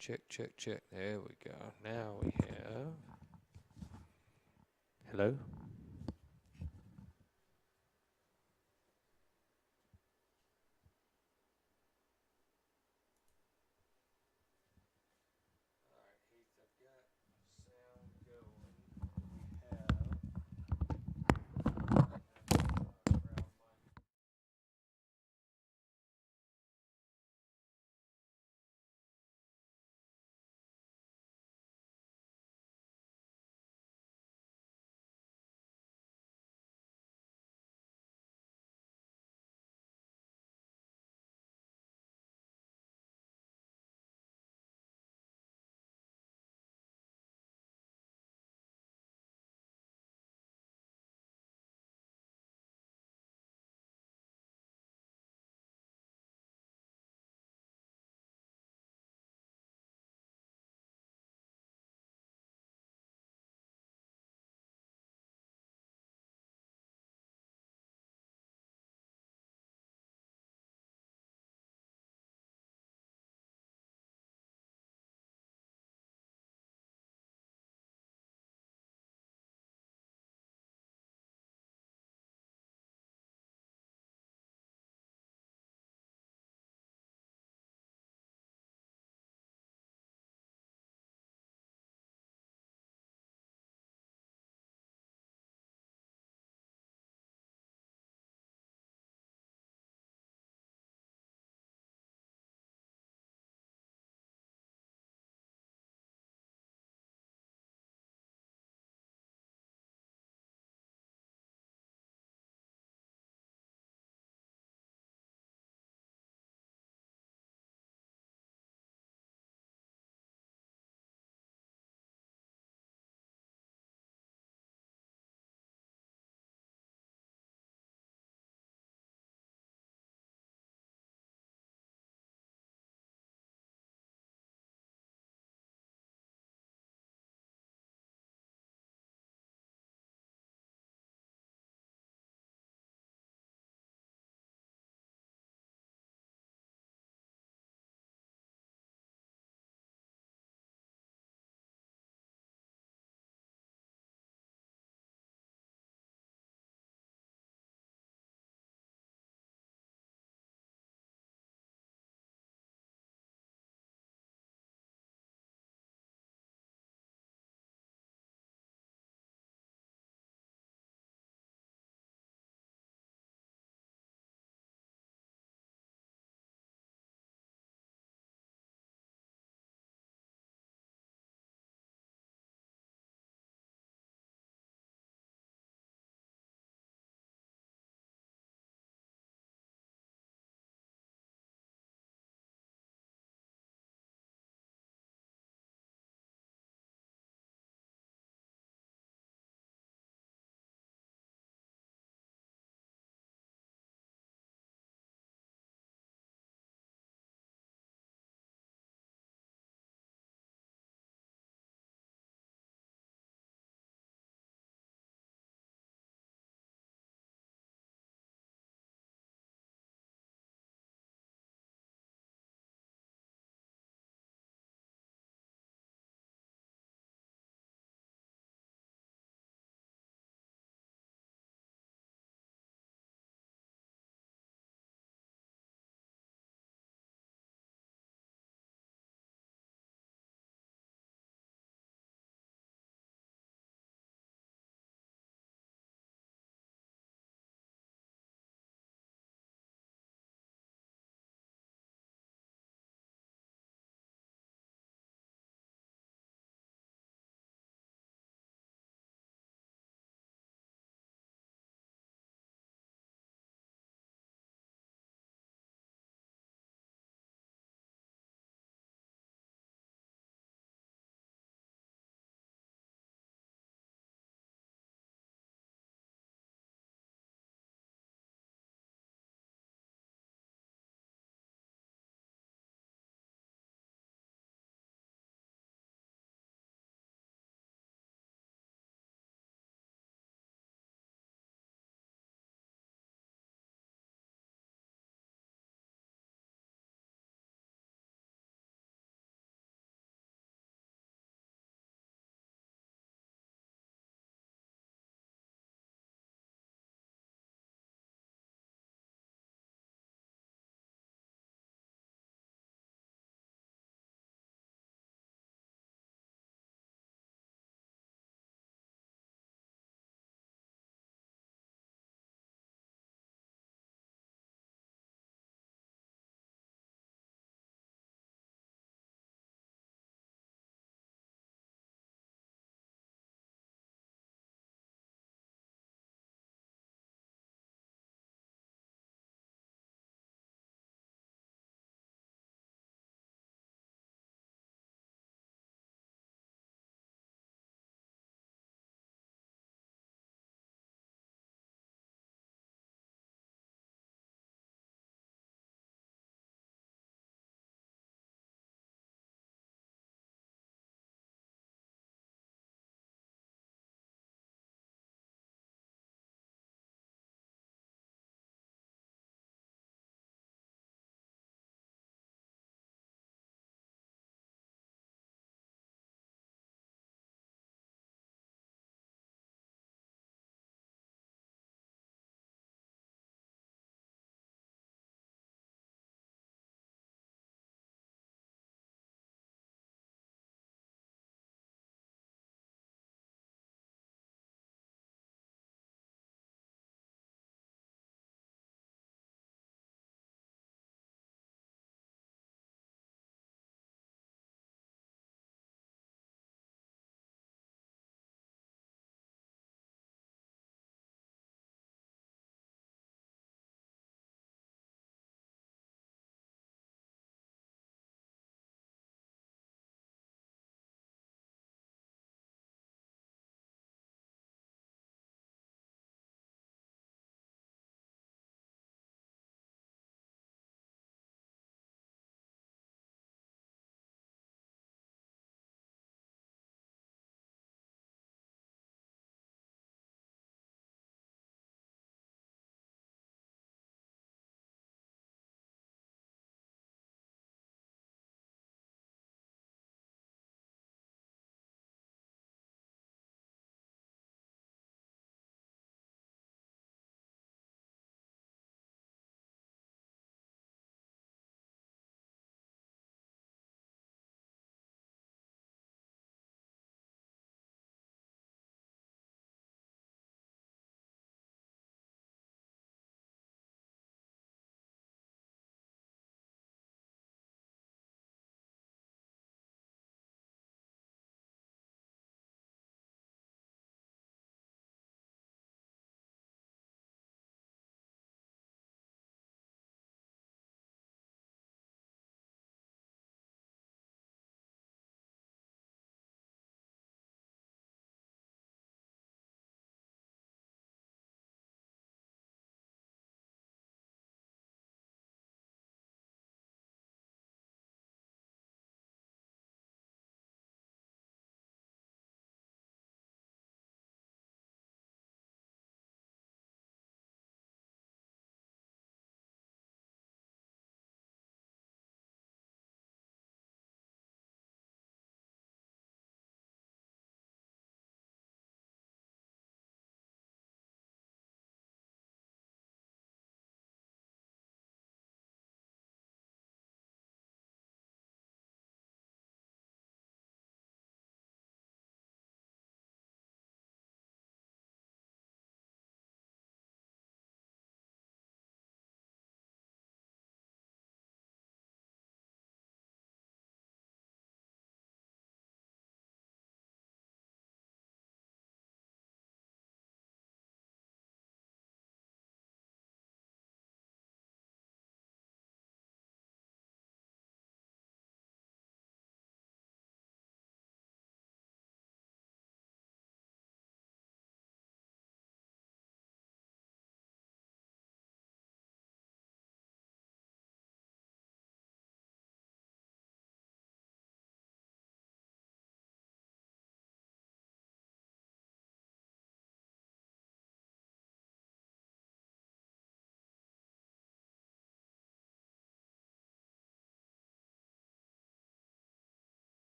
Check, check, check. There we go. Now we have. Hello?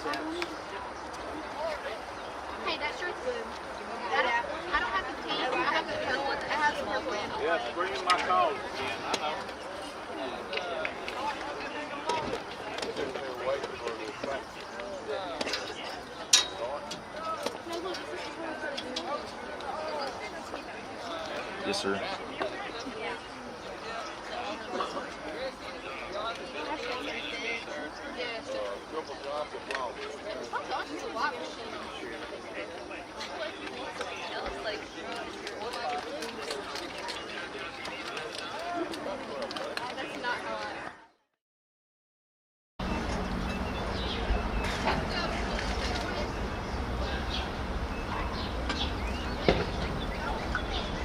Hey, that shirt's good. I don't have the pink. I have the purple one that has purple in it. Yeah, bring in my calls again. I know. Yes, sir. Oh gosh, it's a lot of shit. That's not how I...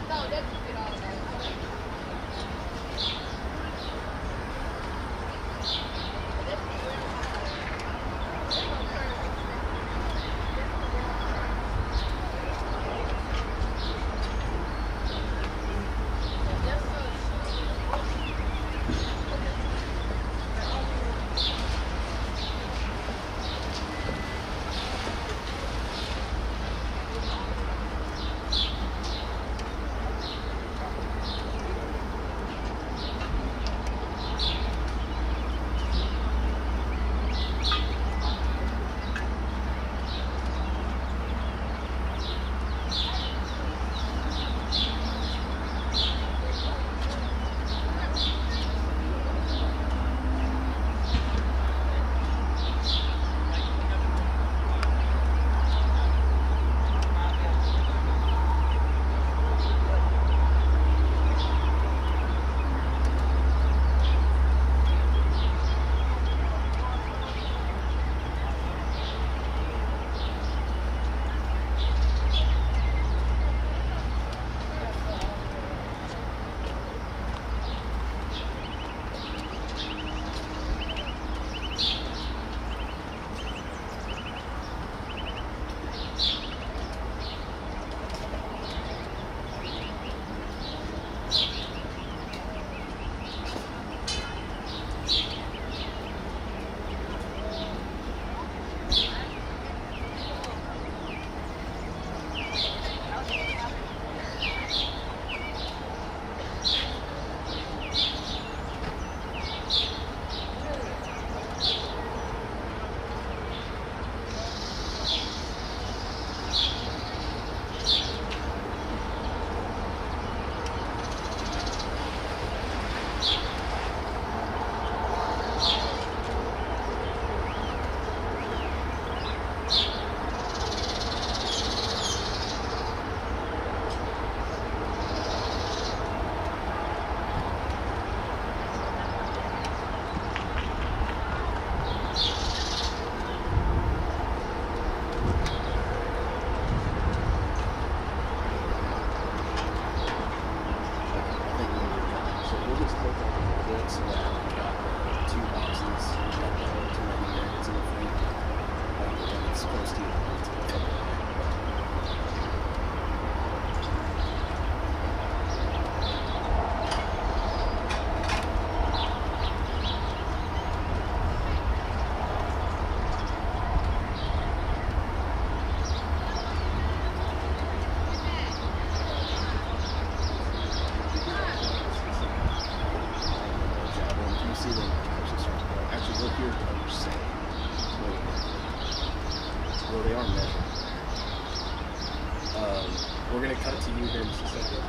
No, that's good all right. Well, they are measured. We're going to cut to you here in just a second.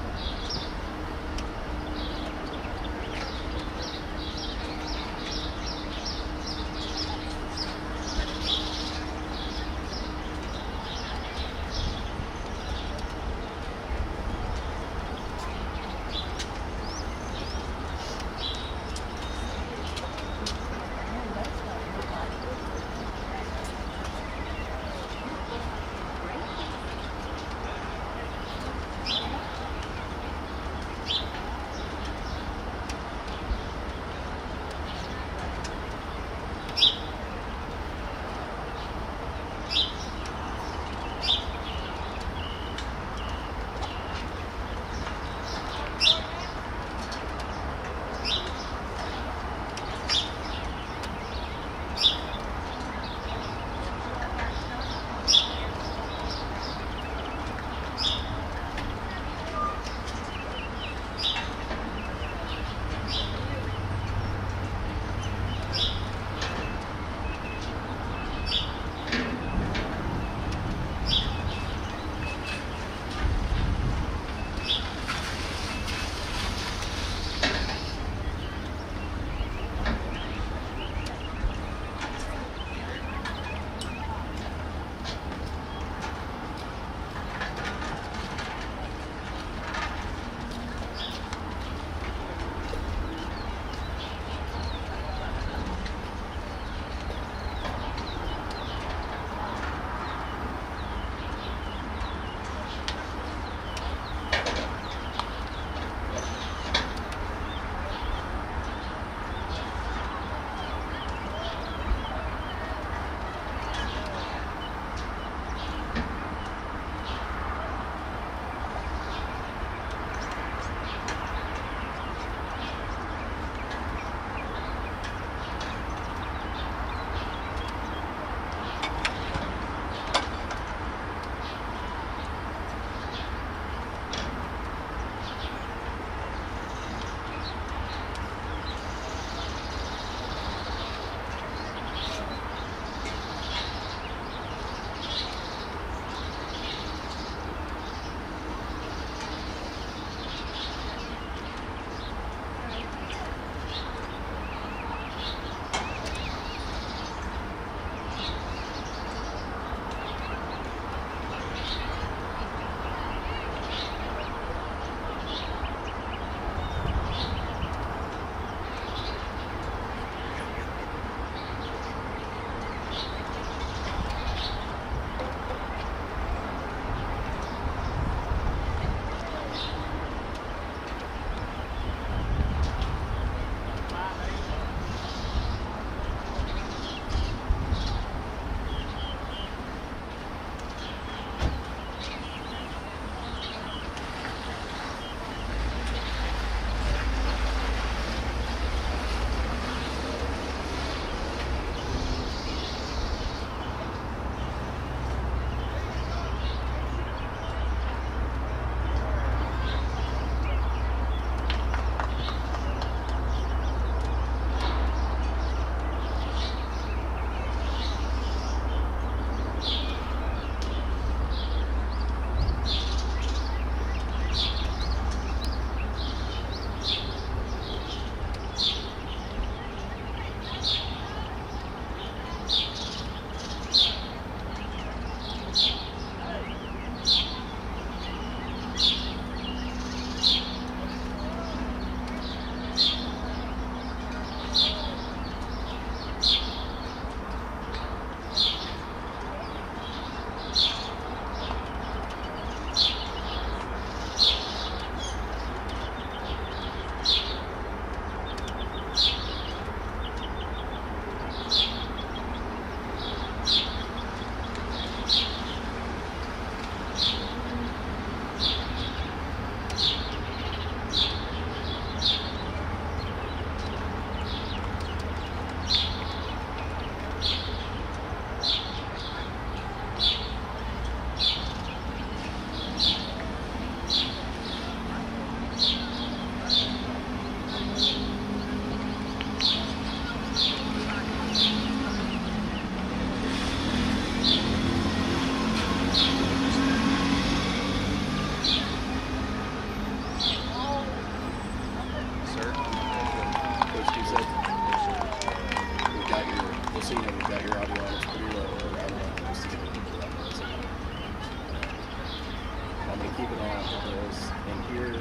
it on the hills, and here,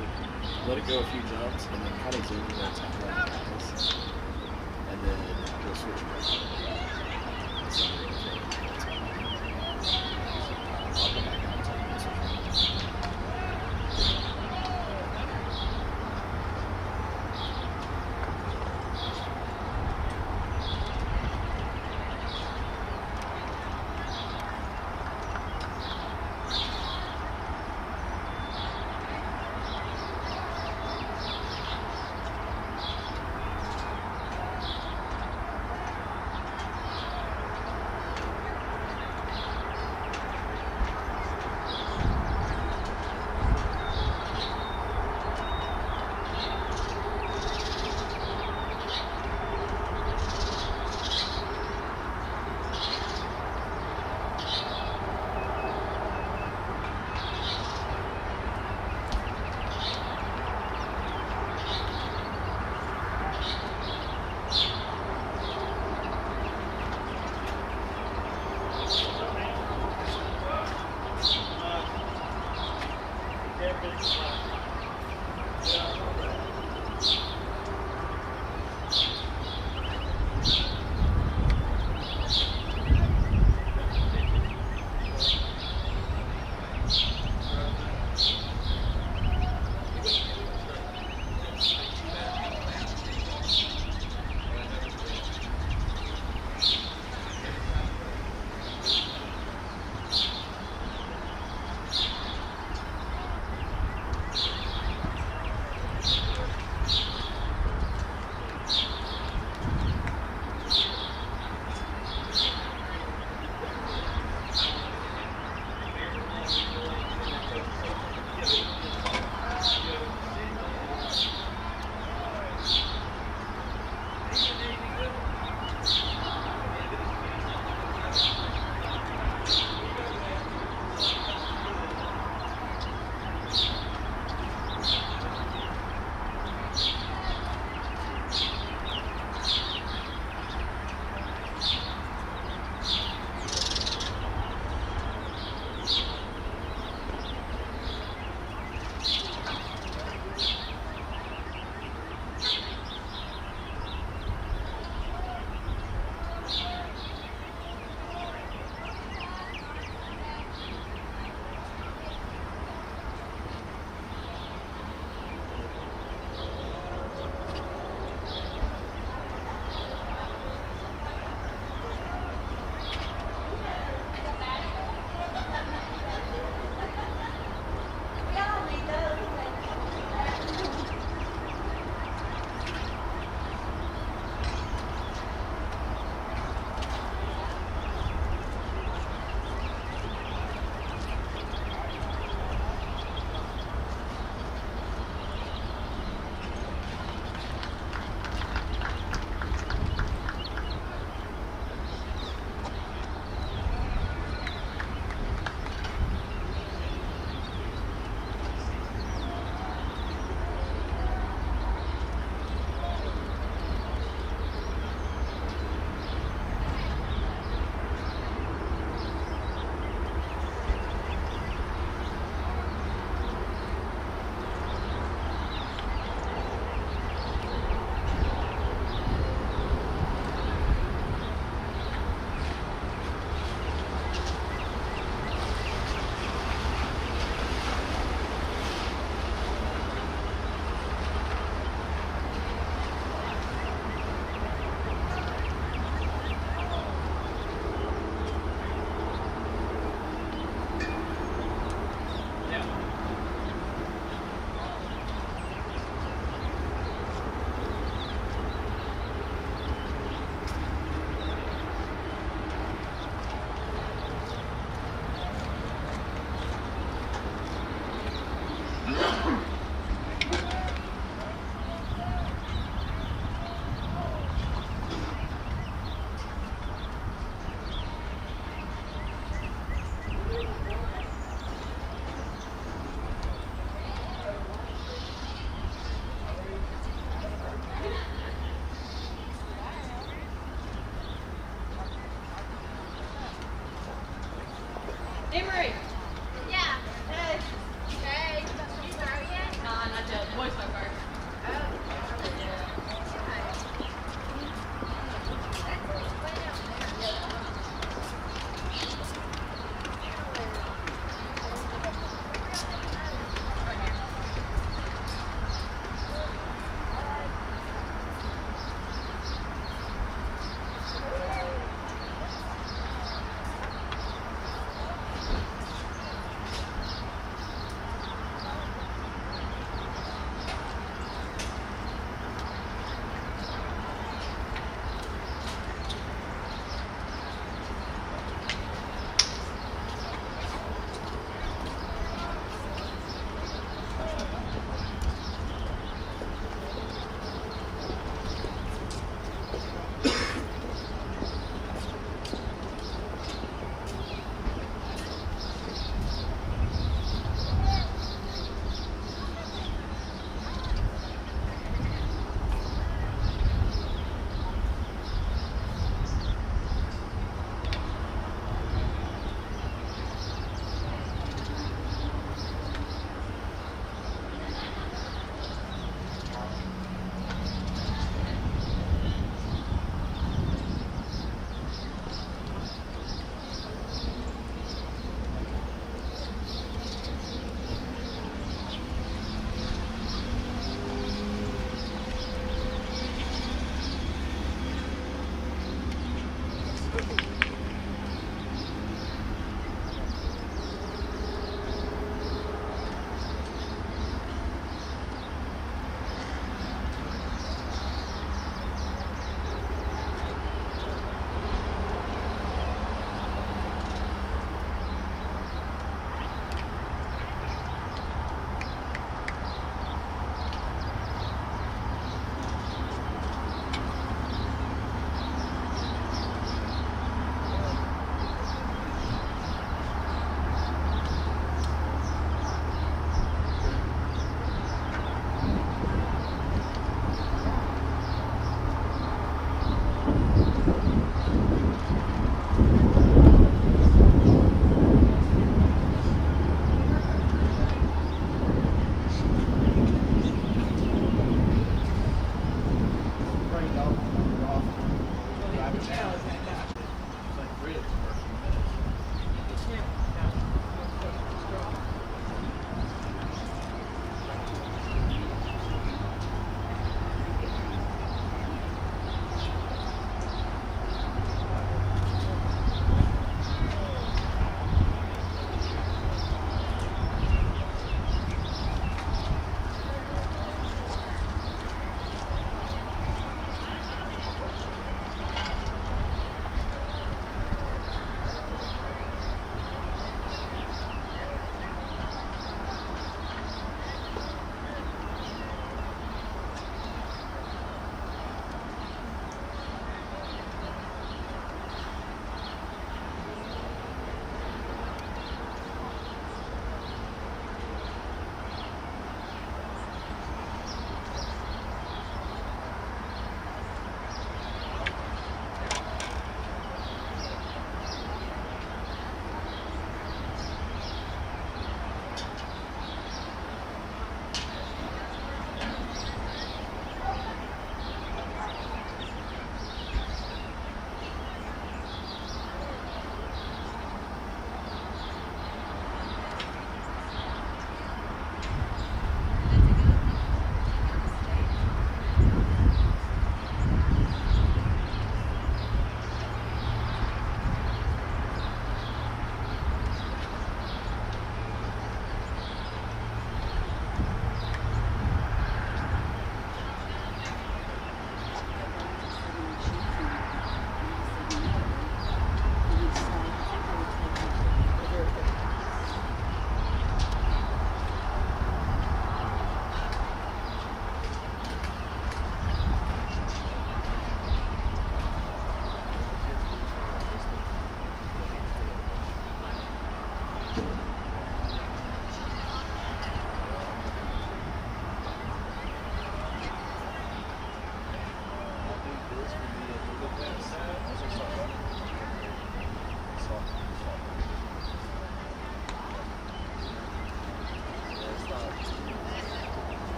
let it go a few jumps, and then kind of zoom where it's at like this, and then we'll switch it back. So, I'll come back out and tell you this one.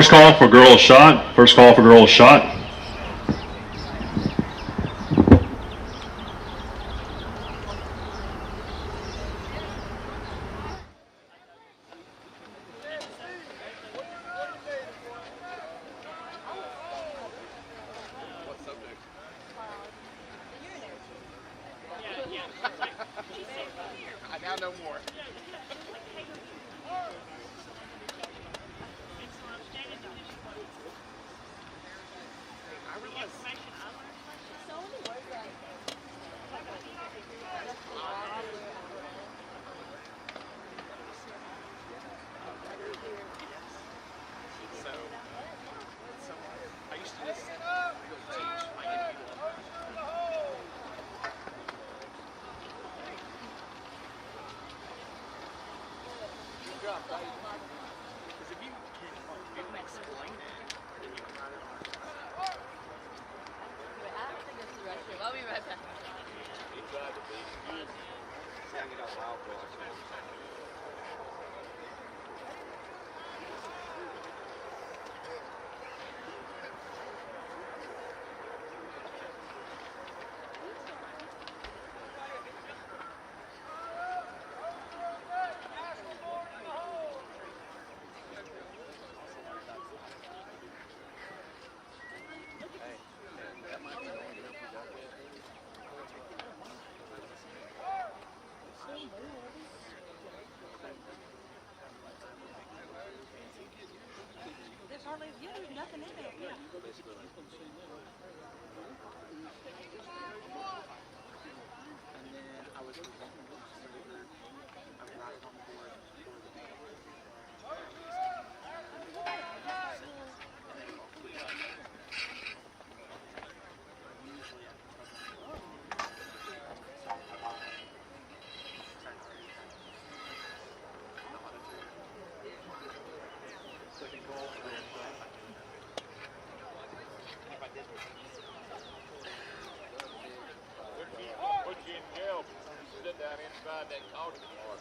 First call for girls shot. First call for girls shot. Now no more. I used to just teach my individual. Good job, buddy. Because if you can explain it, then you can write it on. I don't think it's the restroom. I'll be right back. He tried to be. Sang it out loud for us. There's hardly, there's nothing in there. Yeah. And then I was presenting books to her. I would write it on the board. Put you in jail. Sit down inside that coffee bar.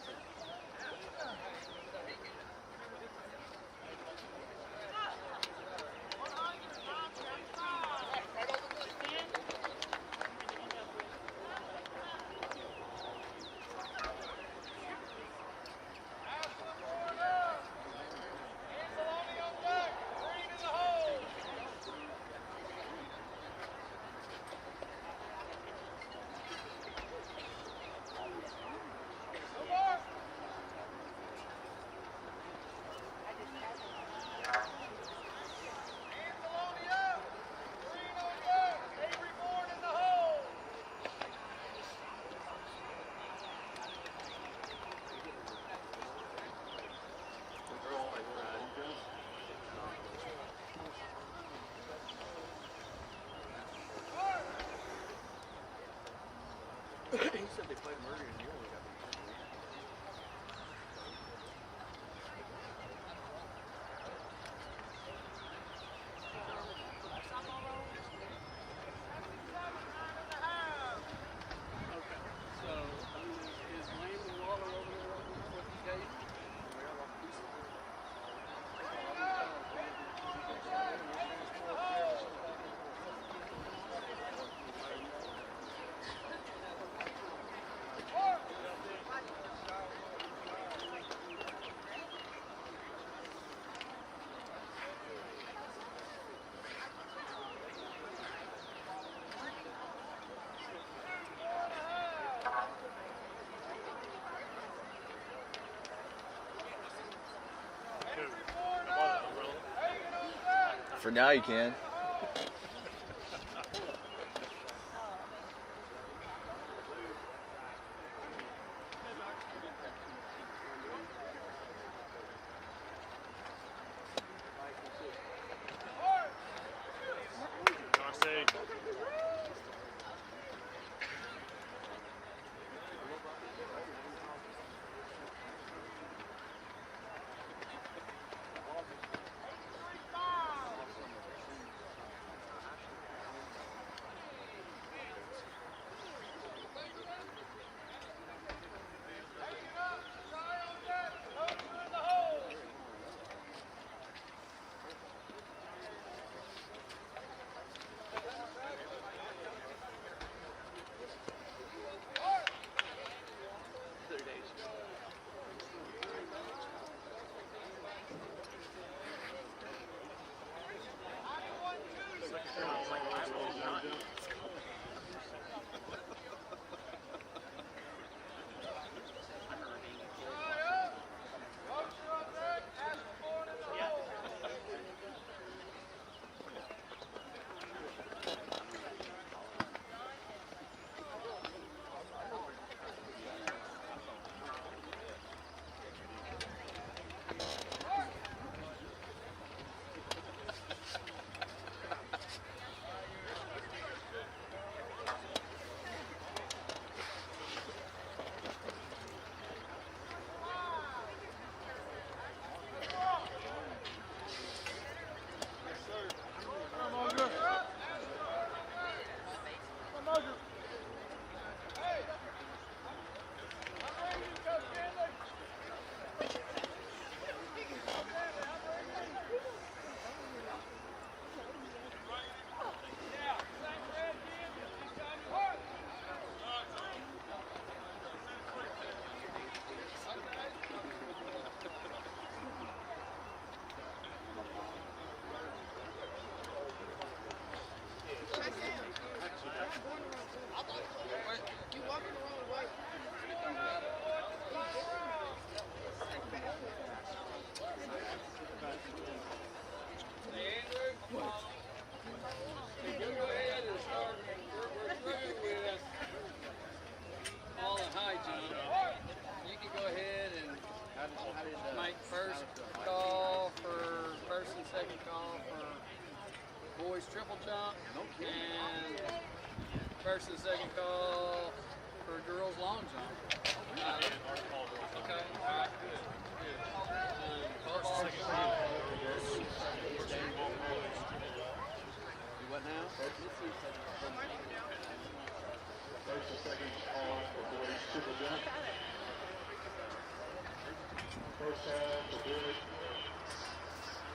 He said they played murder and you only got For now, you can. second call for boys triple jump. And first and second call for girls long jump. Okay, all right, good. First and second call. What now? First and second call for boys triple jump. First half for boys.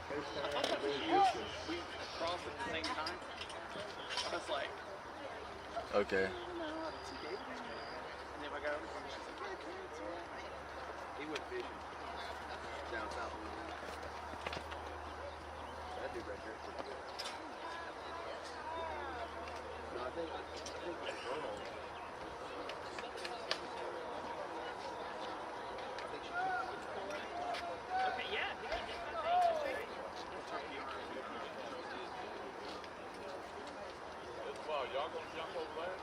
First half for boys discus. We crossed at the same time. I was like, Okay. and then I got over here and she's like, yeah, okay, it's all right. He went fishing down south of Louisiana. That dude right there is pretty good. No, I think it's Bruno. Okay, yeah. Wow, y'all gonna jump over there?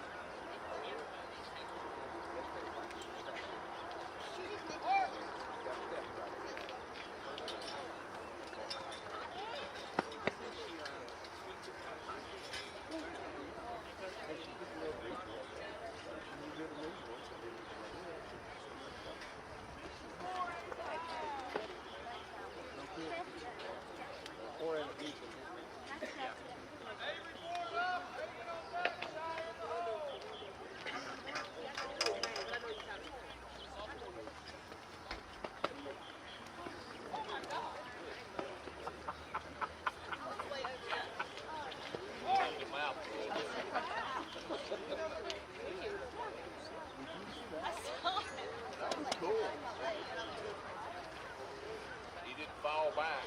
He didn't fall back.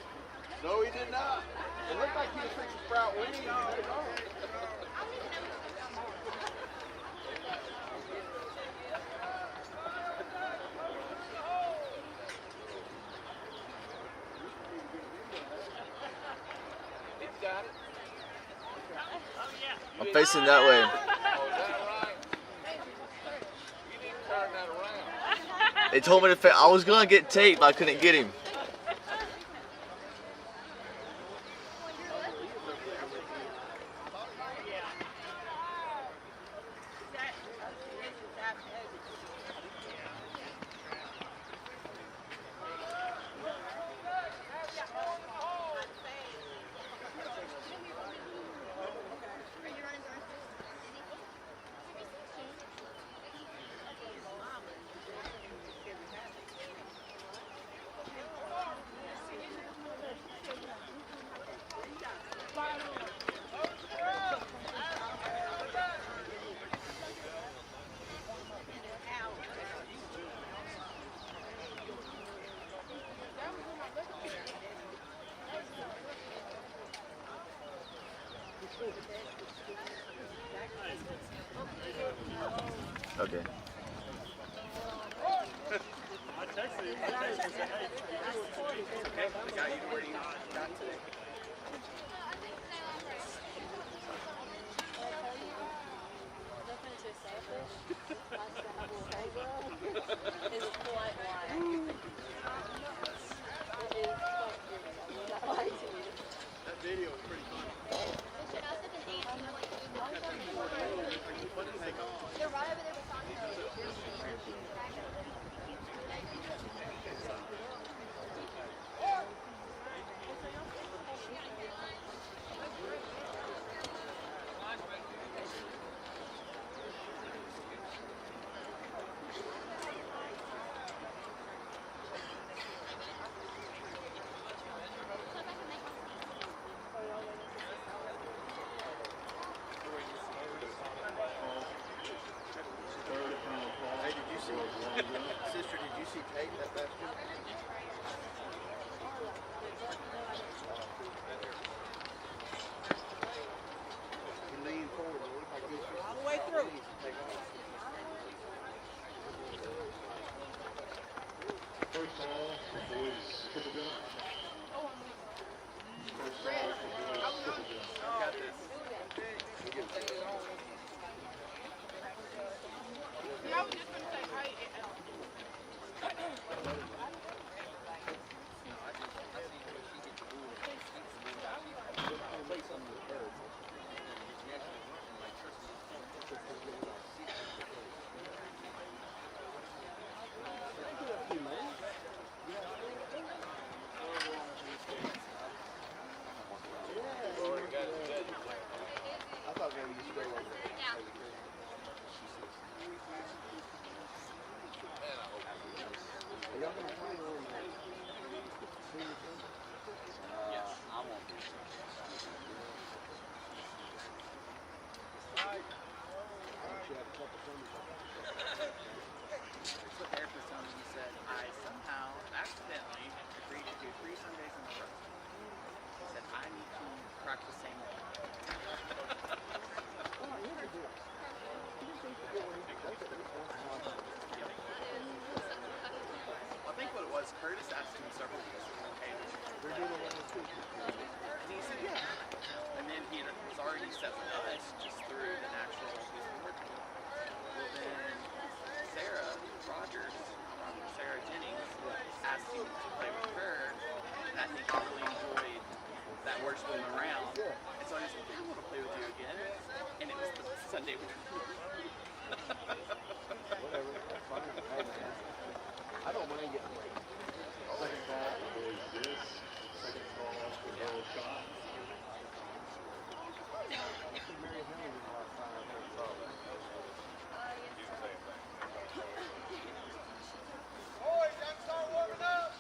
No, he did not. It looked like he was fixing to sprout wings. He's got it. I'm facing that way. Oh, is that right? You didn't turn that around. They told me to. I was gonna get taped, but I couldn't get him. Okay. That video was pretty funny. They're right over there beside Hey, did you see, sister, did you see Tate? And he said, yeah. And then he was already set with us just through the natural board tool. Well, then Sarah Jennings asked him to play with her, and I think he really enjoyed that we're swimming around. And so I was like, I want to play with you again. And it was the Sunday before. Whatever. That's fine. Hey, man. I don't mind getting late. Second call, the boys this. Second call, the girls shot. Mary Helen was last time I heard saw that. Boys, y'all can start warming up.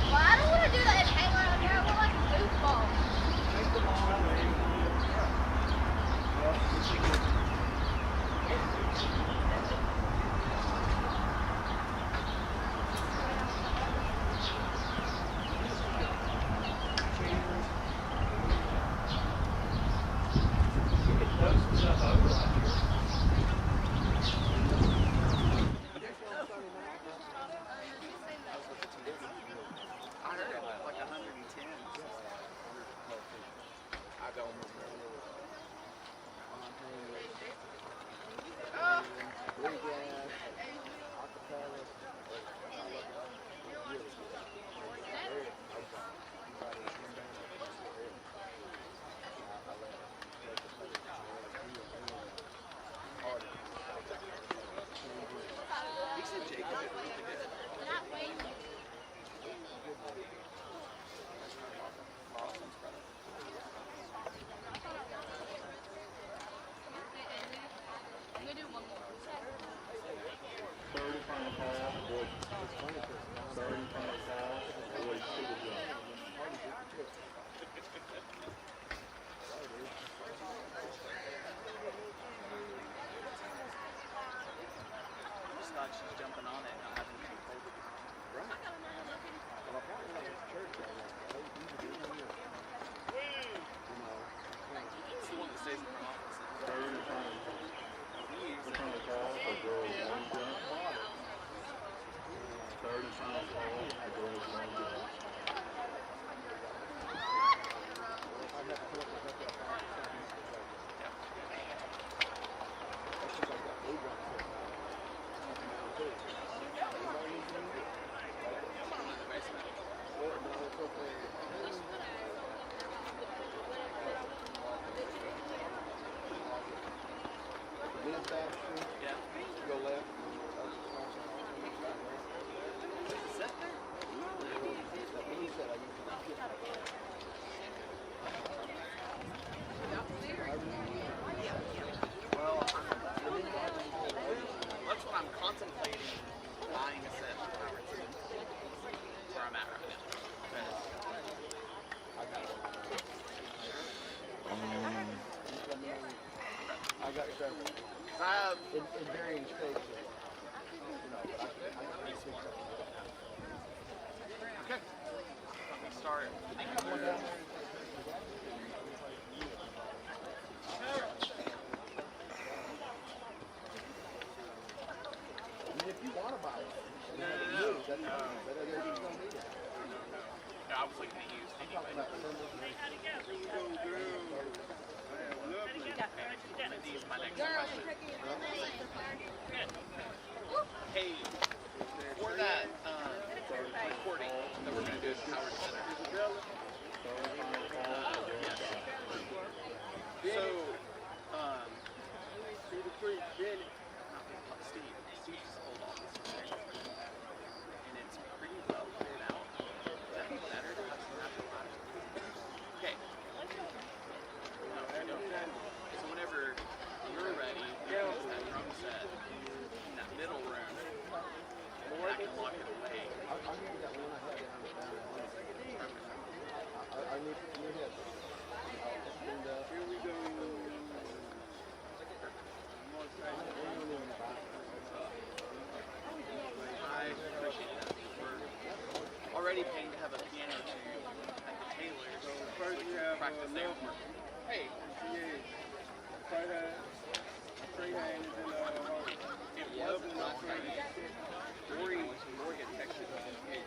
Well, I don't want to do that and hang around here. I want like a goofball. I heard it was like 110. I don't remember. He said Jacob did really good. Not waiting. Lawson's brother. I'm gonna do one more. Third and final call, the boys. Third and final call, the boys triple jump. I just thought she's jumping on it, not having to hold it. Well, I thought when I was at church, I was like, hey, you can do it here. You know, It's the one that stays in her office. third and final call. The final call, the girls long jump. Third and final call, the girls long jump. Yeah. Go left. Set there? Well, that's what I'm contemplating, buying a set of power tools. Where I'm at right now. I got several. I have In varying stages. You know, but I got these six of them. okay. Let me start. One down there. I mean, if you want to buy it, No. that's fine. But other people don't need it. No, I was looking at used I'm talking anyway. about symbols. These is my next question. Hey, for that recording that we're going to do at Howard Center. Yes. So, Steve's old office is there. And it's pretty well cleared out. Would that be better to have a ladder? Okay. No, I don't. So whenever you're ready, use that drum set. practice they were. Hey, it was not crazy. Morgan texted me. Hey,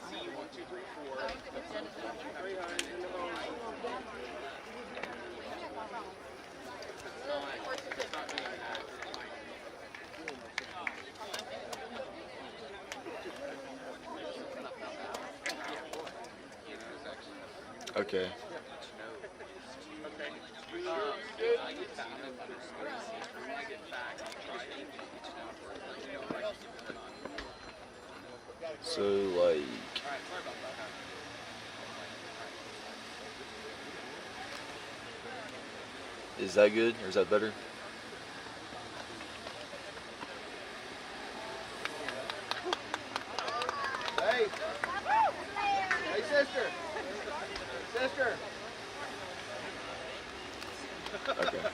see 1, 2, 3, 4. That's what you have to do. It's not being accurate. Okay. Okay. I get back. I'm going to see when I get back. I'll try to teach them for it. Let you know what I can do on. So like, Alright, sorry about that. is that good or is that better? Hey! Hey, sister! Sister! Okay.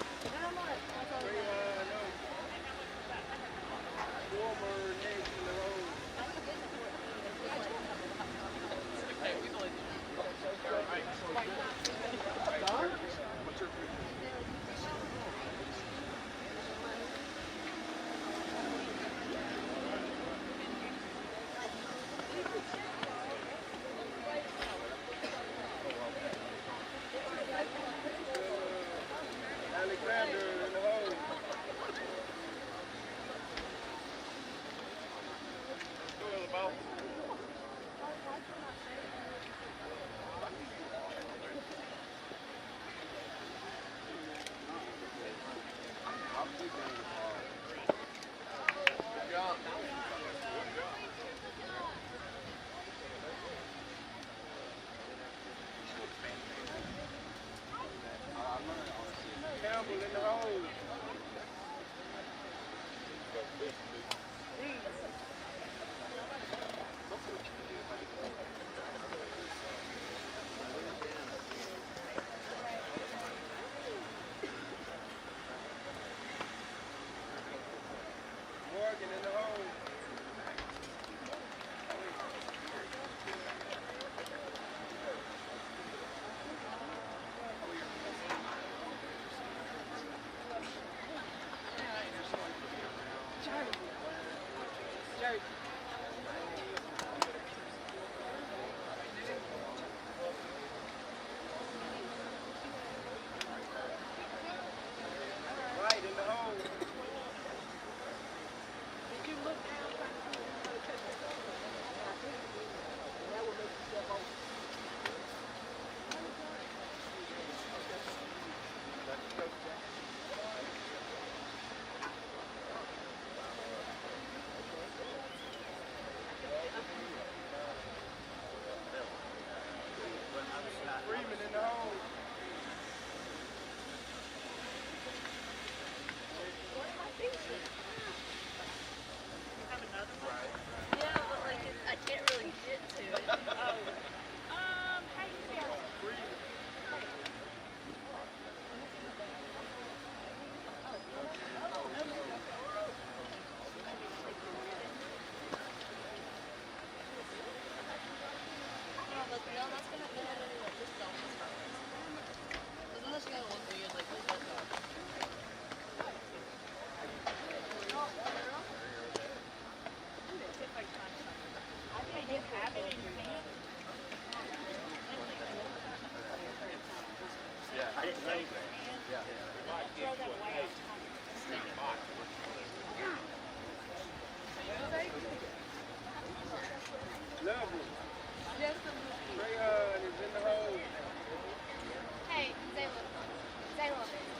Hey, Zayla. Zayla.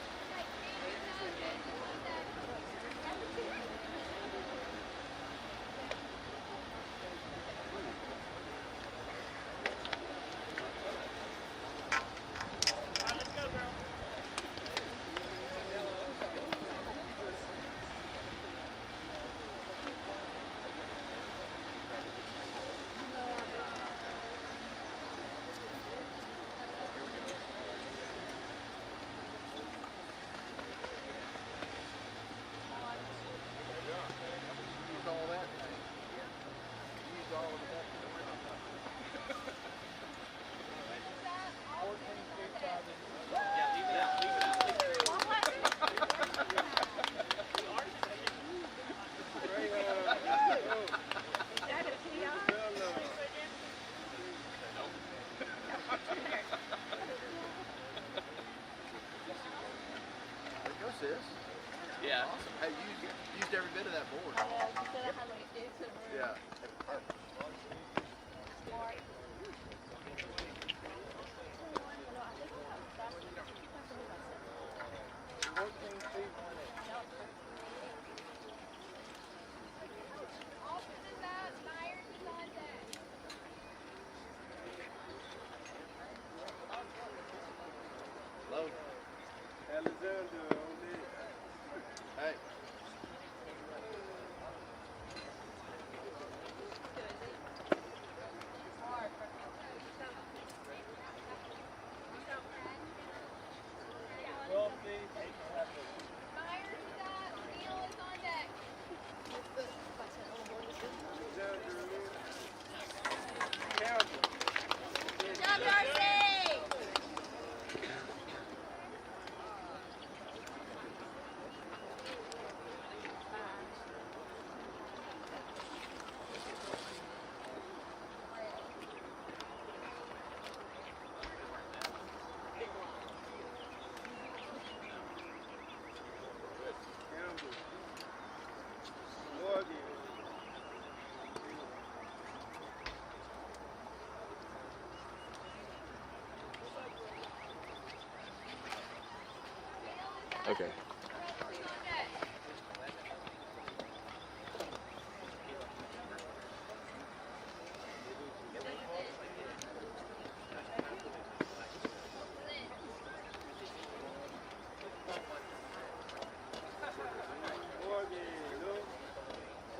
Okay.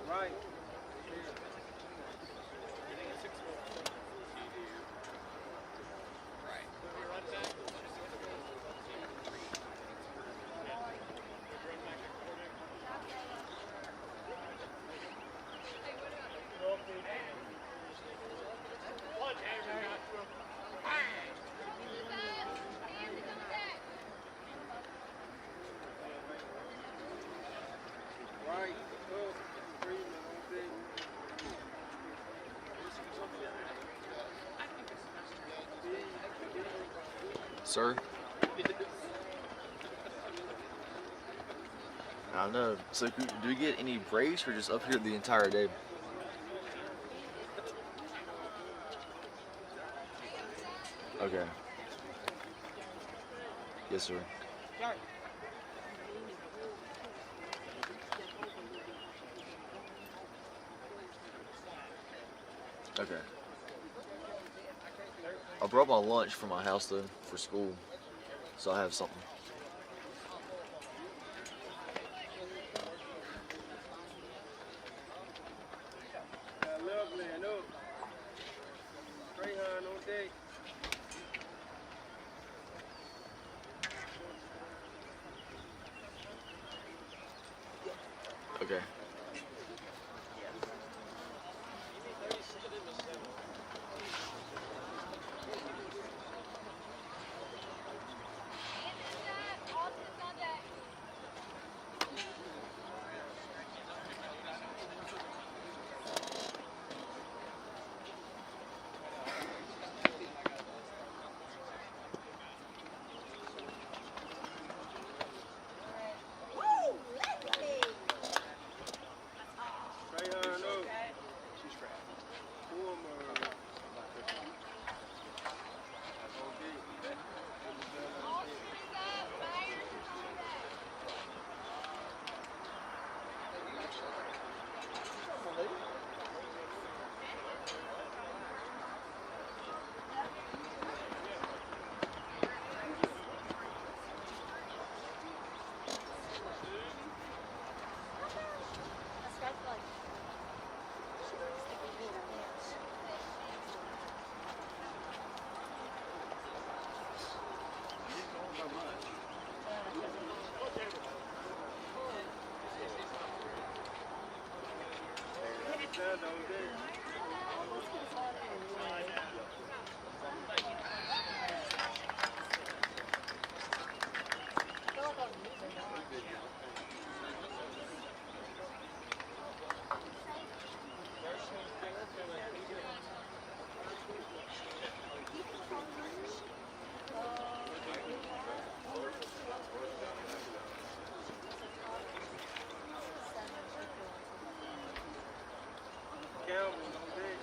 Right. Right. Up. Breathing all day. Sir? I don't know. So, do we get any breaks or just up here the entire day? Okay. Yes, sir. Okay. I brought my lunch from my house though for school, so I have something. I love man up. Greyhound all day. Okay. Greyhound up. Former. Down all day. Campbell all day.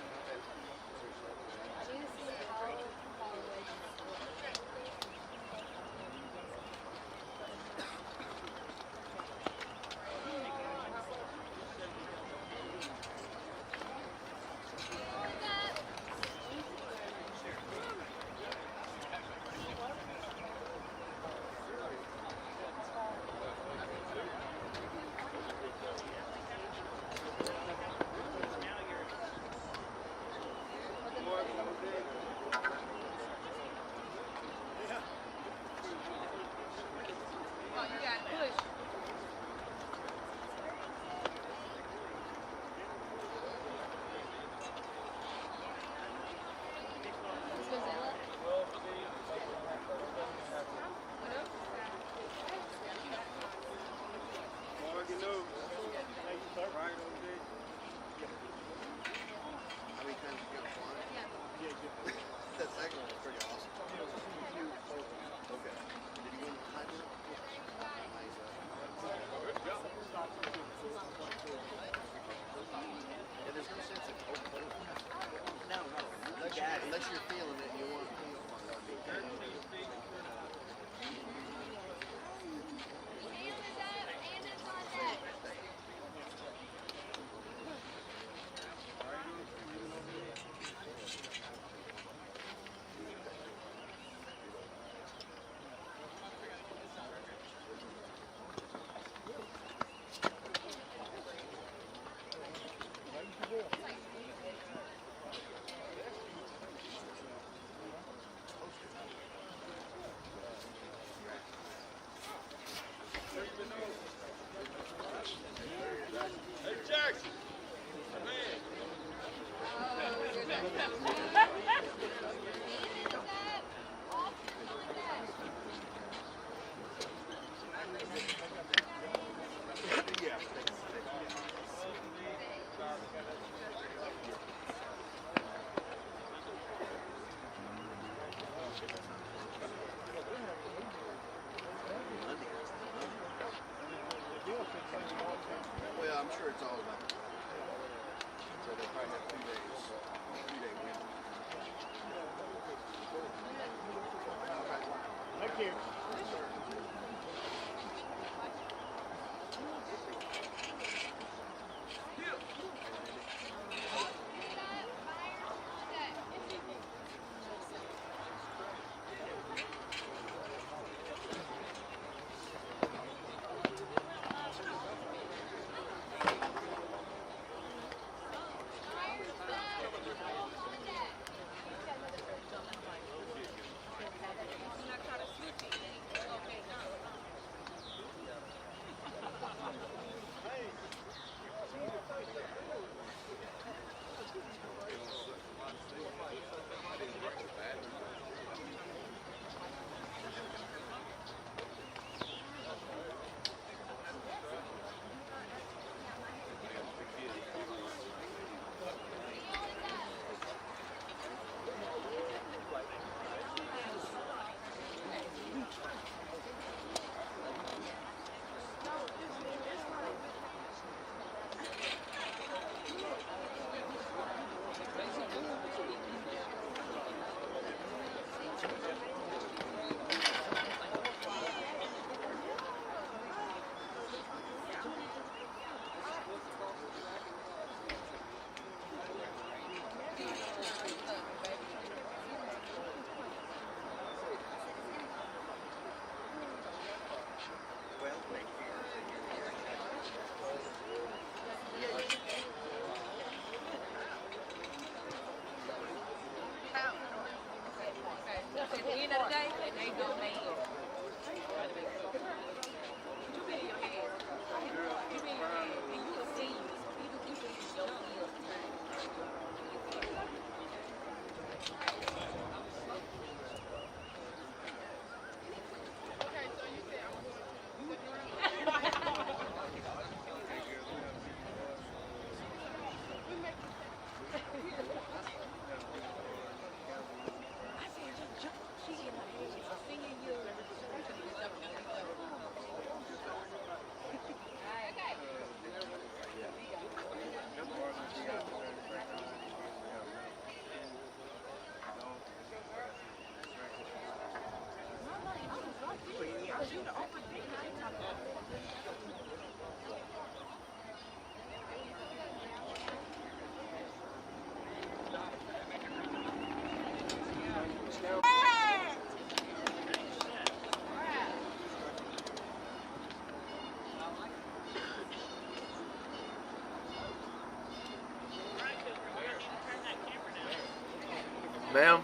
Ma'am?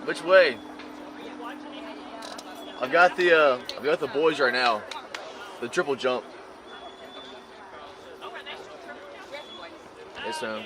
Which way? I've got the boys right now. The triple jump. Yes, ma'am.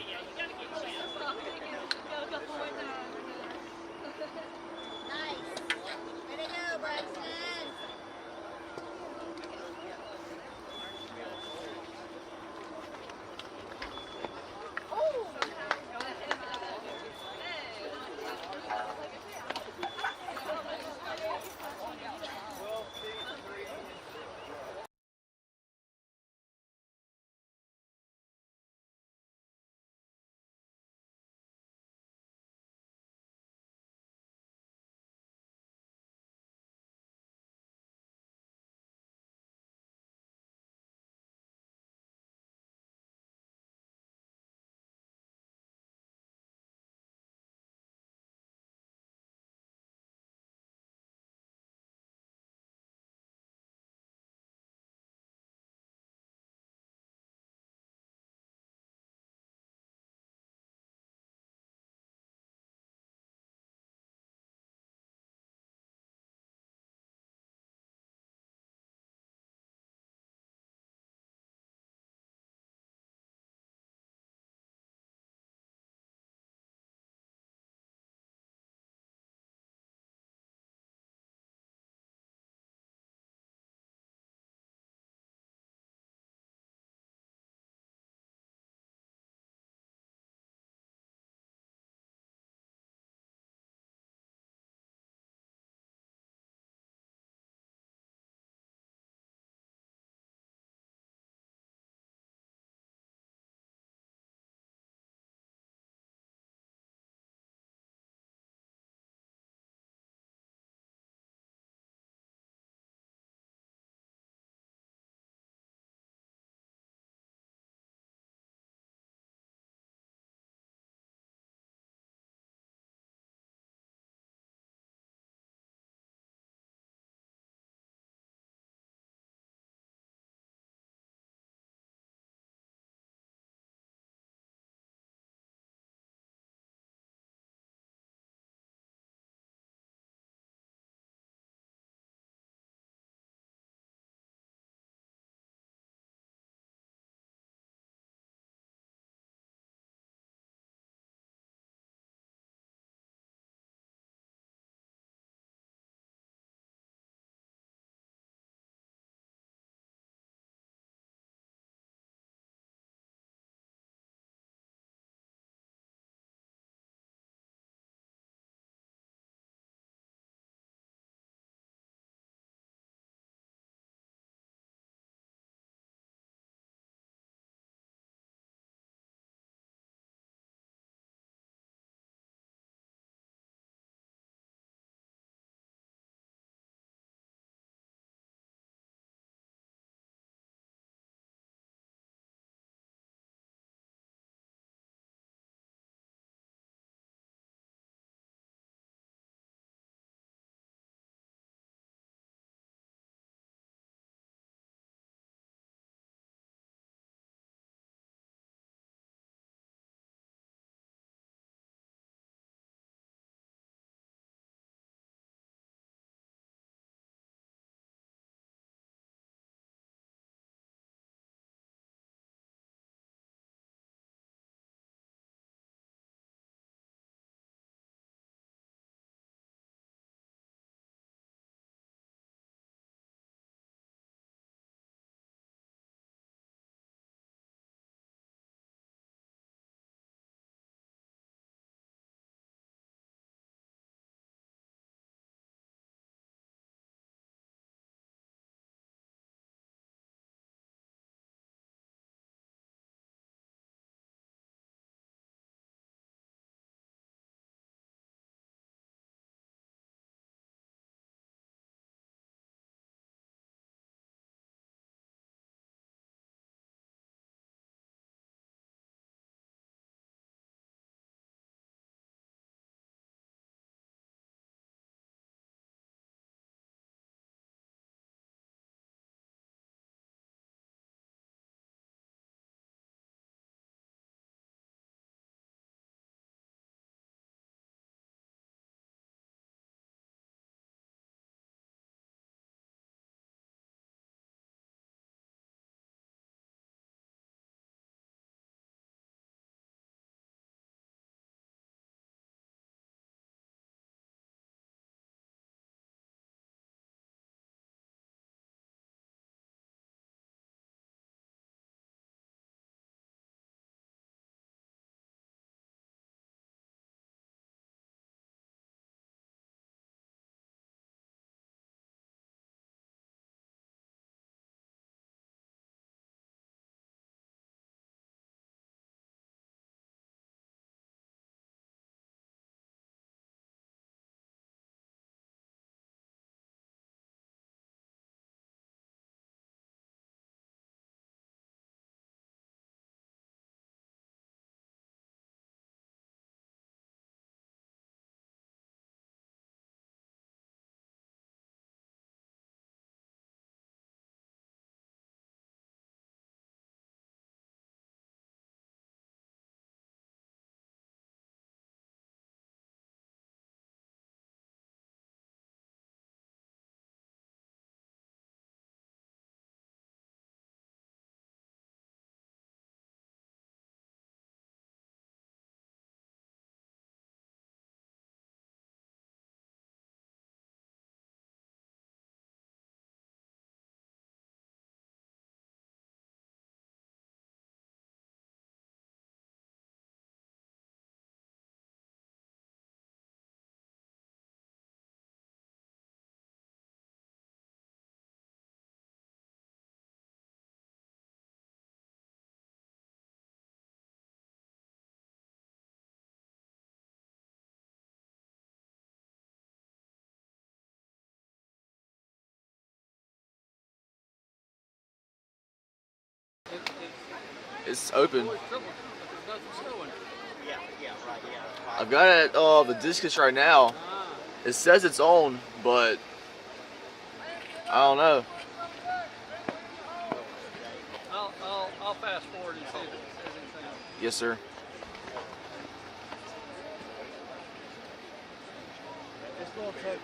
It's open. Boys triple jump, but there's nothing showing. Yeah, right, yeah. I've got it at the discus right now. Ah, It says it's on, but I don't know. I'll fast forward and see if it says anything. Yes, sir. It's going to take,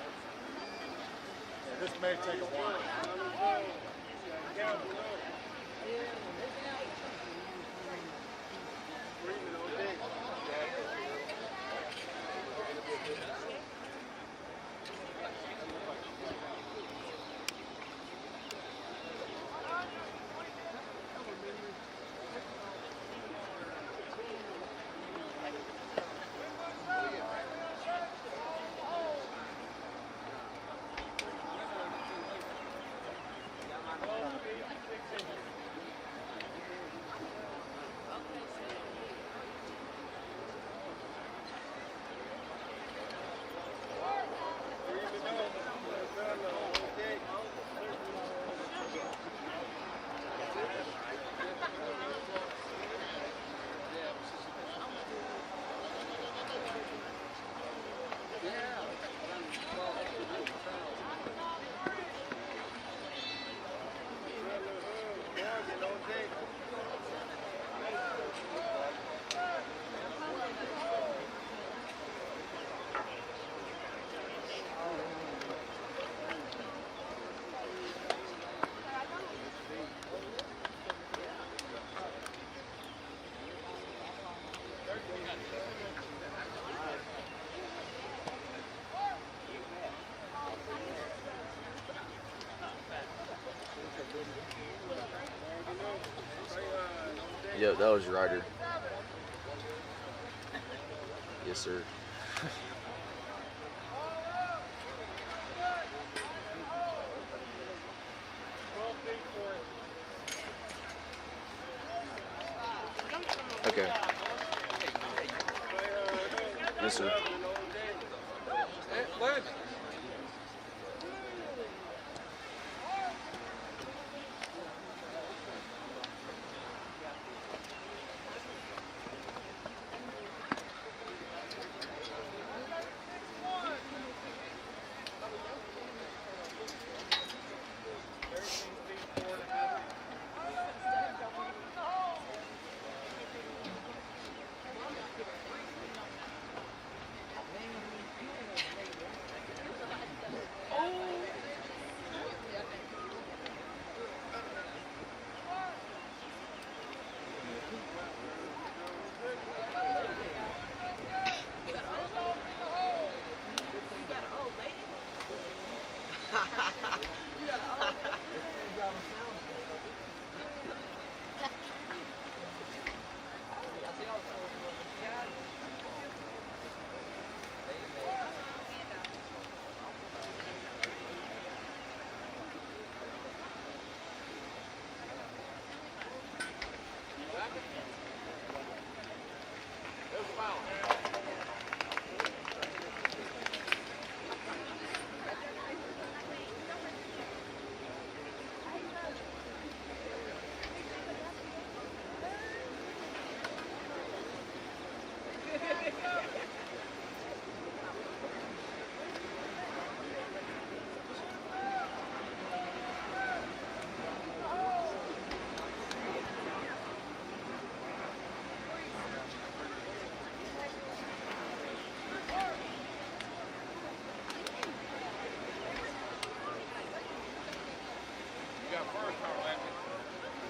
this may take a while. Yep, that was Ryder. Yes, sir. Okay. Yes, sir. Hey, Lynn.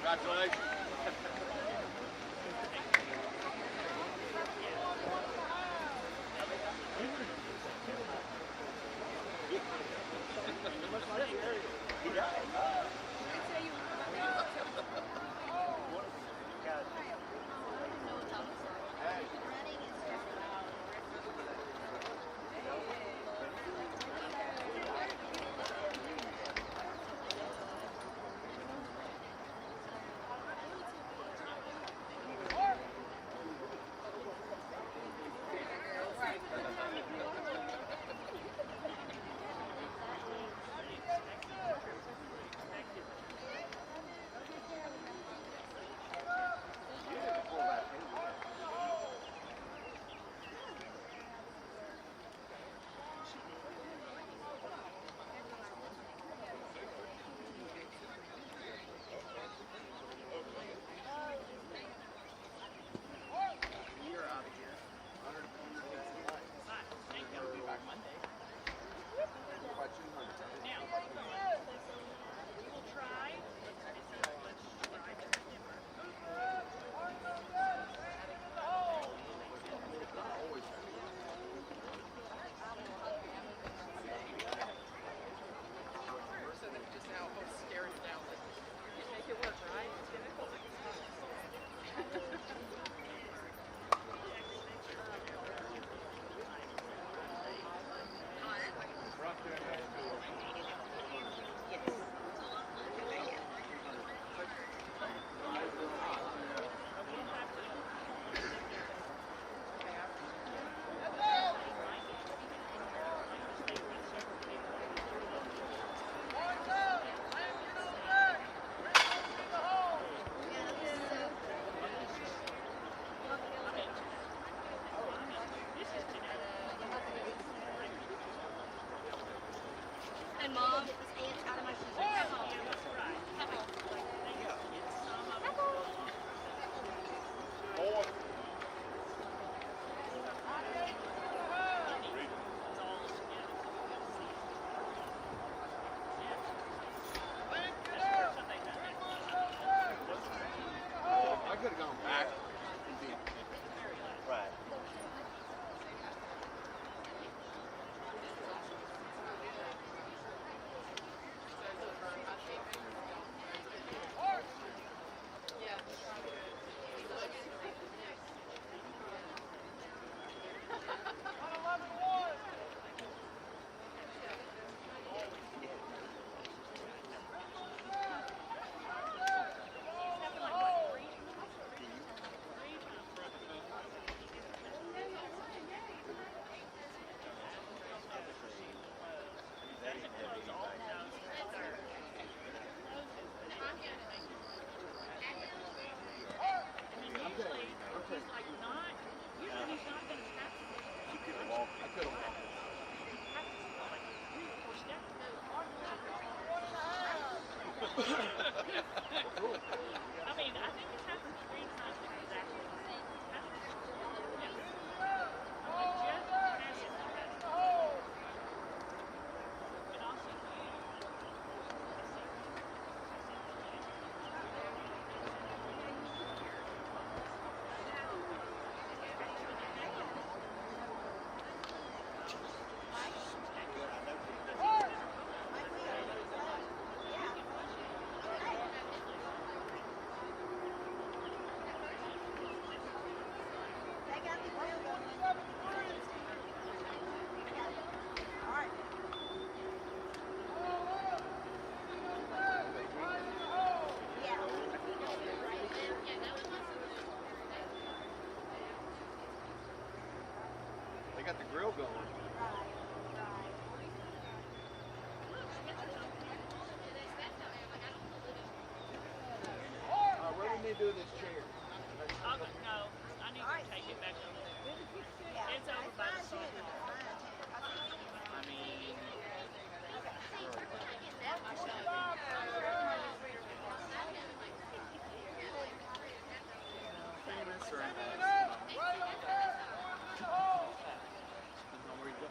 Congratulations. Mom. Boy. I could have gone back and been right. I mean, I think it's happened 3 times exactly the same. Yeah. I mean, just massive. But also, They got the grill going. What do we need to do with this chair? I'll go, no, I need to take it back over there. It's over by the soccer. I mean, famous or no? Depends on where you go.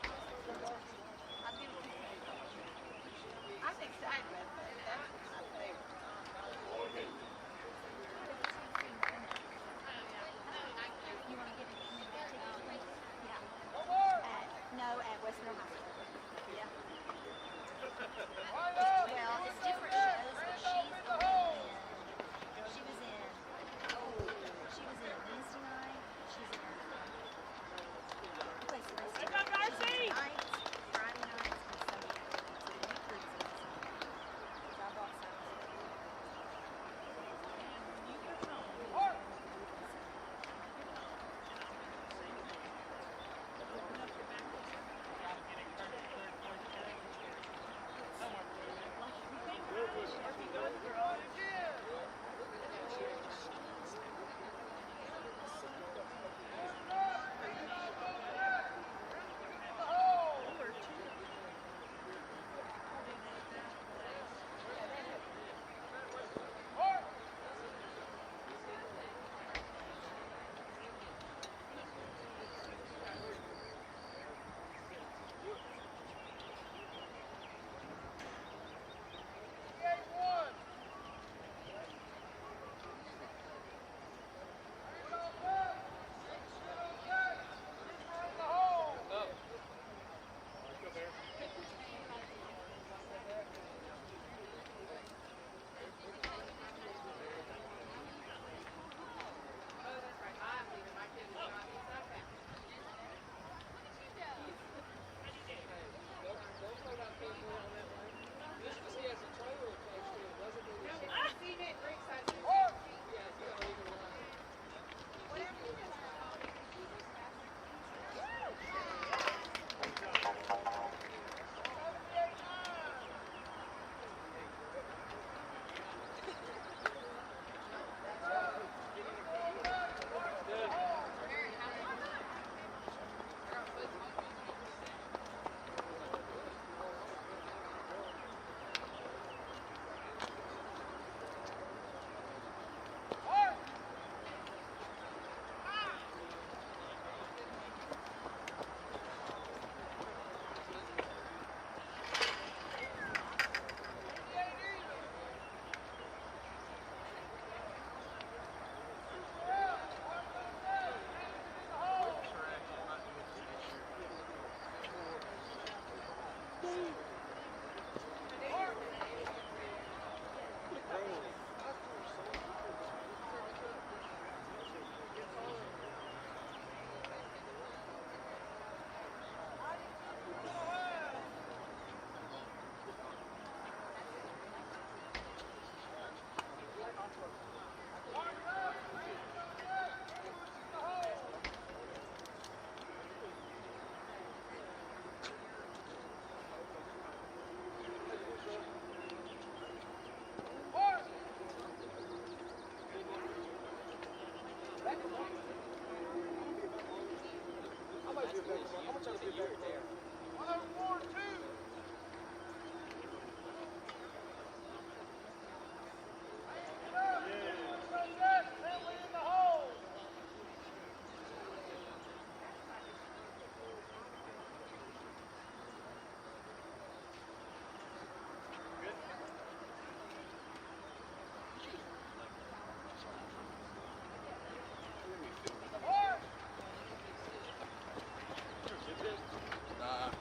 Nah,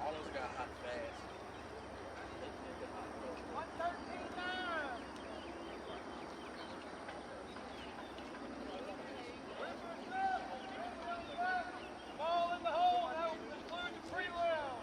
all those got hot fast. Ball in the hole. That will conclude the prelim.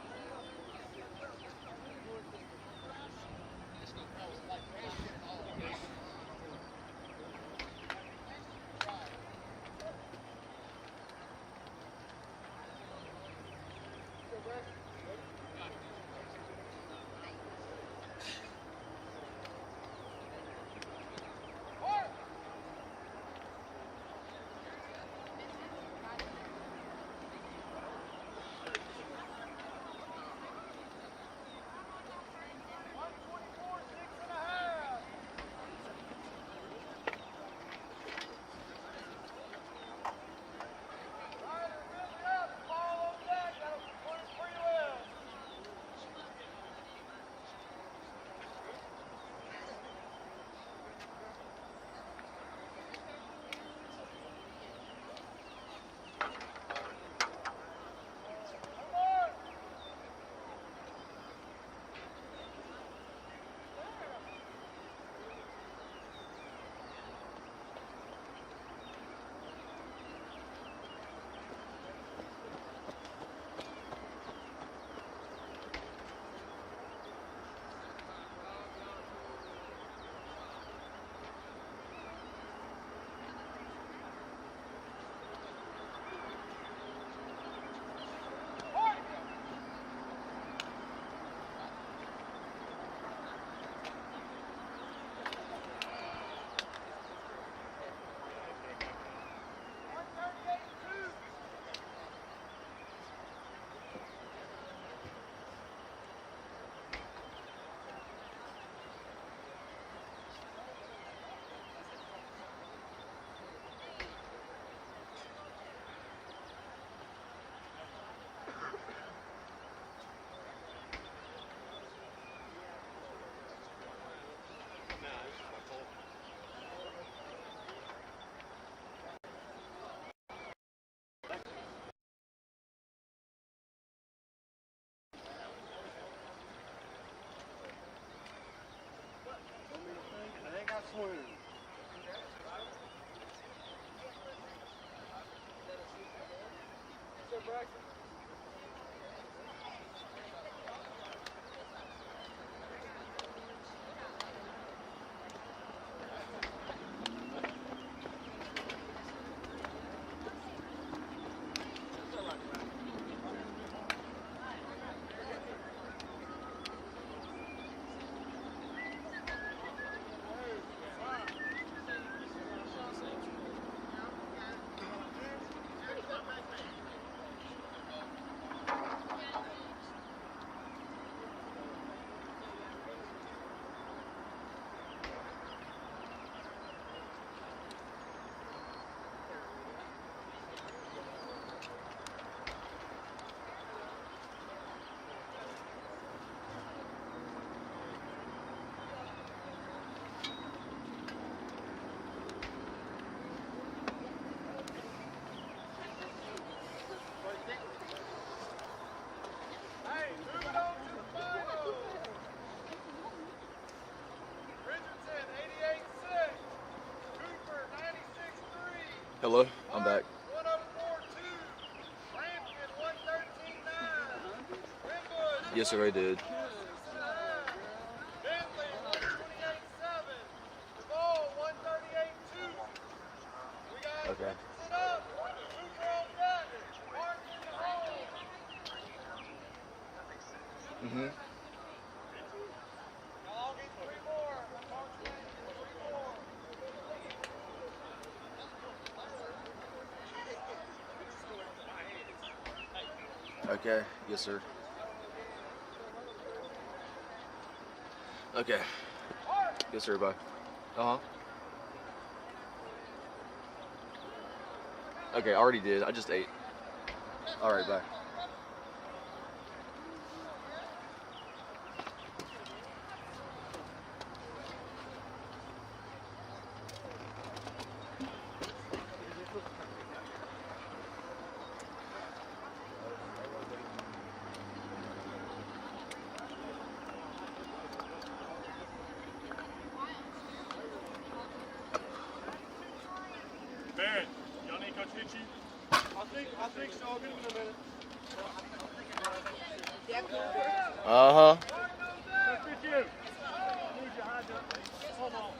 They ain't got swing. Hey, moving on to the final. Richardson, 88-6. Cooper, 96-3. Hello, I'm back. 104-2. Lampkin, 113-9. Winbush, Yes, sir, I did. 6.5. Bentley, 128-7. DeVaul, 138-2. We got Okay. Richardson up. Cooper on deck. Mark in the hole. Mm-hmm. Y'all get 3 more. Mark's ready for 3 more. Okay. Yes, sir. Okay. Yes, sir. Bye. Uh huh. Okay, I already did. I just ate. All right, bye. Barrett, y'all need Coach Hitchie? I think so. I'll give him a minute. Uh huh. Coach Hitchie. I need you high jump. Hold on.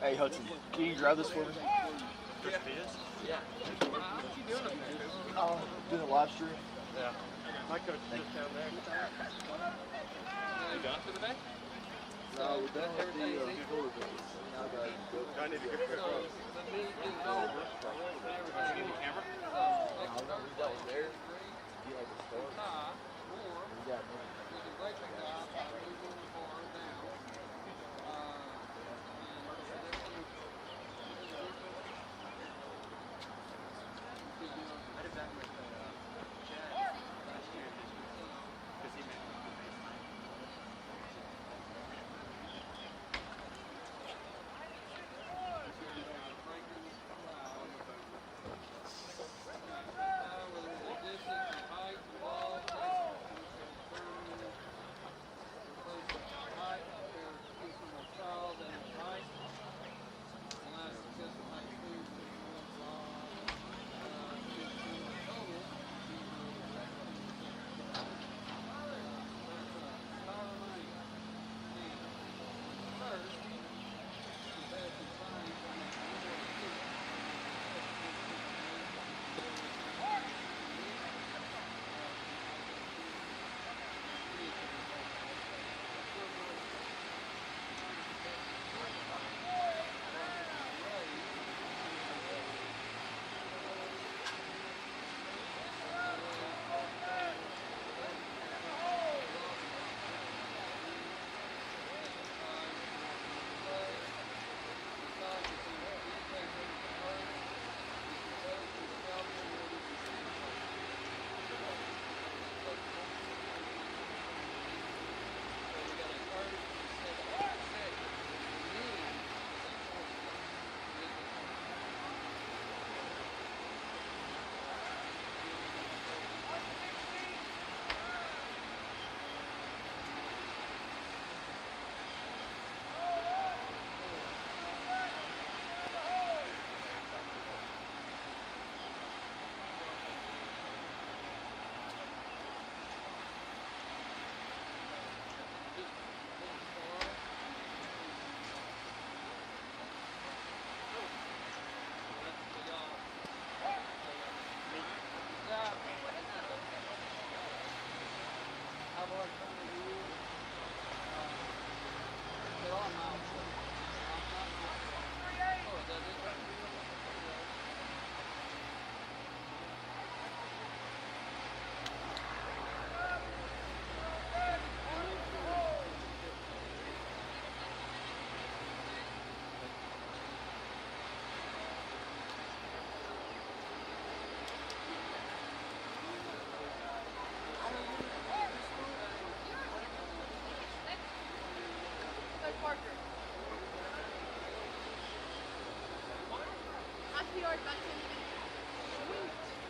Hey, Hudson, can you grab this for me? Yeah. Oh, doing a live stream. Yeah. My coach is just down there. You done for the day? No, we're done with the full events. Now I gotta go. I need to get back up. Did you get the camera? I'll leave that one there. You like to start? You got me. I did that with Chad last year because he made me on FaceTime.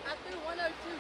I threw 102.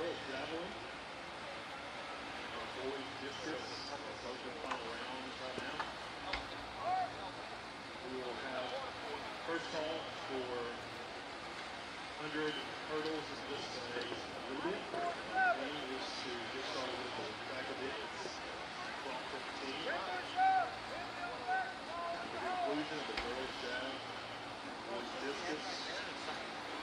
girls javelin, boys discus, both in final rounds right now. We will have first call for 100 hurdles is just a little bit. Aim is to get started with the track events. 12:15. The conclusion of the girls jab, boys discus.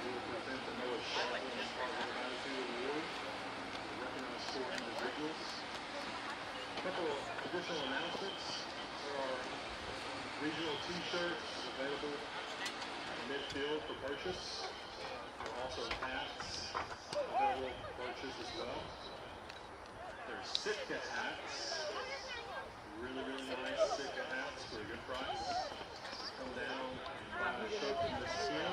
We will present the Noah Sharp and Positive Attitude Award to recognize 4 individuals. A couple of additional announcements. There are regional t-shirts available in midfield for purchase. There are also hats available for purchase as well. There's Sitka hats. Really, really nice Sitka hats for a good price. Come down and buy a shirt from the skin.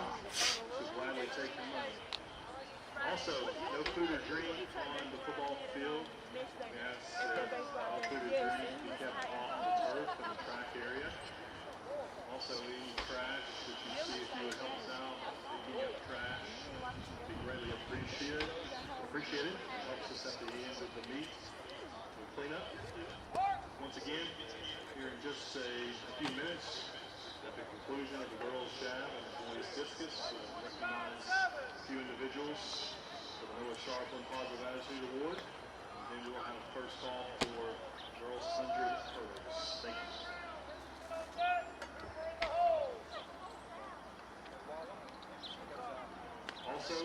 We'll gladly take your money. Also, no food or drink on the football field. We ask that all food or drink be kept off the turf and the track area. Also, any trash that you see, if you would help us out picking up trash, be greatly appreciated. It helps us at the end of the meet with cleanup. Once again, here in just a few minutes, at the conclusion of the girls' jab and the boys' discus, we'll recognize a few individuals for the Noah Sharpland Positive Attitude Award. And then we'll have a first call for girls' 100 hurdles. Thank you. Also,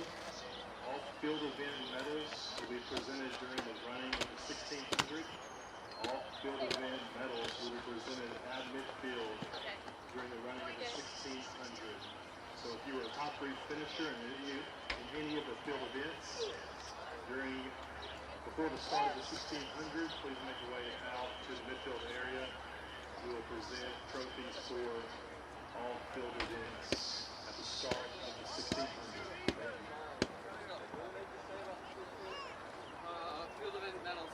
all field event medals will be presented during the running of the 1600. All field event medals will be presented at midfield during the running of the 1600. So if you were a top 3 finisher in any of the field events before the start of the 1600, please make your way out to the midfield area. We will present trophies for all field events at the start of the 1600. Field event medals.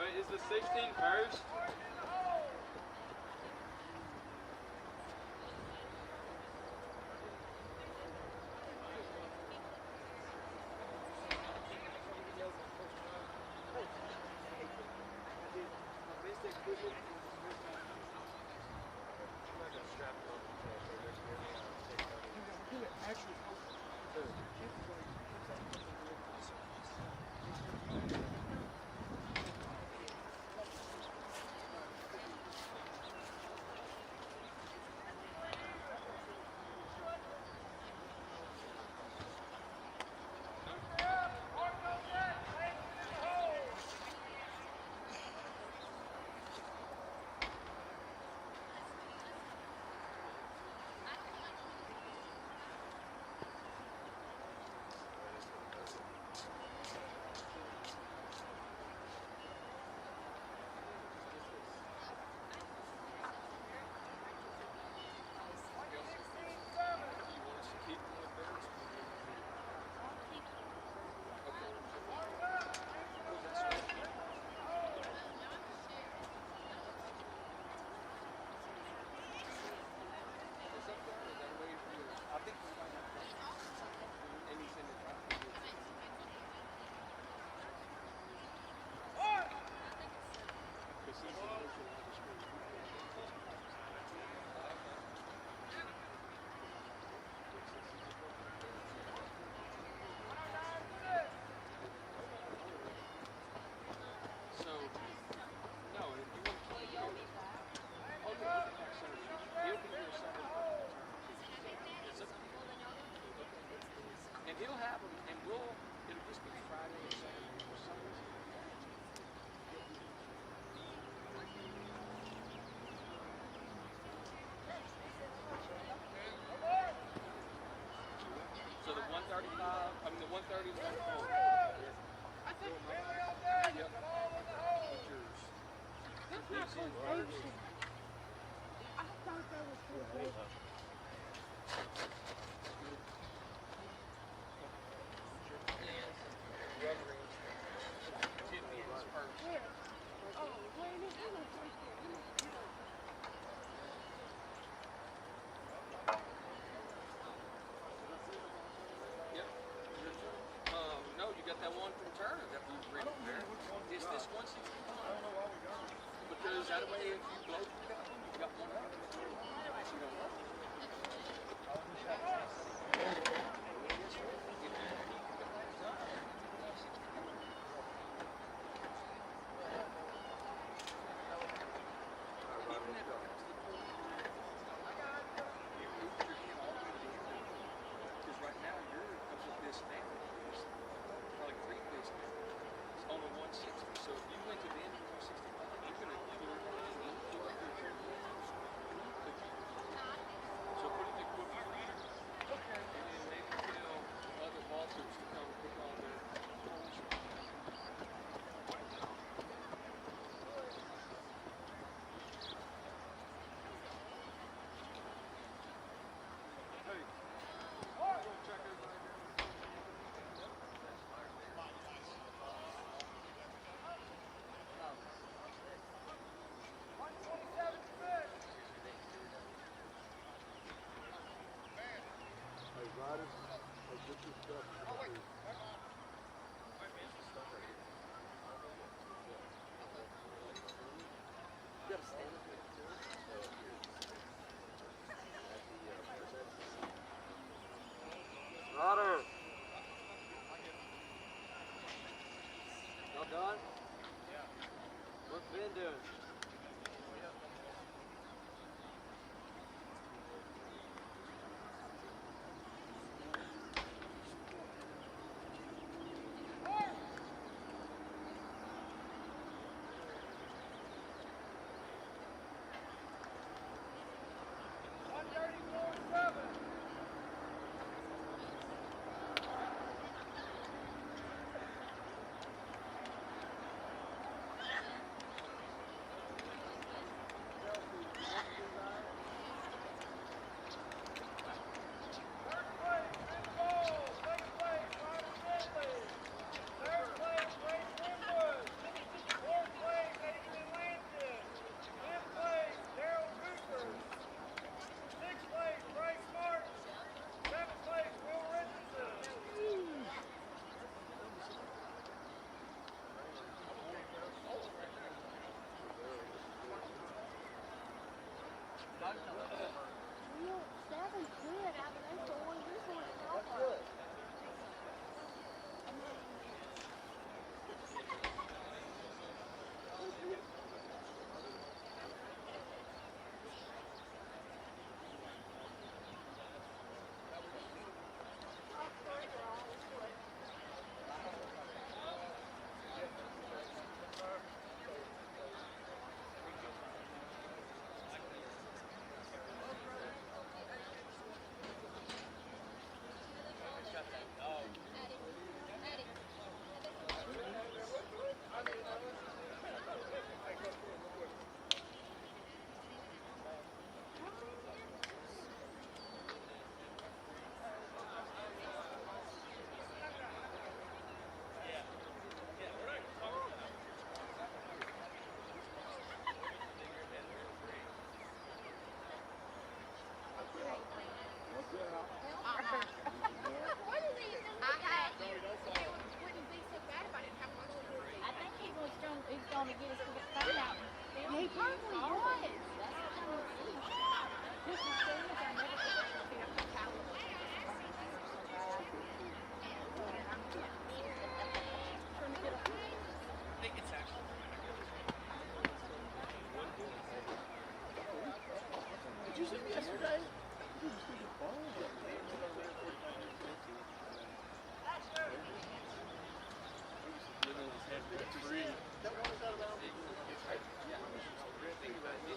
Wait, is the 16 first? He'll have them, and it'll just be Friday or Saturday or Sunday. So the 135, the 130 is 140. Yep. What's yours? That's not close. I thought that was close. Rotter. Y'all done? Yeah. What's Ben doing?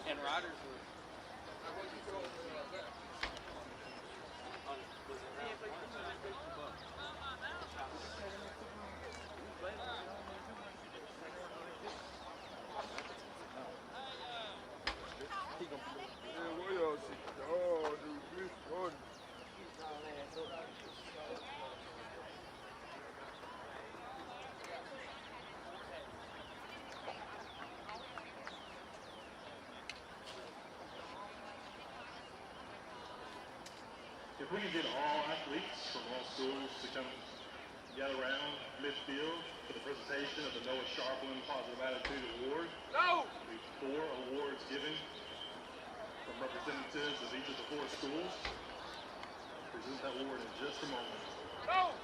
And riders were If we can get all athletes from all schools to come gather around midfield for the presentation of the Noah Sharplin Positive Attitude Award. No! There'll be 4 awards given from representatives of each of the 4 schools. I'll present that award in just a moment. No!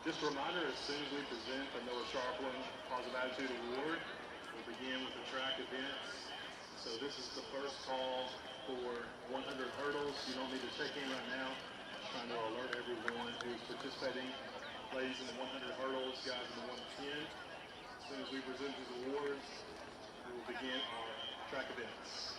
Just a reminder, as soon as we present the Noah Sharpland Positive Attitude Award, we'll begin with the track events. So this is the first call for 100 hurdles. You don't need to check in right now. Just trying to alert everyone who's participating. Ladies in the 100 hurdles, guys in the 110. As soon as we present these awards, we will begin our track events.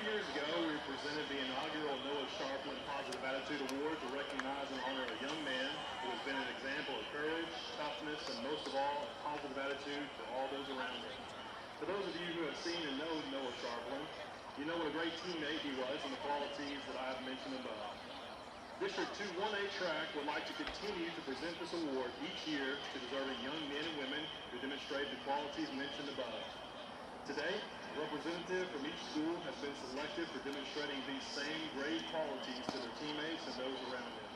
Years ago, we presented the inaugural Noah Sharpland Positive Attitude Award to recognize and honor a young man who has been an example of courage, toughness, and most of all, a positive attitude for all those around him. For those of you who have seen and know Noah Sharpland, you know what a great teammate he was and the qualities that I have mentioned above. District 2 1A Track would like to continue to present this award each year to deserving young men and women who demonstrate the qualities mentioned above. Today, a representative from each school has been selected for demonstrating these same great qualities to their teammates and those around them.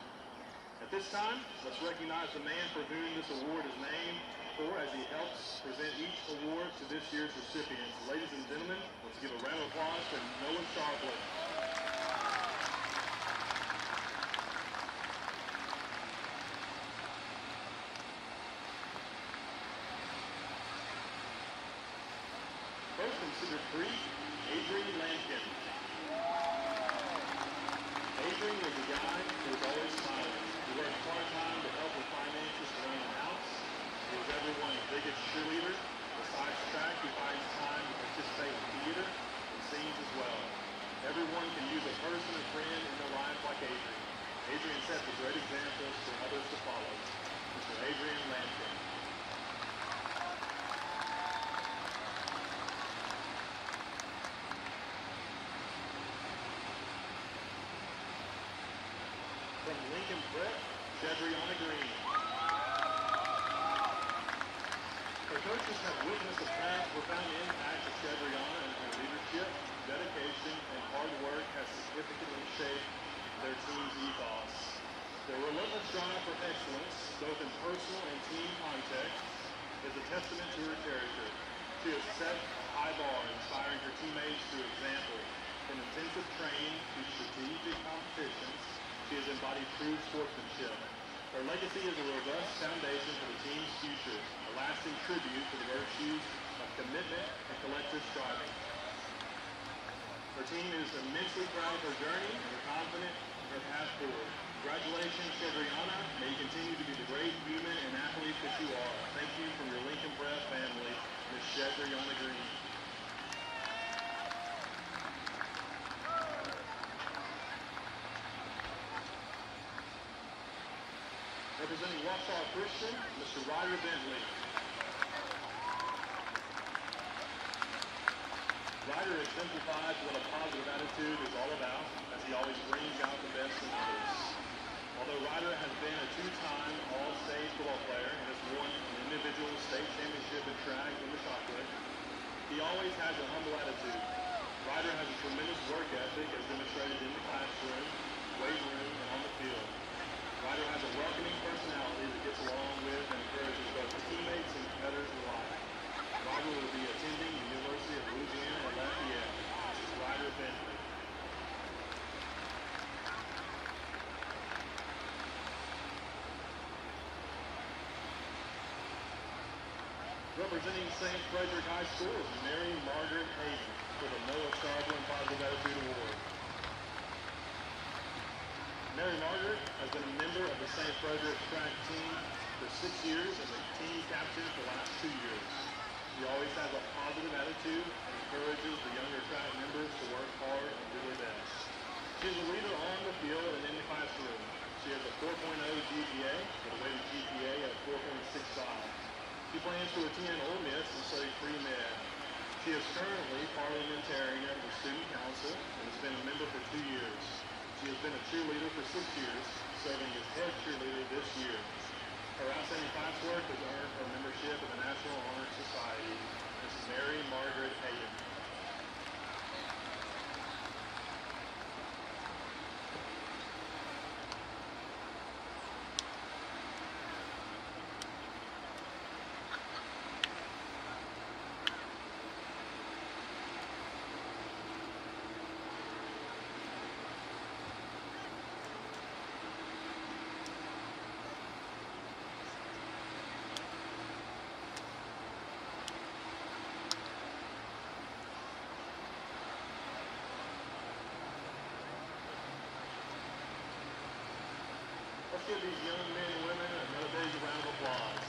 At this time, let's recognize the man for whom this award is named, or as he helps present each award to this year's recipients. Ladies and gentlemen, let's give a round of applause to Noah Sharpland. First, consider three, Adrian Lampkin. Adrian was a guy who was always smiling. He worked part-time to help with finances around the house. He was everyone's biggest cheerleader. Besides track, he finds time to participate in theater and sings as well. Everyone can use a person or friend in their lives like Adrian. Adrian sets a great example for others to follow. Mr. Adrian Lampkin. From Lincoln Prep, Shadriana Green. Her coaches have witnessed the past profound impact of Shadriana and her leadership, dedication, and hard work has significantly shaped their team's ethos. Their relentless drive for excellence, both in personal and team contexts, is a testament to her character. She has set a high bar, inspiring her teammates through example. From intensive training to strategic competitions, she has embodied true sportsmanship. Her legacy is a robust foundation for the team's future, a lasting tribute to the virtues of commitment, and collective striving. Her team is immensely proud of her journey and are confident in her path forward. Congratulations, Shedriana. May you continue to be the great human and athlete that you are. Thank you from your Lincoln Prep family, Ms. Shedriana Green. Representing Wausau Christian, Mr. Ryder Bentley. Ryder exemplifies what a positive attitude is all about, as he always brings out the best in others. Although Ryder has been a two-time All-State football player and has won an individual state championship in track in the chocolate, he always has a humble attitude. Ryder has a tremendous work ethic as demonstrated in the classroom, weight room, and on the field. Ryder has a welcoming personality that gets along with and encourages both teammates and competitors alike. Ryder will be attending the University of Louisiana at Lafayette. This is Ryder Bentley. Representing St. Frederick High School is Mary Margaret Hayden for the Noah Starblin Positive Attitude Award. Mary Margaret has been a member of the St. Frederick track team for 6 years and a team captain for the last 2 years. She always has a positive attitude and encourages the younger track members to work hard and do their best. She is a leader on the field and in the classroom. She has a 4.0 GPA with a weighted GPA of 4.65. She plans to attend Ole Miss and study pre-med. She is currently parliamentarian of the Student Council and has been a member for 2 years. She has been a cheerleader for 6 years, serving as head cheerleader this year. Her outstanding classwork has earned her membership in the National Honor Society. This is Mary Margaret Hayden. Let's give these young men and women another big round of applause.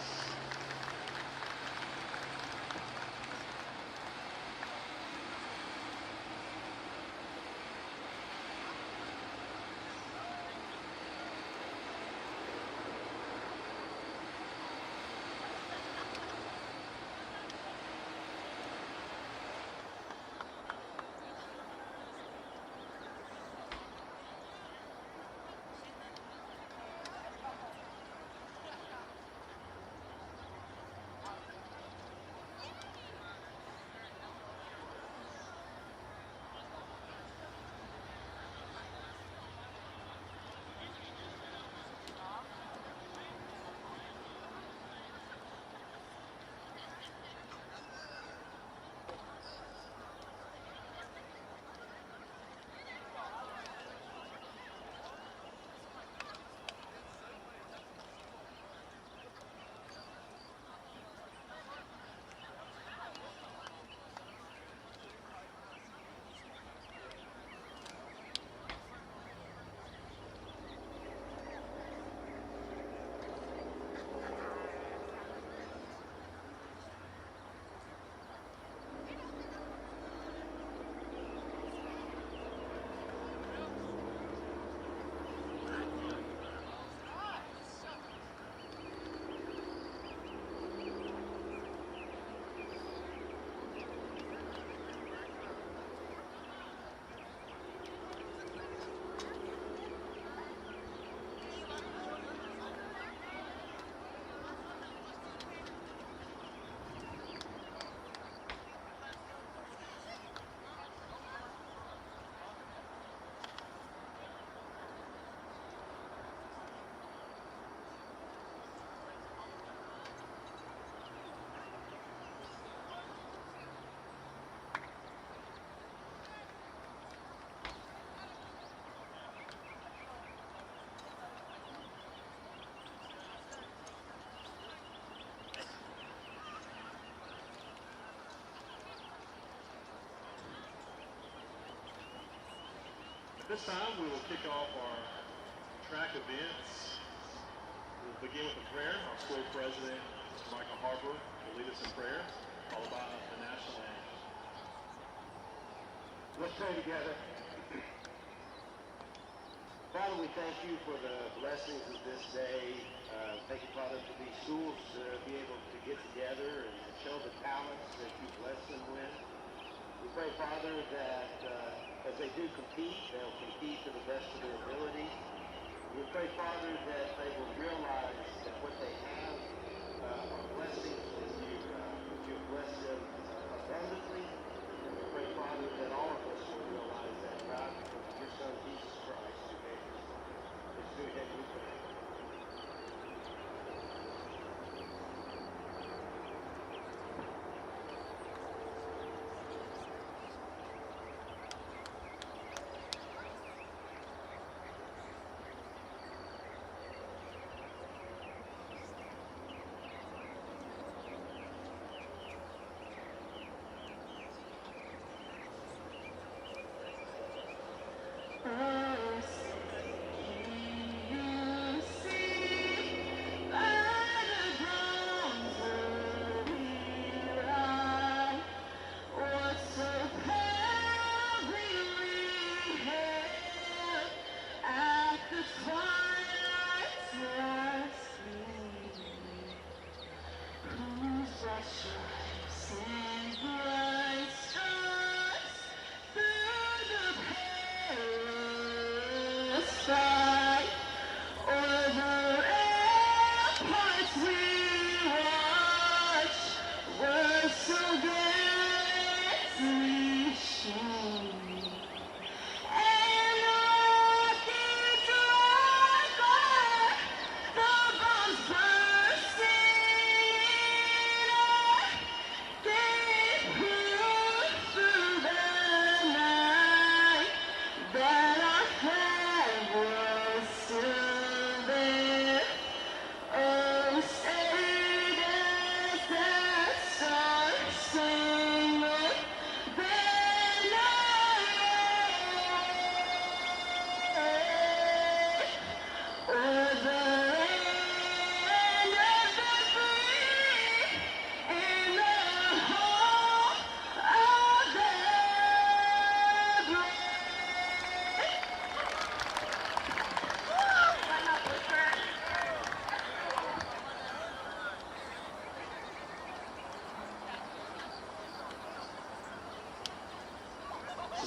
This time we will kick off our track events. We'll begin with a prayer. Our school president, Mr. Michael Harper, will lead us in prayer, followed by the national anthem. Let's pray together. Father, we thank you for the blessings of this day. Thank you, Father, for these schools to be able to get together and show the talents that you bless them with. We pray, Father, that as they do compete, they'll compete to the best of their ability. We pray, Father, that they will realize that what they have are blessings that you have blessed them abundantly. And we pray, Father, that all of us will realize that, God, because of your Son, Jesus Christ, who gave us. It's through him we pray.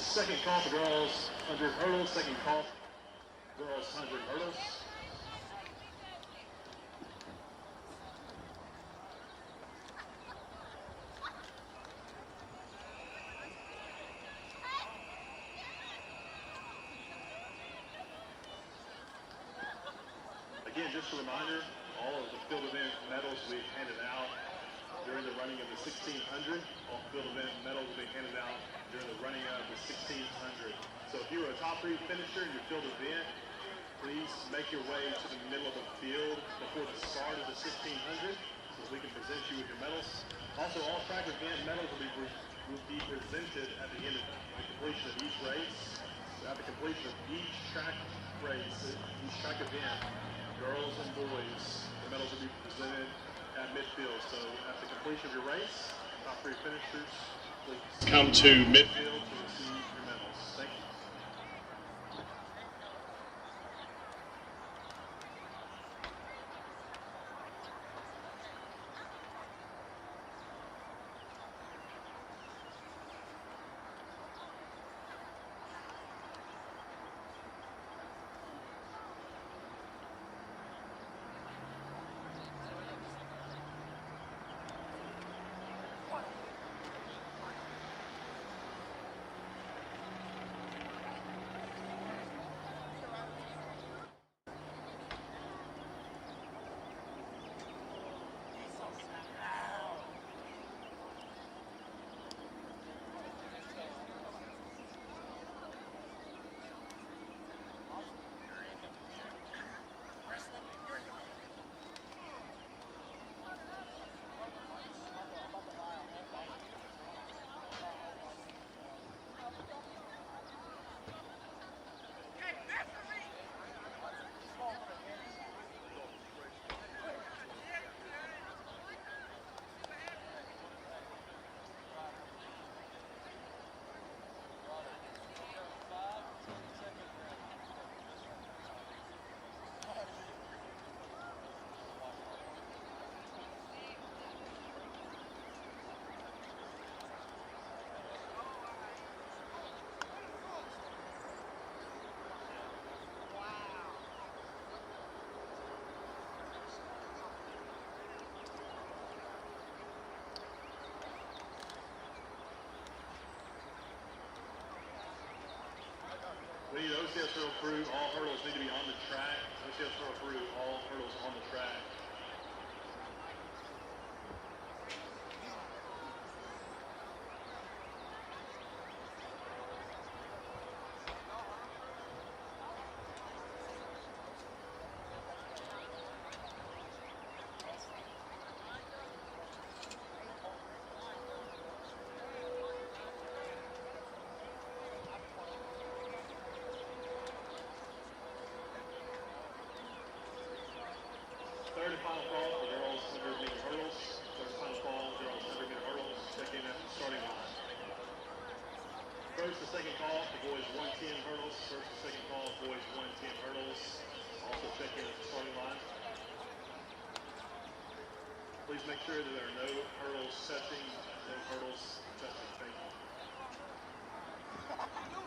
Second call for girls 100 hurdles. Second call for girls 100 hurdles. Again, just a reminder, all of the field event medals we've handed out during the running of the 1600. All field event medals will be handed out during the running of the 1600. So if you were a top 3 finisher in your field event, please make your way to the middle of the field before the start of the 1600 so we can present you with your medals. Also, all track event medals will be presented at the end of the completion of each race. So at the completion of each track race, each track event, girls and boys, the medals will be presented at midfield. So at the completion of your race, top 3 finishers, please come to midfield to receive your medals. Thank you. OCS hurdle crew, all hurdles need to be on the track. OCS hurdle crew, all hurdles on the track. Third and final call for girls 100-meter hurdles. Third and final call, girls 100-meter hurdles. Check in at the starting line. First and second call for boys 110 hurdles. First and second call, boys 110 hurdles. Also check in at the starting line. Please make sure that there are no hurdles touching, no hurdles touching. Thank you.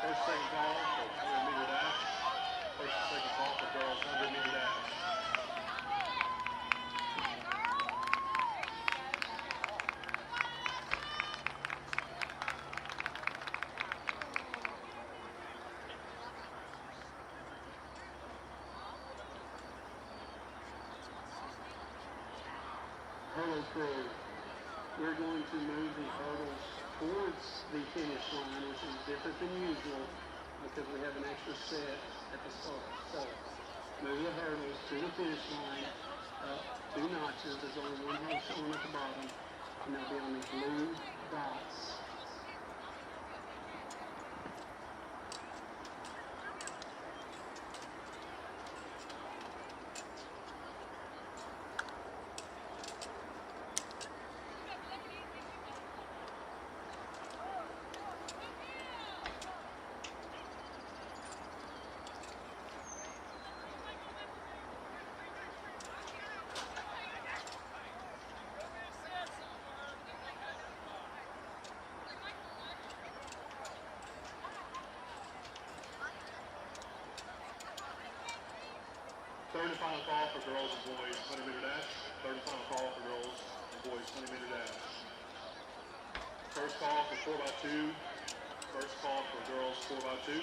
First, second call for 100-meter dash. First and second call for girls 100-meter dash. Hurdle crew, we're going to move the hurdles towards the finish line, which is different than usual. because we have an extra set at the start. So move the hurdles to the finish line, up 2 notches. There's only 1 hole showing at the bottom, and they'll be on these blue dots. Third and final call for girls and boys 100-meter dash. Third and final call for girls and boys 20-meter dash. First call for 4x2. First call for girls 4x2.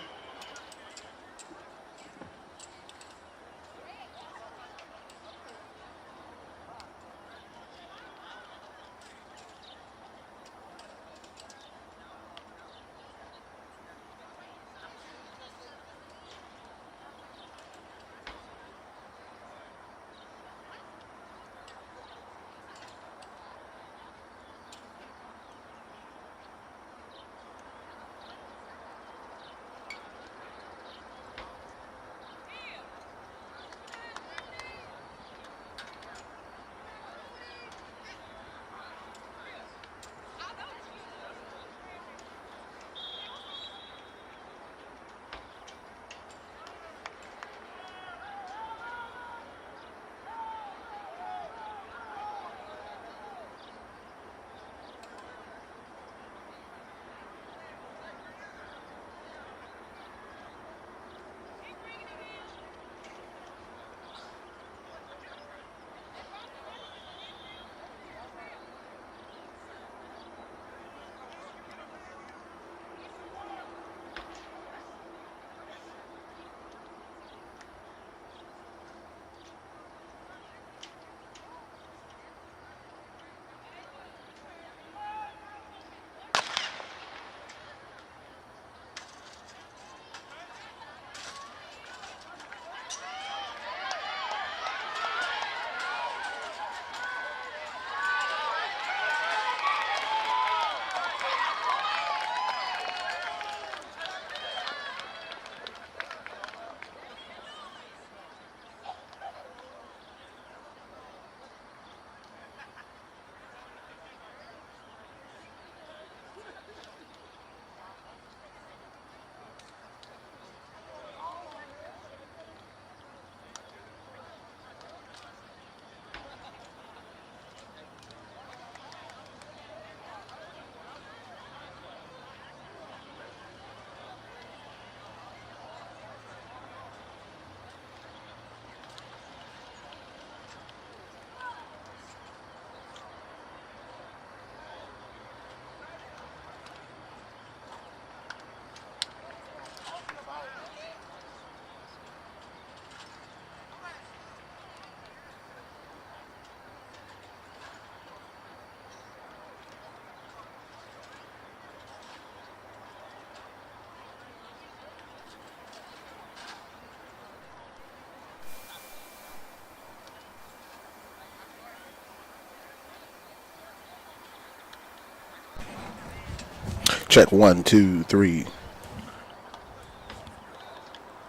Check 1, 2, 3.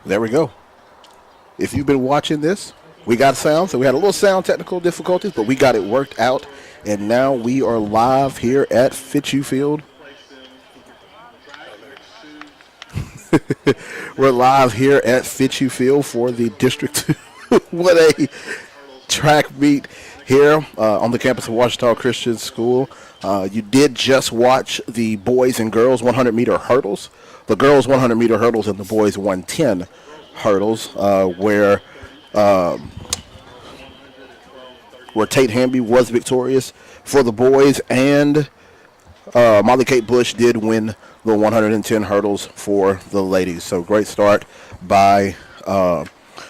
There we go. If you've been watching this, we got sound. So we had a little sound technical difficulties, but we got it worked out. And now we are live here at Fitzhugh Field. We're live here at Fitzhugh Field for the District 1A track meet here on the campus of Ouachita Christian School. You did just watch the boys and girls 100-meter hurdles. The girls 100-meter hurdles and the boys 110 hurdles, where Tate Hamby was victorious for the boys, and Molly Kate Bush did win the 110 hurdles for the ladies. So great start by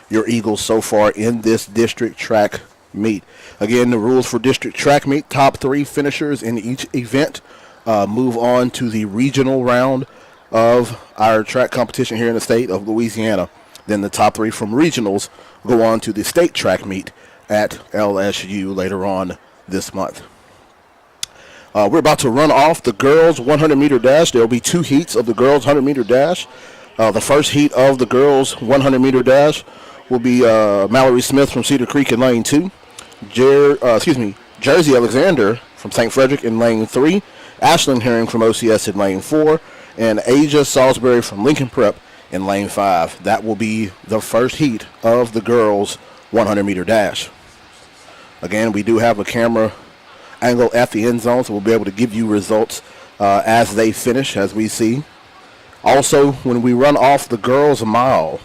your Eagles so far in this district track meet. Again, the rules for district track meet: top 3 finishers in each event move on to the regional round of our track competition here in the state of Louisiana. Then the top 3 from regionals go on to the state track meet at LSU later on this month. We're about to run off the girls 100-meter dash. There will be 2 heats of the girls 100-meter dash. The first heat of the girls 100-meter dash will be Mallory Smith from Cedar Creek in lane 2. Jersey Alexander from St. Frederick in lane 3. Ashlyn Herring from OCS in lane 4. And Asia Salisbury from Lincoln Prep in lane 5. That will be the first heat of the girls 100-meter dash. Again, we do have a camera angle at the end zone, so we'll be able to give you results as they finish, as we see. Also, when we run off the girls' mile,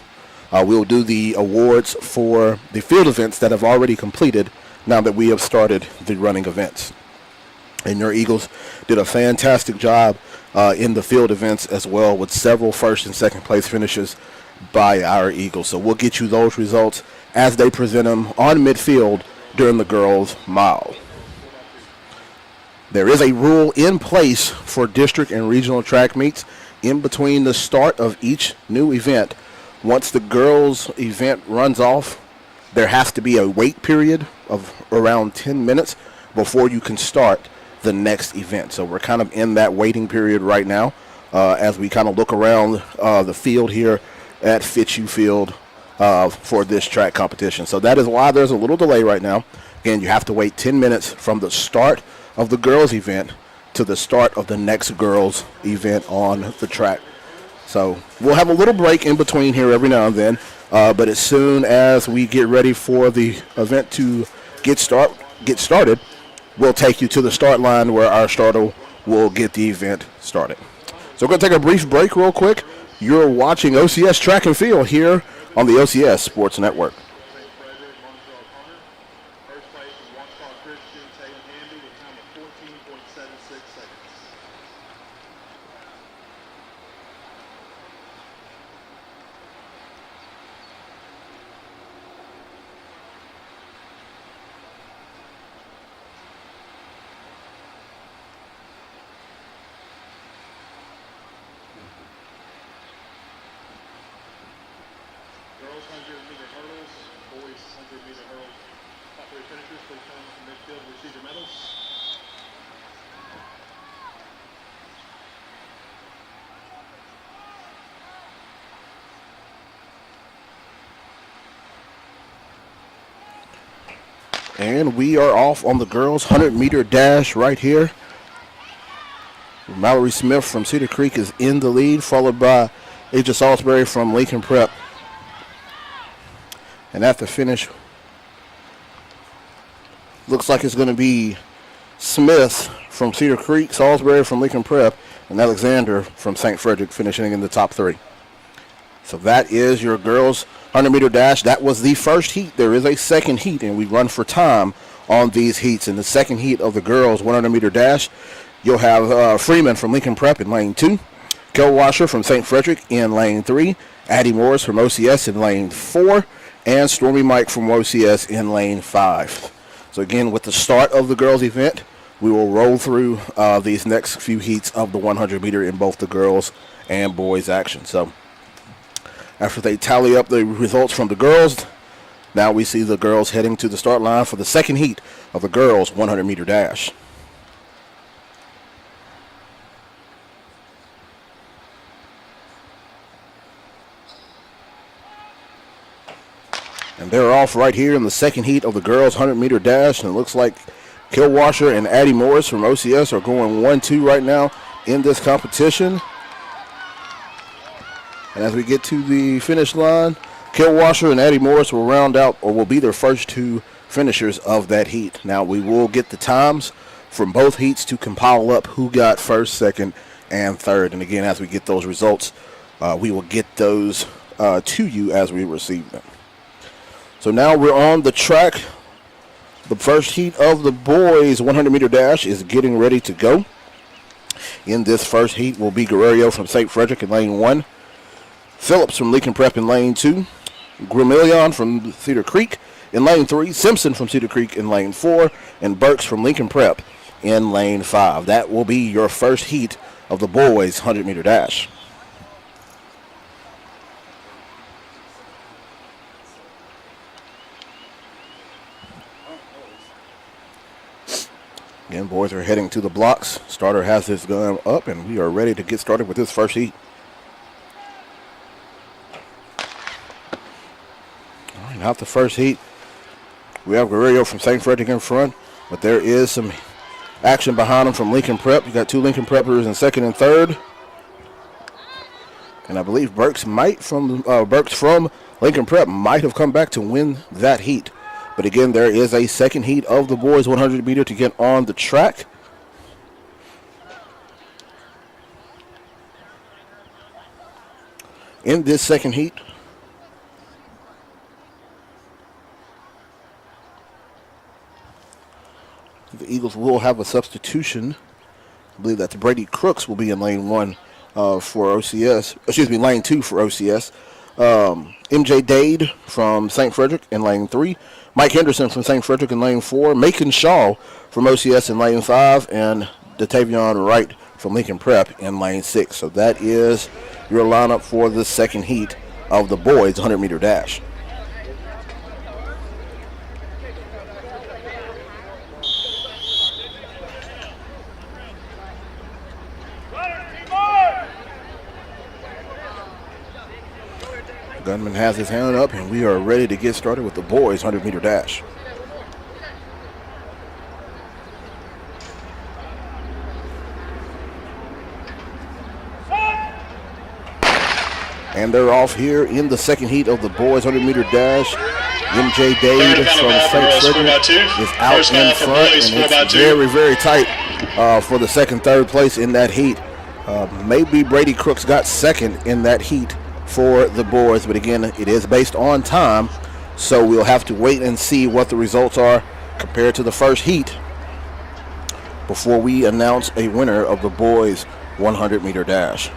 we'll do the awards for the field events that have already completed now that we have started the running events. And your Eagles did a fantastic job in the field events as well, with several first and second place finishes by our Eagles. So we'll get you those results as they present them on midfield during the girls' mile. There is a rule in place for district and regional track meets. In between the start of each new event, once the girls' event runs off, there has to be a wait period of around 10 minutes before you can start the next event. So we're kind of in that waiting period right now as we kind of look around the field here at Fitzhugh Field for this track competition. So that is why there's a little delay right now. Again, you have to wait 10 minutes from the start of the girls' event to the start of the next girls' event on the track. So we'll have a little break in between here every now and then, but as soon as we get ready for the event to get started, we'll take you to the start line where our starter will get the event started. So we're going to take a brief break real quick. You're watching OCS Track and Field here on the OCS Sports Network. Girls 100-meter hurdles, boys 100-meter hurdles. Top 3 finishers, please come from midfield to receive your medals. And we are off on the girls 100-meter dash right here. Mallory Smith from Cedar Creek is in the lead, followed by Asia Salisbury from Lincoln Prep. And at the finish, looks like it's going to be Smith from Cedar Creek, Salisbury from Lincoln Prep, and Alexander from St. Frederick finishing in the top 3. So that is your girls 100-meter dash. That was the first heat. There is a second heat, and we run for time on these heats. In the second heat of the girls 100-meter dash, you'll have Freeman from Lincoln Prep in lane 2, Kel Washer from St. Frederick in lane 3, Addie Morris from OCS in lane 4, and Stormy Mike from OCS in lane 5. So again, with the start of the girls' event, we will roll through these next few heats of the 100-meter in both the girls and boys action. So after they tally up the results from the girls, now we see the girls heading to the start line for the second heat of the girls 100-meter dash. And they're off right here in the second heat of the girls 100-meter dash. And it looks like Kel Washer and Addie Morris from OCS are going 1-2 right now in this competition. And as we get to the finish line, Kel Washer and Addie Morris will round out, or will be their first 2 finishers of that heat. Now we will get the times from both heats to compile up who got first, second, and third. And again, as we get those results, we will get those to you as we receive them. So now we're on the track. The first heat of the boys 100-meter dash is getting ready to go. In this first heat will be Guerrero from St. Frederick in lane 1, Phillips from Lincoln Prep in lane 2, Grimillion from Cedar Creek in lane 3, Simpson from Cedar Creek in lane 4, and Burks from Lincoln Prep in lane 5. That will be your first heat of the boys 100-meter dash. Again, boys are heading to the blocks. Starter has his gun up, and we are ready to get started with this first heat. All right, now the first heat. We have Guerrero from St. Frederick in front, but there is some action behind him from Lincoln Prep. You got two Lincoln Preppers in second and third. And I believe Burks from Lincoln Prep might have come back to win that heat. But again, there is a second heat of the boys 100 meter to get on the track. In this second heat, the Eagles will have a substitution. I believe that Brady Crooks will be in lane 1 for OCS. Excuse me, lane 2 for OCS. MJ Dade from St. Frederick in lane 3. Mike Henderson from St. Frederick in lane 4. Macon Shaw from OCS in lane 5. And Datavion Wright from Lincoln Prep in lane 6. So that is your lineup for the second heat of the boys 100 meter dash. Gunman has his hand up, and we are ready to get started with the boys 100 meter dash. And they're off here in the second heat of the boys 100 meter dash. MJ Dade from St. Frederick is out in front, and it's very, very tight for the second, third place in that heat. Maybe Brady Crooks got second in that heat for the boys, but again, it is based on time, so we'll have to wait and see what the results are compared to the first heat before we announce a winner of the boys 100 meter dash.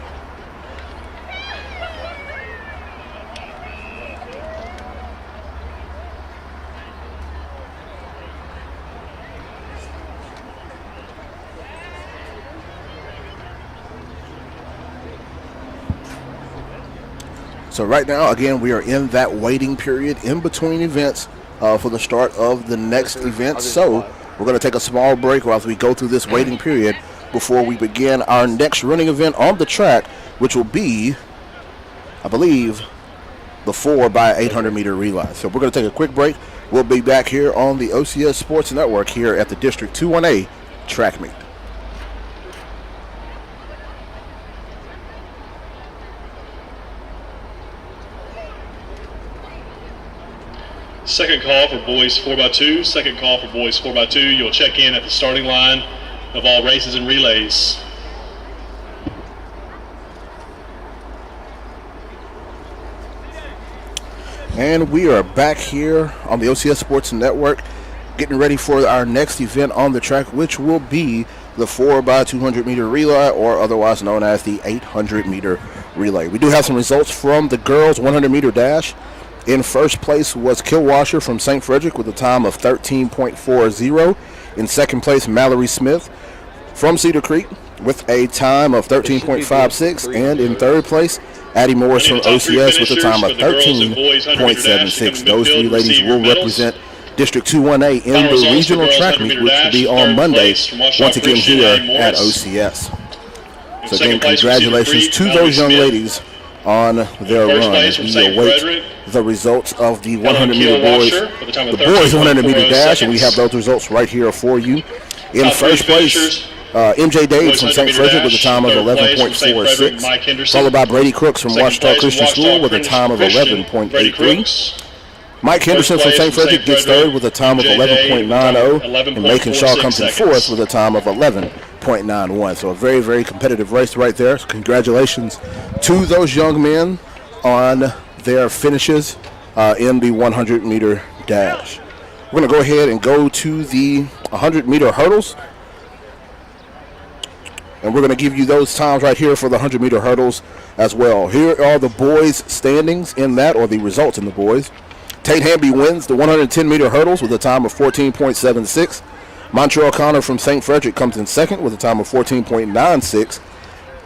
So right now, again, we are in that waiting period in between events for the start of the next event. So we're going to take a small break while we go through this waiting period before we begin our next running event on the track, which will be, I believe, the 4x800 meter relay. So we're going to take a quick break. We'll be back here on the OCS Sports Network here at the District 2-1A track meet. Second call for boys 4x2. Second call for boys 4x2. You'll check in at the starting line of all races and relays. And we are back here on the OCS Sports Network getting ready for our next event on the track, which will be the 4x200 meter relay, or otherwise known as the 800 meter relay. We do have some results from the girls 100 meter dash. In first place was Kilwasher from St. Frederick with a time of 13.40. In second place, Mallory Smith from Cedar Creek with a time of 13.56. And in third place, Addie Morris from OCS with a time of 13.76. Those three ladies will represent District 2-1A in the regional track meet, which will be on Monday, once again here at OCS. So again, congratulations to those young ladies on their run as we await the results of the 100 meter boys 100 meter dash, and we have those results right here for you. In first place, MJ Dade from St. Frederick with a time of 11.46, followed by Brady Crooks from Washita Christian School with a time of 11.83. Mike Henderson from St. Frederick gets third with a time of 11.90, and Macon Shaw comes in fourth with a time of 11.91. So a very, very competitive race right there. So congratulations to those young men on their finishes in the 100 meter dash. We're going to go ahead and go to the 100 meter hurdles. And we're going to give you those times right here for the 100 meter hurdles as well. Here are the boys' standings in that, or the results in the boys. Tate Hamby wins the 110 meter hurdles with a time of 14.76. Montreal Connor from St. Frederick comes in second with a time of 14.96.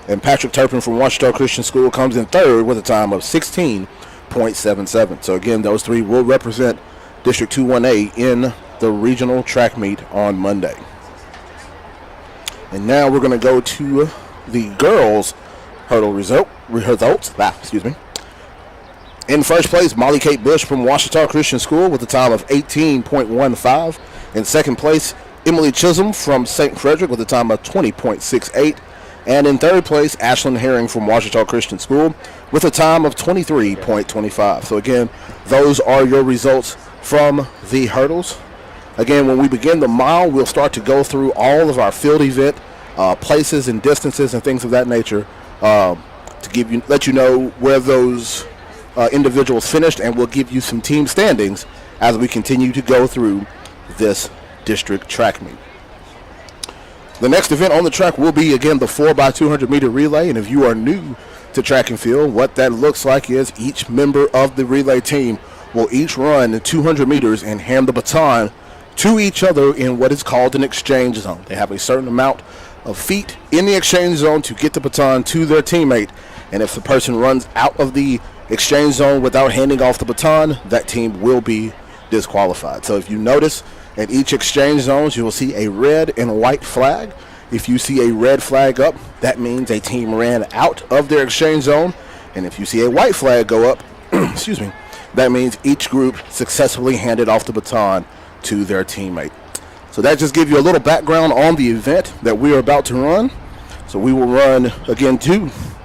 And Patrick Turpin from Washita Christian School comes in third with a time of 16.77. So again, those three will represent District 2-1A in the regional track meet on Monday. And now we're going to go to the girls' hurdle results. Excuse me. In first place, Molly Kate Bush from Ouachita Christian School with a time of 18.15. In second place, Emily Chisholm from St. Frederick with a time of 20.68. And in third place, Ashlyn Herring from Ouachita Christian School with a time of 23.25. So again, those are your results from the hurdles. Again, when we begin the mile, we'll start to go through all of our field event places and distances and things of that nature to let you know where those individuals finished, and we'll give you some team standings as we continue to go through this district track meet. The next event on the track will be, again, the 4x200 meter relay. And if you are new to track and field, what that looks like is each member of the relay team will each run 200 meters and hand the baton to each other in what is called an exchange zone. They have a certain amount of feet in the exchange zone to get the baton to their teammate. And if the person runs out of the exchange zone without handing off the baton, that team will be disqualified. So if you notice, at each exchange zones, you will see a red and white flag. If you see a red flag up, that means a team ran out of their exchange zone. And if you see a white flag go up, excuse me, that means each group successfully handed off the baton to their teammate. So that just gives you a little background on the event that we are about to run. So we will run, again,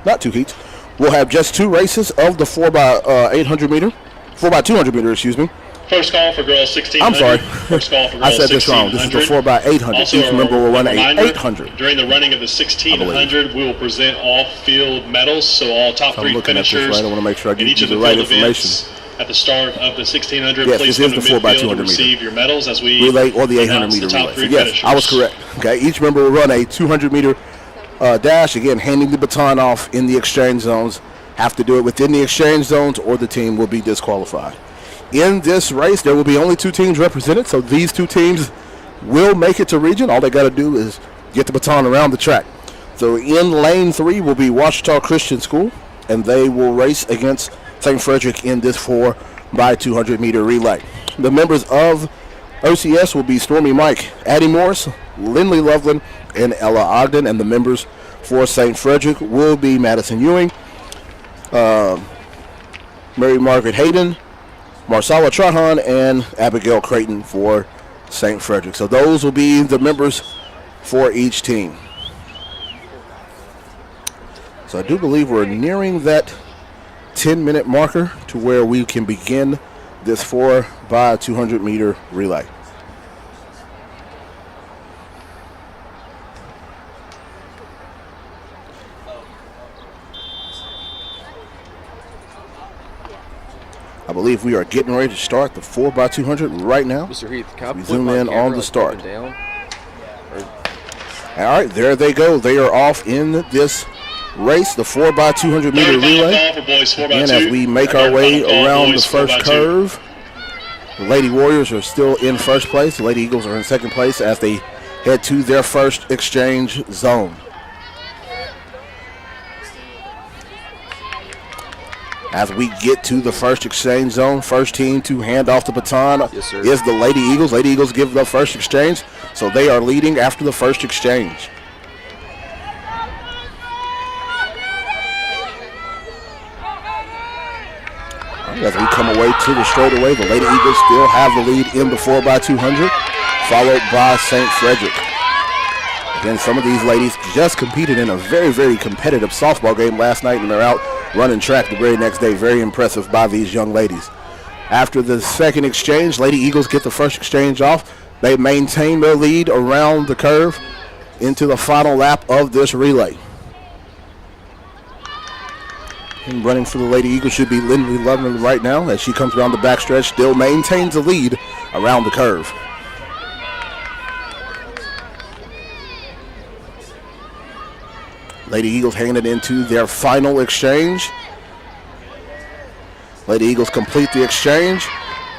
not two heats. We'll have just two races of the 4x200 meter, excuse me. First call for girls 1600. I'm sorry. First call for girls I said this wrong. This is the 4x800. Also, each member will run a 800. During the running of the 1600, we will present all field medals. So all top three finishers I want to make sure I in give each you of the the right field information. events at the start of the 1600. Yes, please this come is to the 4x200 midfield to meter receive your medals as we relay or the 800 announce meter the top relay. three So yes, finishers. I was correct. Okay, each member will run a 200 meter dash. Again, handing the baton off in the exchange zones. Have to do it within the exchange zones, or the team will be disqualified. In this race, there will be only two teams represented, so these two teams will make it to region. All they got to do is get the baton around the track. So in lane 3 will be Ouachita Christian School, and they will race against St. Frederick in this 4x200 meter relay. The members of OCS will be Stormy Mike, Addie Morris, Lindley Loveland, and Ella Ogden, and the members for St. Frederick will be Madison Ewing, Mary Margaret Hayden, Marsala Trahan, and Abigail Creighton for St. Frederick. So those will be the members for each team. So I do believe we're nearing that 10-minute marker to where we can begin this 4x200 meter relay. I believe we are getting ready to start the 4x200 right now. Mr. Heath, can I We put zoom my in camera on the start. up and down? All right, there they go. They are off in this race, the 4x200 meter relay. And as we make our way around the first curve, the Lady Warriors are still in first place. The Lady Eagles are in second place as they head to their first exchange zone. As we get to the first exchange zone, first team to hand off the baton is the Lady Eagles. Lady Eagles give the first exchange, so they are leading after the first exchange. As we come away to the straightaway, the Lady Eagles still have the lead in the 4x200, followed by St. Frederick. Again, some of these ladies just competed in a very, very competitive softball game last night, and they're out running track the very next day. Very impressive by these young ladies. After the second exchange, Lady Eagles get the first exchange off. They maintain their lead around the curve into the final lap of this relay. And running for the Lady Eagles should be Lindley Loveland right now as she comes around the backstretch, still maintains the lead around the curve. Lady Eagles handed into their final exchange. Lady Eagles complete the exchange.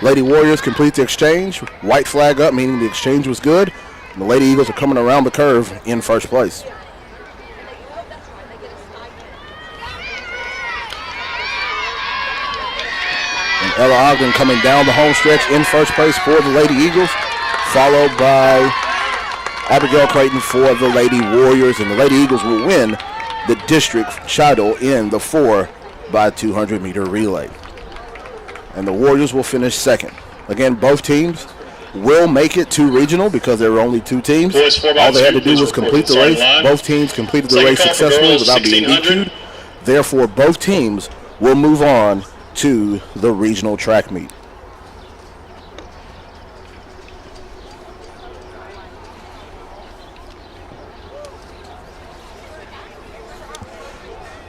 Lady Warriors complete the exchange. White flag up, meaning the exchange was good. And the Lady Eagles are coming around the curve in first place. And Ella Ogden coming down the home stretch in first place for the Lady Eagles, followed by Abigail Creighton for the Lady Warriors, and the Lady Eagles will win the district title in the 4x200 meter relay. And the Warriors will finish second. Again, both teams will make it to regional because there were only 2 teams. All they had to do was complete the race. Both teams completed the race successfully without being DQ'd. Therefore, both teams will move on to the regional track meet.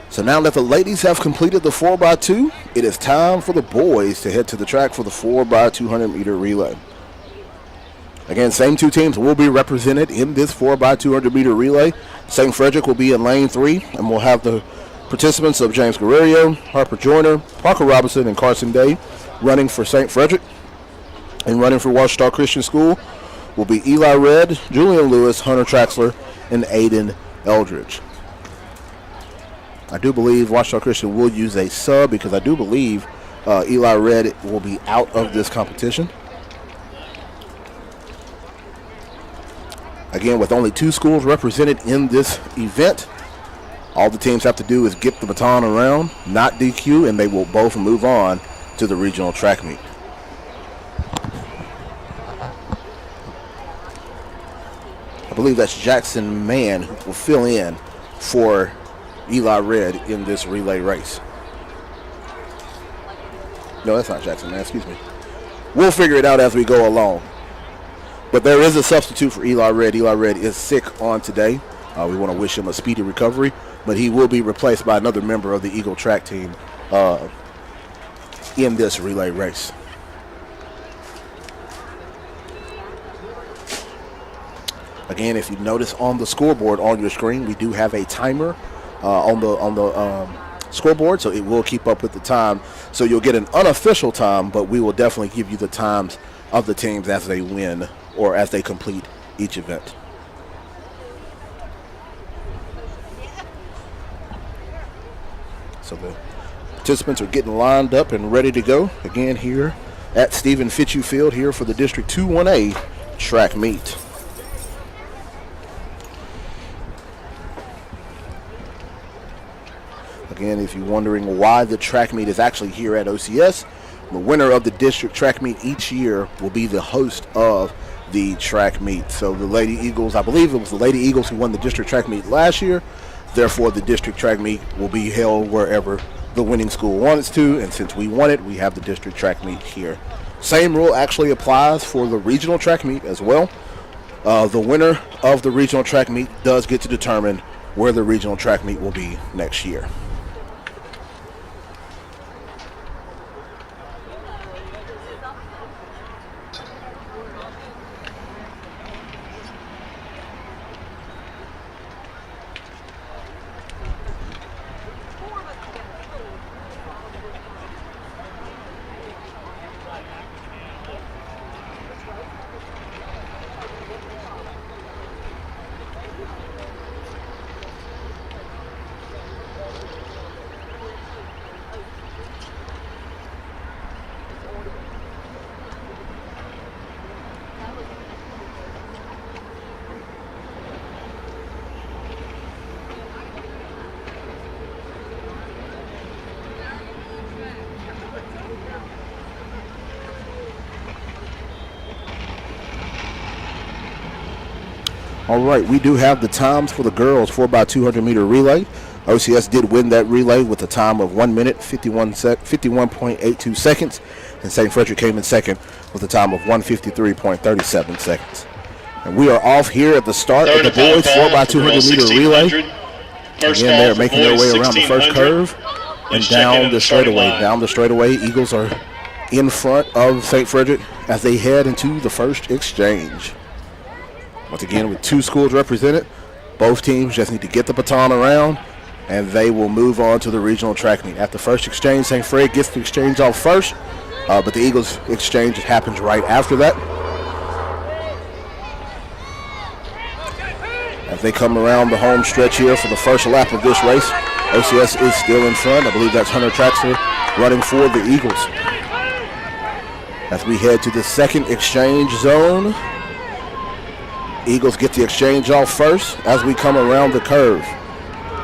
So now that the ladies have completed the 4x2, it is time for the boys to head to the track for the 4x200 meter relay. Again, same 2 teams will be represented in this 4x200 meter relay. St. Frederick will be in lane 3, and we'll have the participants of James Guerrero, Harper Joyner, Parker Robinson, and Carson Day running for St. Frederick. And running for Washita Christian School will be Eli Red, Julian Lewis, Hunter Traxler, and Aiden Eldridge. I do believe Washita Christian will use a sub because I do believe Eli Red will be out of this competition. Again, with only 2 schools represented in this event, all the teams have to do is get the baton around, not DQ, and they will both move on to the regional track meet. I believe that's Jackson Mann who will fill in for Eli Red in this relay race. No, that's not Jackson Mann, excuse me. We'll figure it out as we go along. But there is a substitute for Eli Red. Eli Red is sick on today. We want to wish him a speedy recovery, but he will be replaced by another member of the Eagle track team in this relay race. Again, if you notice on the scoreboard on your screen, we do have a timer on the scoreboard, so it will keep up with the time. So you'll get an unofficial time, but we will definitely give you the times of the teams as they win or as they complete each event. So the participants are getting lined up and ready to go again here at Stephen Fitzhugh Field here for the District 2 1A track meet. Again, if you're wondering why the track meet is actually here at OCS, the winner of the district track meet each year will be the host of the track meet. So the Lady Eagles, I believe it was the Lady Eagles who won the district track meet last year. Therefore, the district track meet will be held wherever the winning school wants to. And since we won it, we have the district track meet here. Same rule actually applies for the regional track meet as well. The winner of the regional track meet does get to determine where the regional track meet will be next year. All right, we do have the times for the girls 4x200 meter relay. OCS did win that relay with a time of 1 minute, 51.82 seconds. And St. Frederick came in second with a time of 153.37 seconds. And we are off here at the start of the boys 4x200 meter relay. Again, they're making their way around the first curve and down the straightaway. Down the straightaway, Eagles are in front of St. Frederick as they head into the first exchange. Once again, with 2 schools represented, both teams just need to get the baton around, and they will move on to the regional track meet. At the first exchange, St. Fred gets the exchange off first, but the Eagles exchange happens right after that. As they come around the home stretch here for the first lap of this race, OCS is still in front. I believe that's Hunter Traxler running for the Eagles. As we head to the second exchange zone, Eagles get the exchange off first as we come around the curve.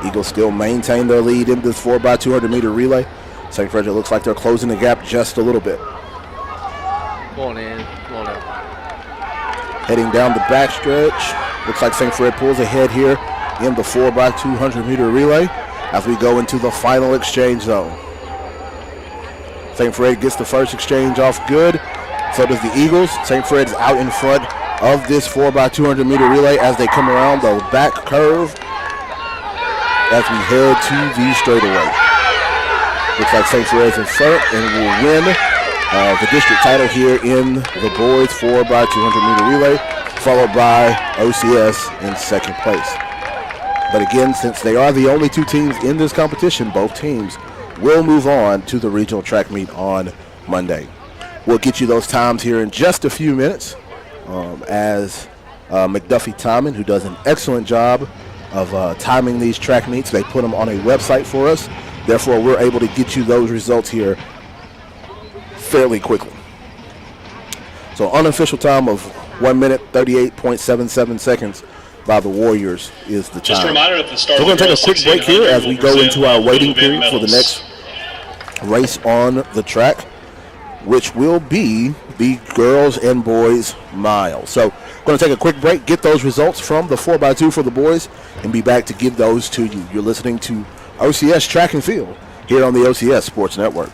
Eagles still maintain their lead in this 4x200 meter relay. St. Frederick looks like they're closing the gap just a little bit. Come on in. Come on out. Heading down the backstretch. Looks like St. Fred pulls ahead here in the 4x200 meter relay as we go into the final exchange zone. St. Fred gets the first exchange off good. So does the Eagles. St. Fred's out in front of this 4x200 meter relay as they come around the back curve as we head to the straightaway. Looks like St. Fred's in front and will win the district title here in the boys 4x200 meter relay, followed by OCS in second place. But again, since they are the only two teams in this competition, both teams will move on to the regional track meet on Monday. We'll get you those times here in just a few minutes as McDuffie Timing, who does an excellent job of timing these track meets. They put them on a website for us. Therefore, we're able to get you those results here fairly quickly. So unofficial time of 1 minute 38.77 seconds by the Warriors is the time. Just a reminder at the start. So we're going to take a quick break here as we go into our waiting period for the next race on the track, which will be the girls and boys mile. So we're going to take a quick break, get those results from the 4x2 for the boys, and be back to give those to you. You're listening to OCS Track and Field here on the OCS Sports Network.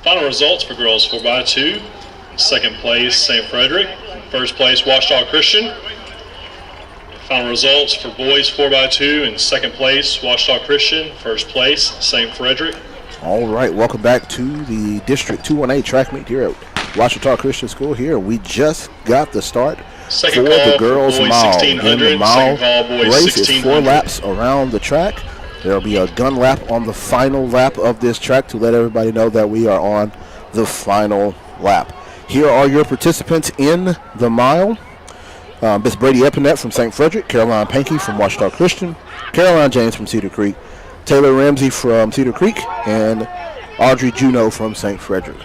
Final results for girls 4x2. Second place, St. Frederick. First place, Washita Christian. Final results for boys 4x2 in second place, Washita Christian. First place, St. Frederick. All right, welcome back to the District 2-1A track meet here at Washita Christian School here. We just got the start Second for call the girls' for boys mile. 1600. The mile Second call, boys race is 4 1600. laps around the track. There'll be a gun lap on the final lap of this track to let everybody know that we are on the final lap. Here are your participants in the mile. Miss Brady Epinette from St. Frederick, Caroline Pankey from Washita Christian, Caroline James from Cedar Creek, Taylor Ramsey from Cedar Creek, and Audrey Juneau from St. Frederick.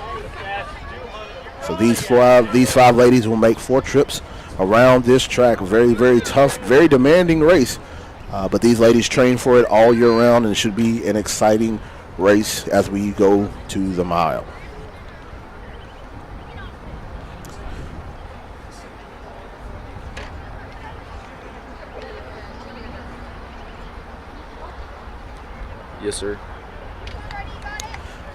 So these five ladies will make 4 trips around this track. Very, very tough, very demanding race. But these ladies train for it all year round, and it should be an exciting race as we go to the mile. Yes, sir.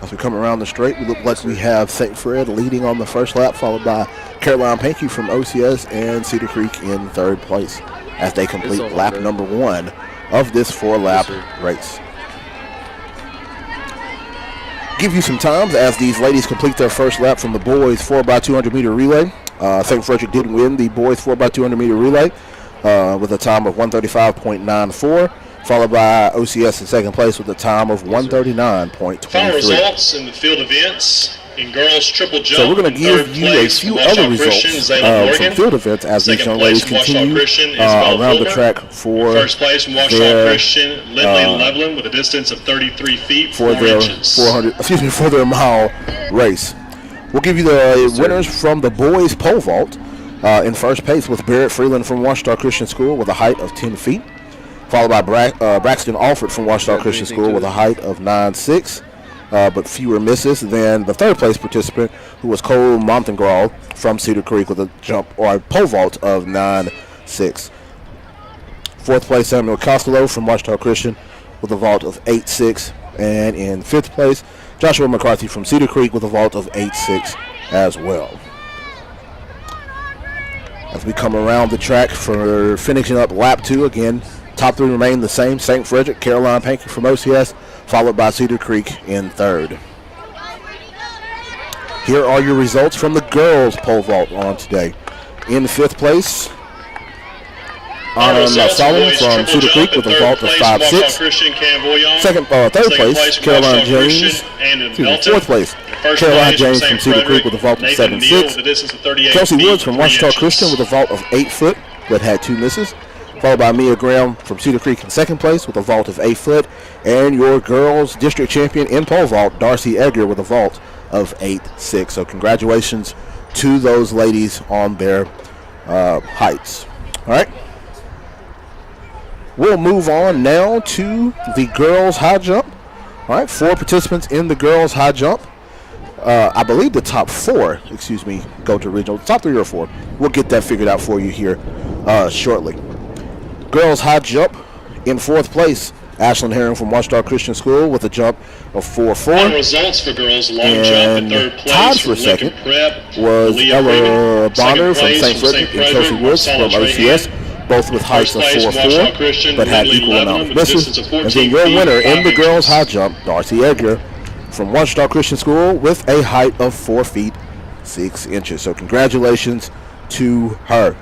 As we come around the straight, we look like we have St. Fred leading on the first lap, followed by Caroline Pankey from OCS and Cedar Creek in third place as they complete lap number 1 of this 4-lap race. Give you some times as these ladies complete their first lap from the boys 4x200 meter relay. St. Frederick did win the boys 4x200 meter relay with a time of 135.94, followed by OCS in second place with a time of 139.23. Final results in the field events. In girls triple jump, so we're going to give you a few other results from field events as these young ladies continue around the track for first place from Washington Christian, Lindley Levelin with a distance of 33 feet, for their 400, for their mile race. We'll give you the winners from the boys pole vault. In first place with Barrett Freeland from Washington Christian School with a height of 10 feet, followed by Braxton Alford from Washington Christian School with a height of 9.6. But fewer misses than the third place participant, who was Cole Montengraw from Cedar Creek with a jump or a pole vault of 9.6. Fourth place, Samuel Costello from Washington Christian with a vault of 8.6. And in fifth place, Joshua McCarthy from Cedar Creek with a vault of 8.6 as well. As we come around the track for finishing up lap 2, again, top 3 remain the same. St. Frederick, Caroline Pankey from OCS, followed by Cedar Creek in third. Here are your results from the girls pole vault on today. In fifth place, Anna Solomon from Cedar Creek with a vault of 5.6. Third place, Caroline James. Fourth place, Caroline James from Cedar Creek with a vault of 7.6. Kelsey Woods from Washington Christian with a vault of 8 foot, but had 2 misses. Followed by Mia Graham from Cedar Creek in second place with a vault of 8 foot. And your girls district champion in pole vault, Darcy Edgar, with a vault of 8.6. So congratulations to those ladies on their heights. All right. We'll move on now to the girls high jump. All right, 4 participants in the girls high jump. I believe the top 4, go to regional. Top 3 or 4. We'll get that figured out for you here shortly. Girls high jump in 4th place, Ashlyn Herring from Washington Christian School with a jump of 4.4. Results for girls long jump in third place. Tied for second was Ella Bonner from St. Frederick and Kelsey Woods from OCS, both with heights of 4.4, but had equal amount of misses. And then your winner in the girls high jump, Darcy Edgar from Washington Christian School with a height of 4 feet 6 inches. So congratulations to her.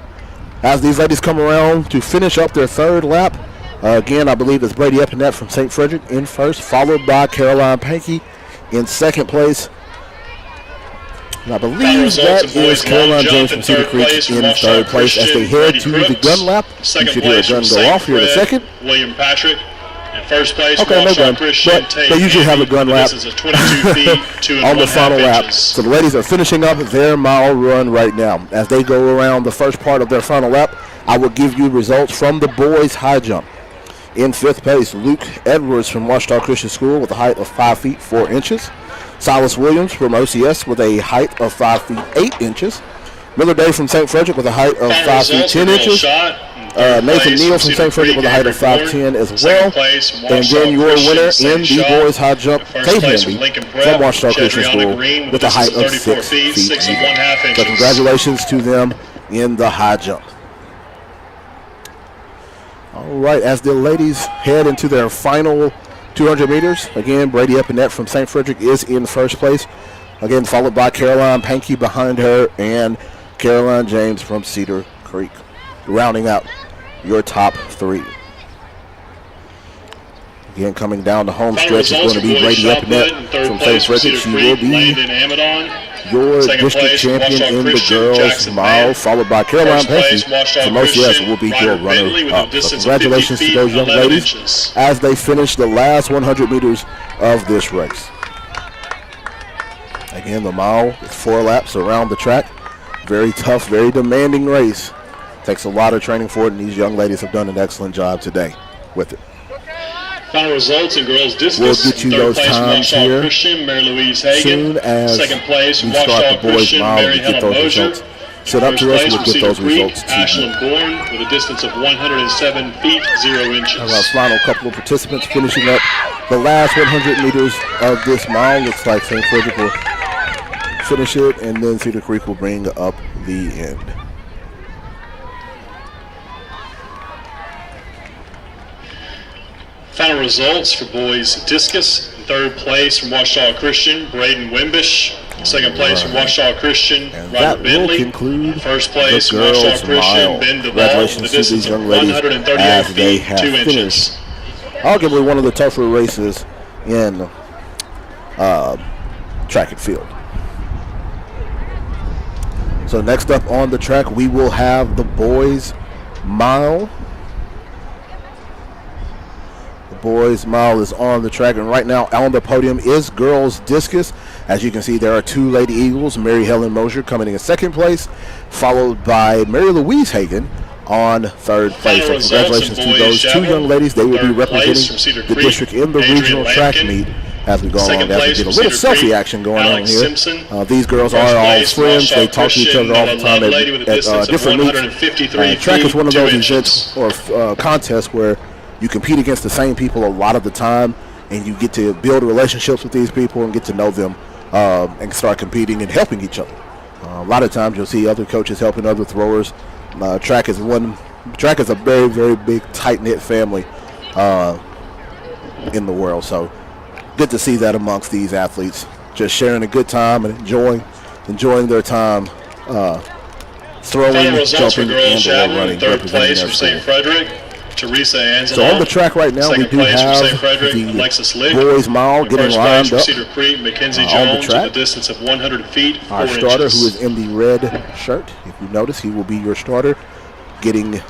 As these ladies come around to finish up their third lap, again, I believe it's Brady Epinette from St. Frederick in first, followed by Caroline Pankey in second place. And I believe that is Caroline James from Cedar Creek in third place. As they head to the gun lap, you should hear a gun go off here in a second. William Patrick in first place. Okay, no gun, but they usually have a gun lap on the final lap. So the ladies are finishing up their mile run right now. As they go around the first part of their final lap, I will give you results from the boys high jump. In 5th place, Luke Edwards from Washington Christian School with a height of 5 feet 4 inches. Silas Williams from OCS with a height of 5 feet 8 inches. Miller Day from St. Frederick with a height of 5 feet 10 inches. Nathan Neal from St. Frederick with a height of 5'10" as well. And then your winner in the boys high jump, Tate Hamby from Washington Christian School with a height of 6 feet 8. So congratulations to them in the high jump. All right, as the ladies head into their final 200 meters, again, Brady Epinette from St. Frederick is in first place. Again, followed by Caroline Pankey behind her and Caroline James from Cedar Creek, rounding out your top 3. Again, coming down the home stretch is going to be Brady Epinette from St. Frederick. She will be your district champion in the girls mile, followed by Caroline Pankey from OCS will be your runner-up. So congratulations to those young ladies as they finish the last 100 meters of this race. Again, the mile is 4 laps around the track. Very tough, very demanding race. Takes a lot of training for it, and these young ladies have done an excellent job today with it. Final results in girls discus. We'll get you those times here soon as second place, we start the boys mile and get those results set up to us. We'll get those results to you. Ashlyn Bourne with a distance of 107 feet 0 inches. Our final couple of participants finishing up the last 100 meters of this mile. Looks like St. Frederick will finish it, and then Cedar Creek will bring up the end. Final results for boys discus. Third place from Washita Christian, Braden Wimbish. Second place from Washita Christian, And Robert that will Bentley. conclude First place the from girls' Washita Christian, mile. Ben Duvall, with a Congratulations to distance these of young ladies 138 as they feet, have 2 finished inches. arguably one of the tougher races in track and field. So next up on the track, we will have the boys' mile. The boys' mile is on the track, and right now on the podium is girls' discus. As you can see, there are two Lady Eagles, Mary Helen Mosier coming in second place, followed by Mary Louise Hagan on third place. So congratulations to those two young ladies. They will be representing the district in the regional track meet as we go along. As we get a little selfie action going on here. These girls are all friends. They talk to each other all the time at different meets. Track is one of those events or contests where you compete against the same people a lot of the time, and you get to build relationships with these people and get to know them and start competing and helping each other. A lot of times you'll see other coaches helping other throwers. Track is a very, very big, tight-knit family in the world. So good to see that amongst these athletes, just sharing a good time and enjoying their time throwing, jumping, and running, third representing place their from school. St. Frederick, Teresa Anzalone. So on the track right now, we Second do place from have St. Frederick, the Alexis Lick. boys' mile And getting first place lined from up Cedar Creek, Mackenzie on the Jones, track. with a distance of 100 feet, 4 Our starter, inches. who is in the red shirt, if you notice, he will be your starter, getting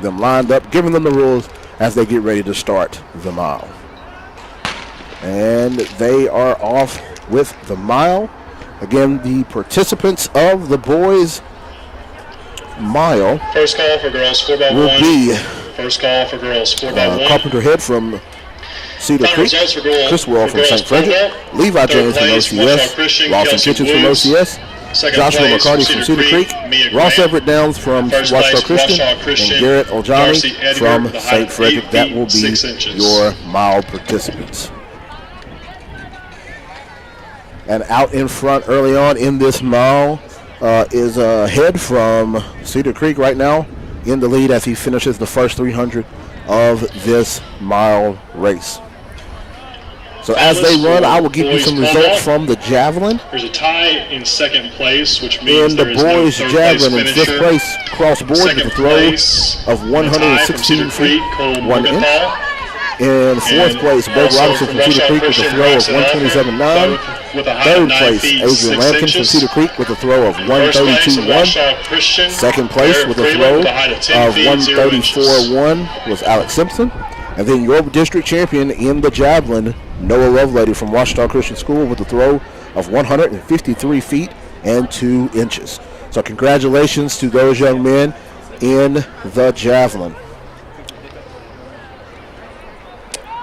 them lined up, giving them the rules as they get ready to start the mile. And they are off with the mile. Again, the participants of the boys' mile First call for girls 4x1. will be First call for girls 4x1. Carpenter Head from Cedar Final Creek, results for Chris Well from girls St. Frederick, 4x1. Levi Third James from place, Washita OCS, Christian, Lawson Kelsey Kitchens from Blues. OCS, Second Joshua place, McCarty from Cedar Creek, Mia Ross Grant. Everett Downs from First Washita place, Christian, Washita Christian, and Garrett Oljani Darcy Edgar from with a height St. of Frederick. 8 That feet, will be 6 inches. your mile participants. And out in front early on in this mile is Head from Cedar Creek right now in the lead as he finishes the first 300 of this mile race. So as they run, I will give you some results from the javelin. There's a tie in second place, which means In the there is no boys' third javelin, in place fifth finisher. place, cross board with a Second throw place, of a tie 116 from Cedar feet, Creek, Cole 1 inch. Morgenthau. In fourth And place, Beau also Robinson from Cedar Washita Creek with a Christian, throw of Braxton Alford, 127.9. both with a height Third of 9 place, feet, Adrian 6 Lampkin from inches. Cedar Creek with a throw of First place, 132.1. Washita Christian, Second place Eric with a Freeland throw with a height of 10 of feet, 0 inches. 134.1 was Alex Simpson. And then your district champion in the javelin, Noah Lovelady from Washita Christian School with a throw of 153 feet and 2 inches. So congratulations to those young men in the javelin.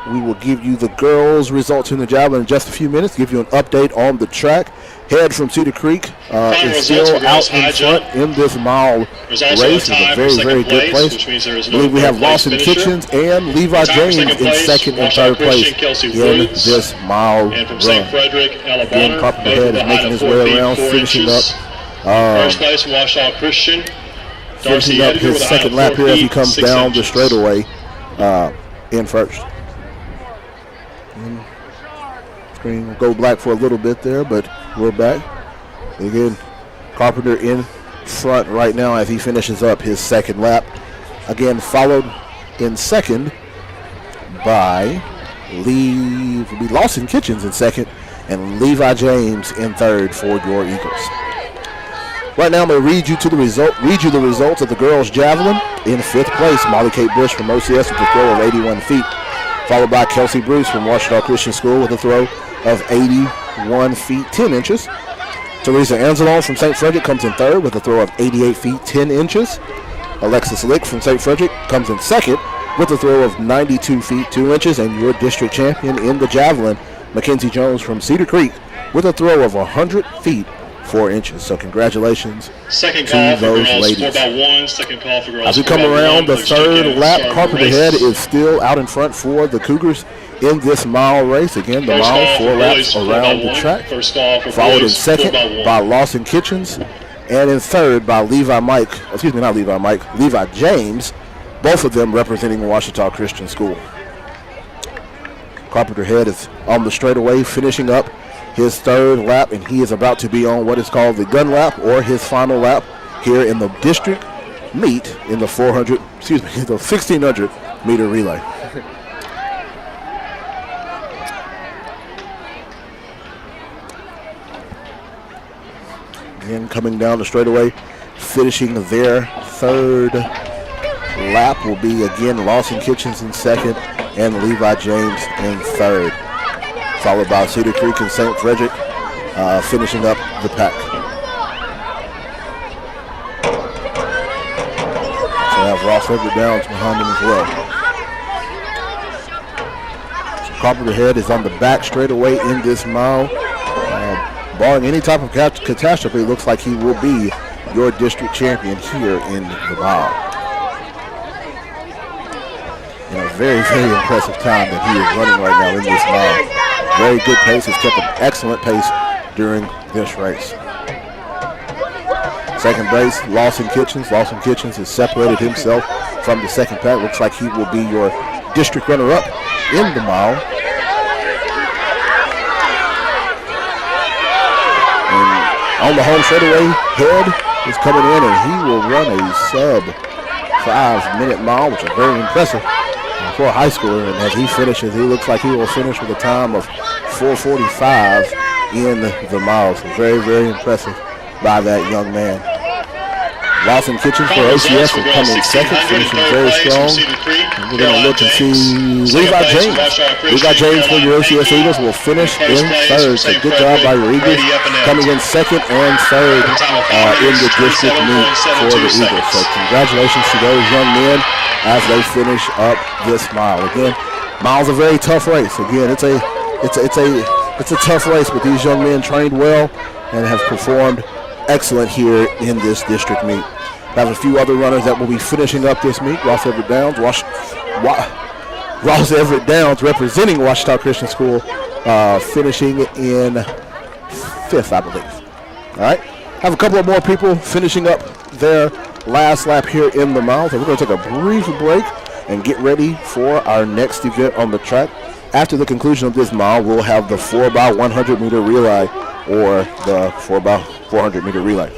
We will give you the girls' results in the javelin in just a few minutes, give you an update on the track. Head from Cedar Creek is still out in front in this mile race. It's a very, very good place. I believe we have Lawson Kitchens and Levi James in second and third place in this mile And from run. St. Frederick, Again, Alabama, Carpenter both Head with is a height making of his 4 way feet, around, 4 finishing inches. up. First place, Washita Christian. Darcy Finishing up Edgar his with a height second of lap 4 here as he feet, comes 6 down the inches. straightaway in first. Screen will go black for a little bit there, but we're back. Again, Carpenter in front right now as he finishes up his second lap. Again, followed in second by Lawson Kitchens in second and Levi James in third for your Eagles. Right now, I'm going to read you the results of the girls' javelin. In fifth place, Molly Kate Bush from OCS with a throw of 81 feet, followed by Kelsey Bruce from Washita Christian School with a throw of 81 feet, 10 inches. Teresa Anzalone from St. Frederick comes in third with a throw of 88 feet, 10 inches. Alexis Lick from St. Frederick comes in second with a throw of 92 feet, 2 inches. And your district champion in the javelin, Mackenzie Jones from Cedar Creek with a throw of 100 feet, 4 inches. So congratulations Second to call for those girls ladies. 4x1. Second call for girls As we come 4x1. around the Please check third in. lap, Start Carpenter race. Head is still out in front for the Cougars in this mile race. Again, the First mile, call 4 for laps boys, around 4x1. the track. First call for Followed in boys, second 4x1. by Lawson Kitchens, and in third by Levi James, both of them representing Washita Christian School. Carpenter Head is on the straightaway, finishing up his third lap, and he is about to be on what is called the gun lap, or his final lap here in the district meet in the 1600 meter relay. Again, coming down the straightaway, finishing their third lap will be again Lawson Kitchens in second and Levi James in third, followed by Cedar Creek and St. Frederick finishing up the pack. So I have Ross Everett Downs behind them as well. So Carpenter Head is on the back straightaway in this mile. Barring any type of catastrophe, it looks like he will be your district champion here in the mile. And a very, very impressive time that he is running right now in this mile. Very good pace. He's kept an excellent pace during this race. Second base, Lawson Kitchens. Lawson Kitchens has separated himself from the second pack. Looks like he will be your district runner-up in the mile. On the home straightaway, Head is coming in, and he will run a sub 5-minute mile, which is very impressive for a high schooler. And as he finishes, he looks like he will finish with a time of 4:45 in the mile. So very, very impressive by that young man. Lawson Kitchens for OCS will come in second, finishing very strong. And we're going to look and see Levi James. Levi James for your OCS Eagles will finish in third. So good job by your Eagles, coming in second and third in the district meet for the Eagles. So congratulations to those young men as they finish up this mile. Again, mile's a very tough race. Again, it's a tough race, but these young men trained well and have performed excellent here in this district meet. Have a few other runners that will be finishing up this meet. Ross Everett Downs, Ross Everett Downs representing Ouachita Christian School, finishing in fifth, I believe. All right, have a couple of more people finishing up their last lap here in the mile. So we're going to take a brief break and get ready for our next event on the track. After the conclusion of this mile, we'll have the 4x100 meter relay, or the 4x400 meter relay.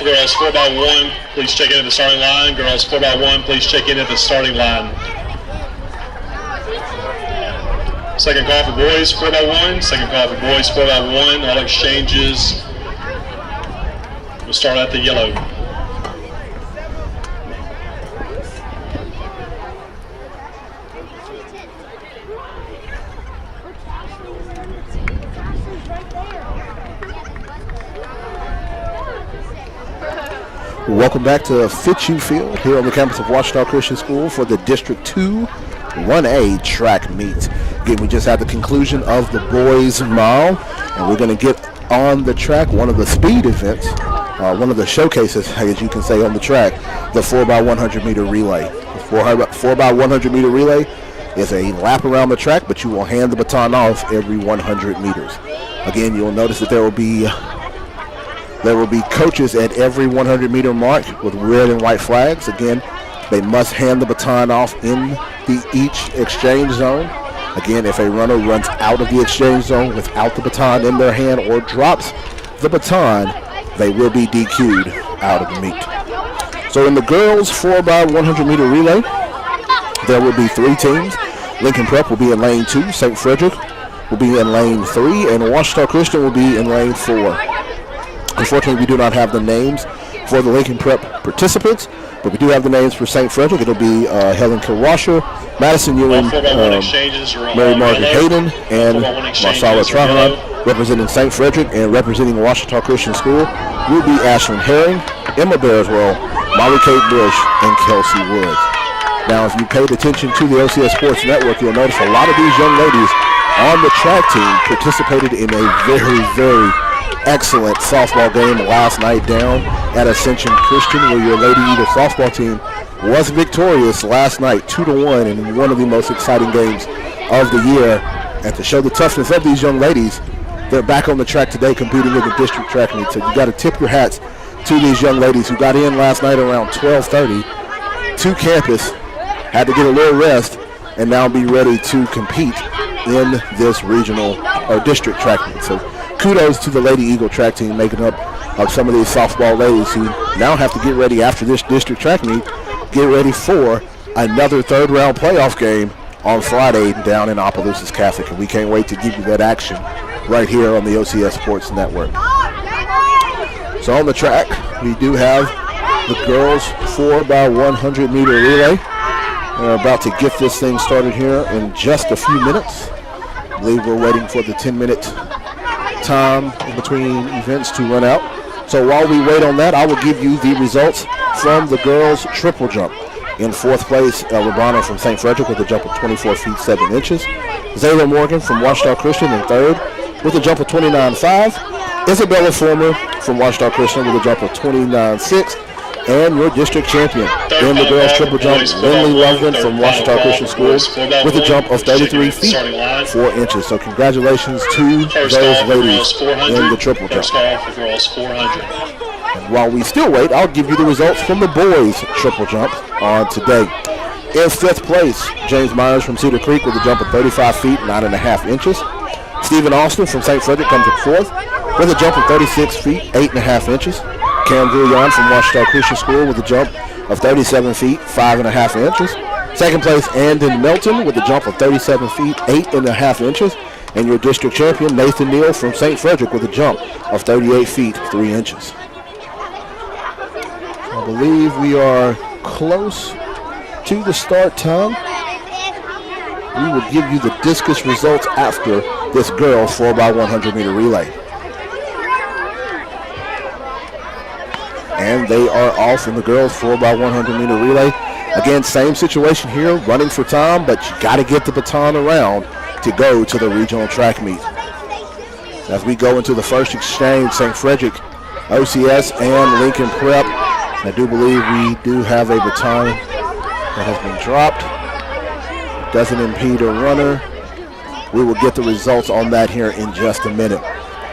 Girls 4x1, please check in at the starting line. Girls 4x1, please check in at the starting line. Second call for boys 4x1. Second call for boys 4x1. All exchanges will start at the yellow. Welcome back to Fitzhugh Field here on the campus of Ouachita Christian School for the District 2 1A track meet. Again, we just had the conclusion of the boys mile, and we're going to get on the track, one of the speed events, one of the showcases, as you can say, on the track, the 4x100 meter relay. The 4x100 meter relay is a lap around the track, but you will hand the baton off every 100 meters. Again, you'll notice that there will be coaches at every 100 meter mark with red and white flags. Again, they must hand the baton off in each exchange zone. Again, if a runner runs out of the exchange zone without the baton in their hand or drops the baton, they will be DQ'd out of the meet. So in the girls 4x100 meter relay, there will be 3 teams. Lincoln Prep will be in lane 2. St. Frederick will be in lane 3. And Washita Christian will be in lane 4. Unfortunately, we do not have the names for the Lincoln Prep participants, but we do have the names for St. Frederick. It'll be Helen Kilwasher, Madison Ewing, Mary Margaret Hayden, and Marsala Trahan. Representing St. Frederick and representing Washita Christian School will be Ashlyn Herring, Emma Bearswell, Molly Kate Bush, and Kelsey Woods. Now, if you paid attention to the OCS Sports Network, you'll notice a lot of these young ladies on the track team participated in a very, very excellent softball game last night down at Ascension Christian, where your Lady Eagle softball team was victorious last night 2-1 in one of the most exciting games of the year. And to show the toughness of these young ladies, they're back on the track today competing in the district track meet. So you got to tip your hats to these young ladies who got in last night around 12:30 to campus, had to get a little rest, and now be ready to compete in this regional or district track meet. So kudos to the Lady Eagle track team making up of some of these softball ladies who now have to get ready after this district track meet, get ready for another 3rd round playoff game on Friday down in Opelousas Catholic. And we can't wait to give you that action right here on the OCS Sports Network. So on the track, we do have the girls 4x100 meter relay. We're about to get this thing started here in just a few minutes. I believe we're waiting for the 10-minute time in between events to run out. So while we wait on that, I will give you the results from the girls triple jump. In 4th place, Rabana from St. Frederick with a jump of 24 feet 7 inches. Zayla Morgan from Washita Christian in 3rd with a jump of 29.5. Isabella Former from Washita Christian with a jump of 29.6. And your district champion in the girls triple jump, Lindley Loveland from Washita Christian School with a jump of 33 feet 4 inches. So congratulations to those ladies in the triple jump. And while we still wait, I'll give you the results from the boys triple jump on today. In 5th place, James Myers from Cedar Creek with a jump of 35 feet 9.5 inches. Stephen Austin from St. Frederick comes in 4th with a jump of 36 feet 8.5 inches. Cam Villian from Washita Christian School with a jump of 37 feet 5.5 inches. 2nd place, Andon Melton with a jump of 37 feet 8.5 inches. And your district champion, Nathan Neal from St. Frederick with a jump of 38 feet 3 inches. I believe we are close to the start time. We will give you the discus results after this girls 4x100 meter relay. And they are off in the girls 4x100 meter relay. Again, same situation here, running for time, but you got to get the baton around to go to the regional track meet. As we go into the first exchange, St. Frederick, OCS, and Lincoln Prep. I do believe we do have a baton that has been dropped. It doesn't impede a runner. We will get the results on that here in just a minute.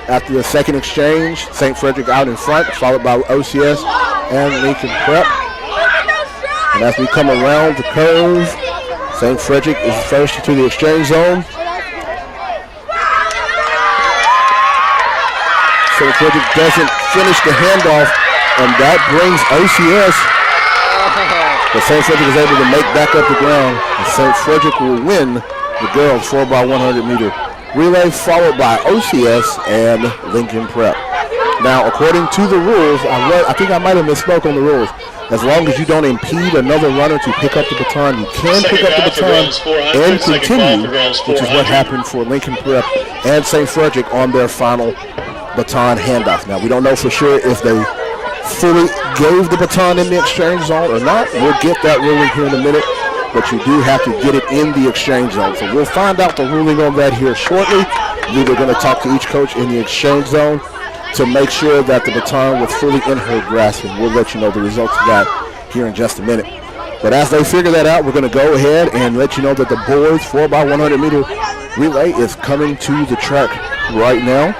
After the second exchange, St. Frederick out in front, followed by OCS and Lincoln Prep. And as we come around the curve, St. Frederick is first to the exchange zone. St. Frederick doesn't finish the handoff, and that brings OCS. But St. Frederick is able to make back up the ground, and St. Frederick will win the girls 4x100 meter relay, followed by OCS and Lincoln Prep. Now, according to the rules, I think I might have misspoke on the rules. As long as you don't impede another runner to pick up the baton, you can pick up the baton and continue, which is what happened for Lincoln Prep and St. Frederick on their final baton handoff. Now, we don't know for sure if they fully gave the baton in the exchange zone or not. We'll get that ruling here in a minute, but you do have to get it in the exchange zone. So we'll find out the ruling on that here shortly. We're going to talk to each coach in the exchange zone to make sure that the baton was fully in her grasp, and we'll let you know the results of that here in just a minute. But as they figure that out, we're going to go ahead and let you know that the boys 4x100 meter relay is coming to the track right now,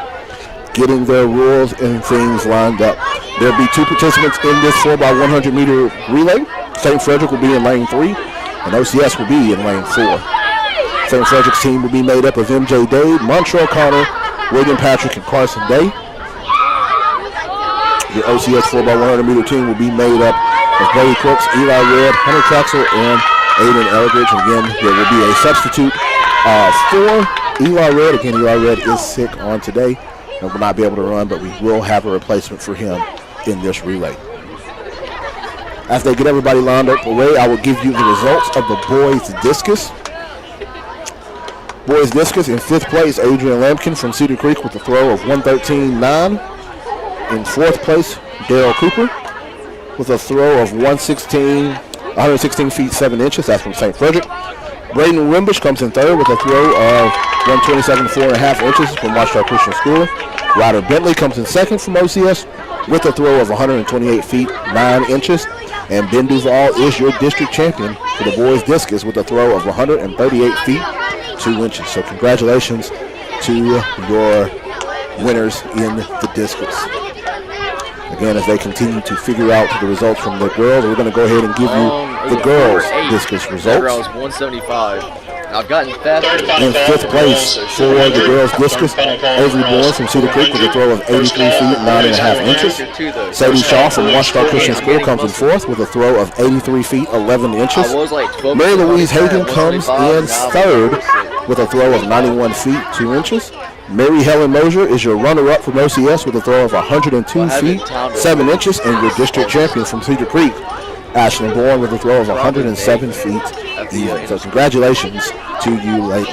getting their rules and things lined up. There'll be 2 participants in this 4x100 meter relay. St. Frederick will be in lane 3, and OCS will be in lane 4. St. Frederick's team will be made up of MJ Dade, Montrell Connor, William Patrick, and Carson Day. The OCS 4x100 meter team will be made up of Brady Crooks, Eli Red, Hunter Traxel, and Aiden Eldridge. Again, there will be a substitute for Eli Red. Again, Eli Red is sick on today and will not be able to run, but we will have a replacement for him in this relay. As they get everybody lined up away, I will give you the results of the boys discus. Boys discus in 5th place, Adrian Lampkin from Cedar Creek with a throw of 113.9. In 4th place, Daryl Cooper with a throw of 116 feet 7 inches. That's from St. Frederick. Braden Wimbush comes in 3rd with a throw of 127 4.5 inches from Watchdog Christian School. Ryder Bentley comes in 2nd from OCS with a throw of 128 feet 9 inches. And Ben Duval is your district champion for the boys discus with a throw of 138 feet 2 inches. So congratulations to your winners in the discus. Again, as they continue to figure out the results from the girls, we're going to go ahead and give you the girls discus results. Girls 175. I've gotten faster. In 5th place for the girls discus, Avery Bourne from Cedar Creek with a throw of 83 feet 9.5 inches. Sadie Shaw from Watchdog Christian School comes in 4th with a throw of 83 feet 11 inches. Mary Louise Hagan comes in 3rd with a throw of 91 feet 2 inches. Mary Helen Mosier is your runner-up from OCS with a throw of 102 feet 7 inches, and your district champion from Cedar Creek, Ashlyn Bourne, with a throw of 107 feet even. So congratulations to you ladies.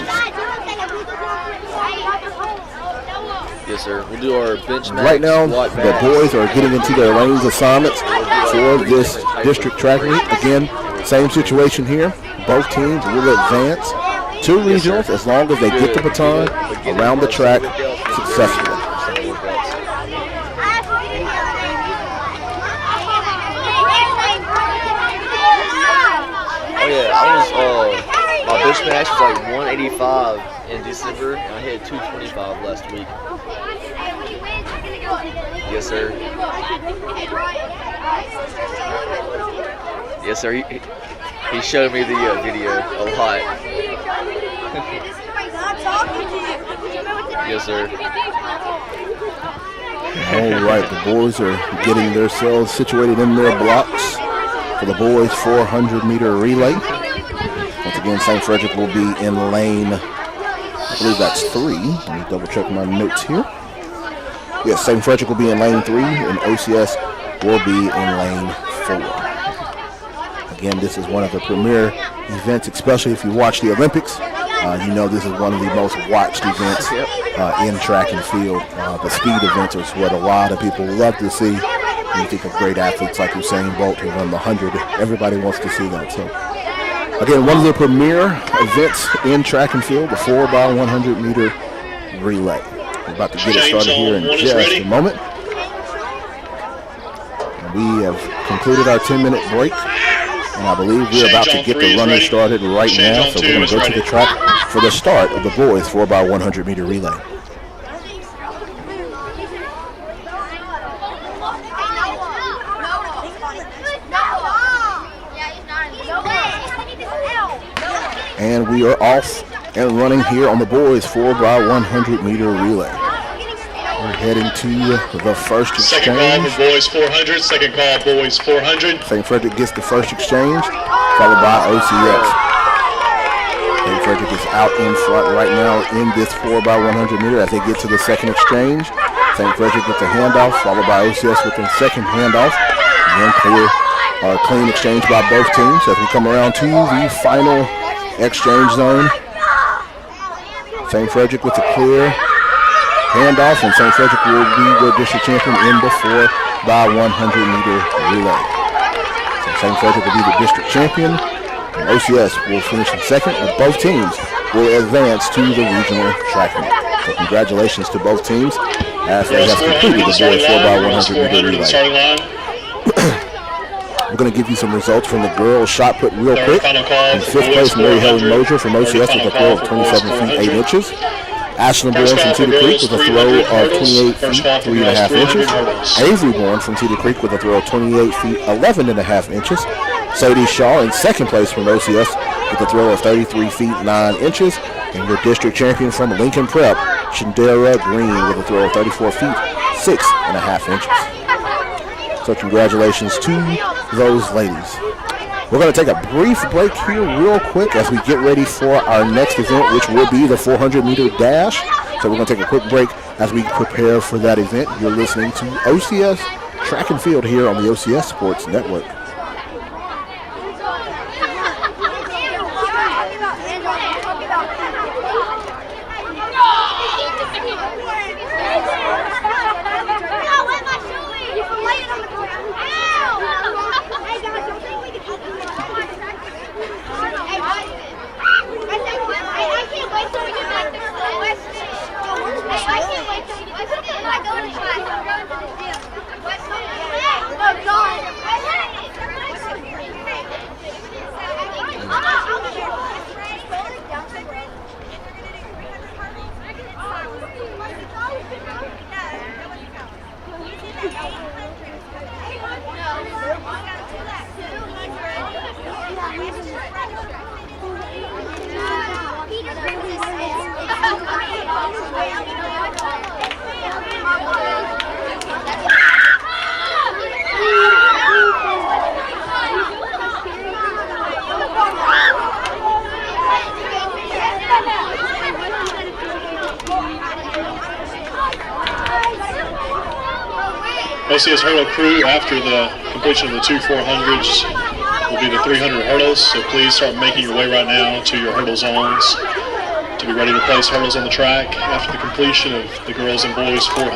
Yes, sir. We'll do our bench match. Right now, the boys are getting into their lanes assignments for this district track meet. Again, same situation here. Both teams will advance to regionals as long as they get the baton around the track successfully. Oh yeah, my bench match was like 185 in December, and I hit 225 last week. Yes, sir. Yes, sir. He showed me the video a lot. Yes, sir. All right, the boys are getting themselves situated in their blocks for the boys 400-meter relay. Once again, St. Frederick will be in lane, I believe that's 3. Let me double check my notes here. Yes, St. Frederick will be in lane 3, and OCS will be in lane 4. Again, this is one of the premier events, especially if you watch the Olympics. You know this is one of the most watched events in track and field. The speed events is what a lot of people love to see. When you think of great athletes like Usain Bolt who run the 100, everybody wants to see that. So, again, one of the premier events in track and field, the 4x100 meter relay. We're about to get it started here in just a moment. And we have concluded our 10-minute break. And I believe we're about to get the running started right now. So we're going to go to the track for the start of the boys 4x100 meter relay. And we are off and running here on the boys 4x100 meter relay. We're heading to the first exchange. Second call for boys 400, second call boys 400. St. Frederick gets the first exchange, followed by OCS. St. Frederick is out in front right now in this 4x100 meter as they get to the second exchange. St. Frederick with the handoff, followed by OCS with the second handoff. Again, clean exchange by both teams as we come around to the final exchange zone. St. Frederick with the clear handoff, and St. Frederick will be the district champion in the 4x100 meter relay. So St. Frederick will be the district champion, and OCS will finish in second, and both teams will advance to the regional track meet. So congratulations to both teams as they have completed the boys 4x100 meter relay. We're going to give you some results from the girls' shot put real quick. In 5th place, Mary Helen Mosier from OCS with a throw of 27 feet 8 inches. Ashlyn Bourne from Cedar Creek with a throw of 28 feet 3.5 inches. Avery Bourne from Cedar Creek with a throw of 28 feet 11.5 inches. Sadie Shaw in 2nd place from OCS with a throw of 33 feet 9 inches. And your district champion from Lincoln Prep, Shandera Green, with a throw of 34 feet 6.5 inches. So congratulations to those ladies. We're going to take a brief break here real quick as we get ready for our next event, which will be the 400-meter dash. So we're going to take a quick break as we prepare for that event. You're listening to OCS Track and Field here on the OCS Sports Network. OCS hurdle crew, after the completion of the two 400s, will be the 300 hurdles. So please start making your way right now to your hurdle zones to be ready to place hurdles on the track after the completion of the girls and boys 400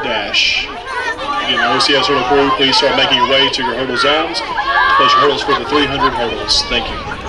dash. Again, OCS hurdle crew, please start making your way to your hurdle zones to place your hurdles for the 300 hurdles. Thank you.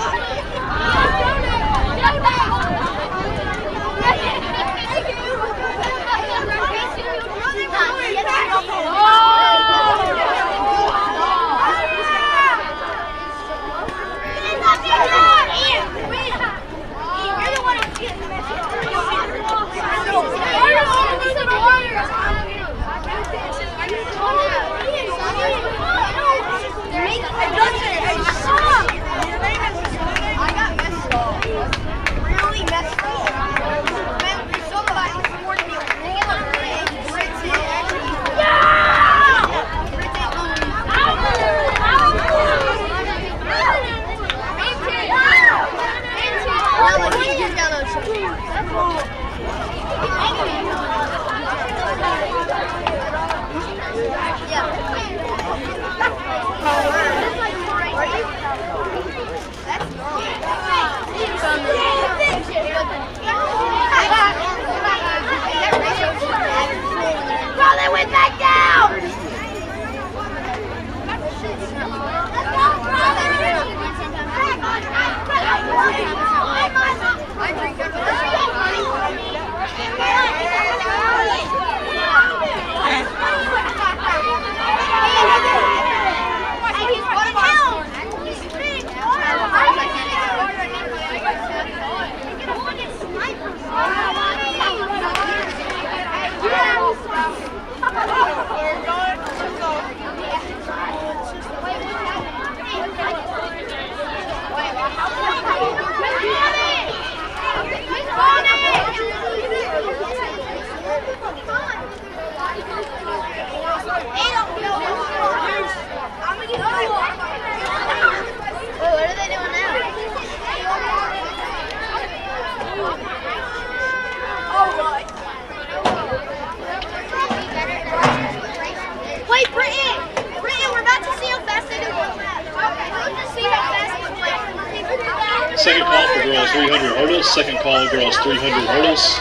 Second call for girls 300 hurdles. Second call girls 300 hurdles.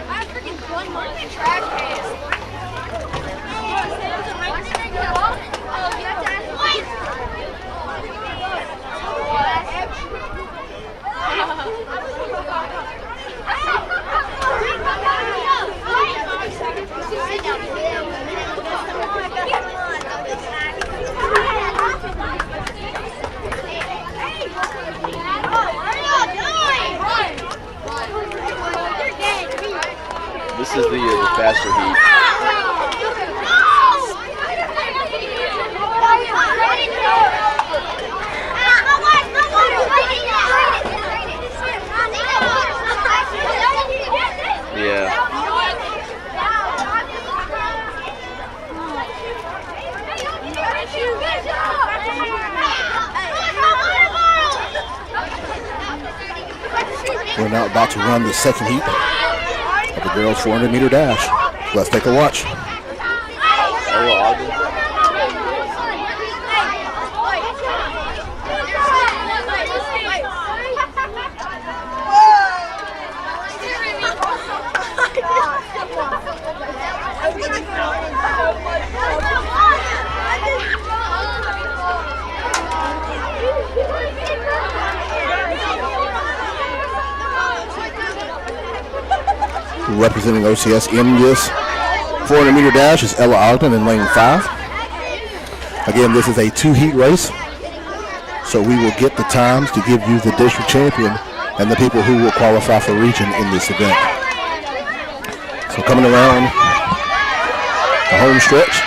I freaking won my track race. faster heat. Yeah. We're now about to run the second heat of the girls' 400-meter dash. Let's take a watch. Representing OCS in this 400-meter dash is Ella Ogden in lane 5. Again, this is a 2-heat race, so we will get the times to give you the district champion and the people who will qualify for region in this event. So coming around the home stretch,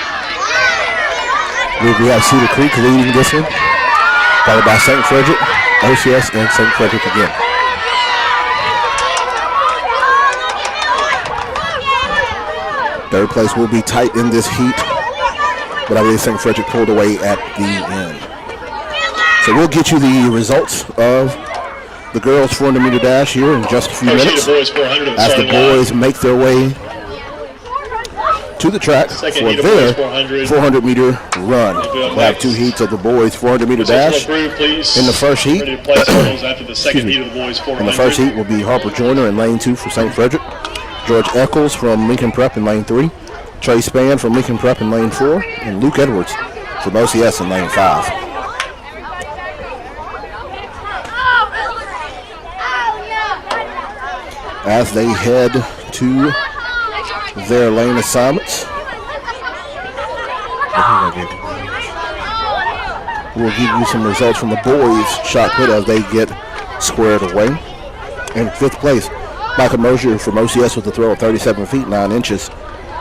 we have Cedar Creek leading this one, followed by St. Frederick, OCS, and St. Frederick again. Third place will be tight in this heat, but I believe St. Frederick pulled away at the end. So we'll get you the results of the girls' 400-meter dash here in just a few minutes as the boys make their way to the track for their 400-meter run. We'll have 2 heats of the boys' 400-meter dash. In the first heat, in the first heat will be Harper Joyner in lane 2 for St. Frederick, George Eccles from Lincoln Prep in lane 3, Trey Spann from Lincoln Prep in lane 4, and Luke Edwards from OCS in lane 5. As they head to their lane assignments, we'll give you some results from the boys' shot put as they get squared away. In 5th place, Michael Mosier from OCS with a throw of 37 feet 9 inches.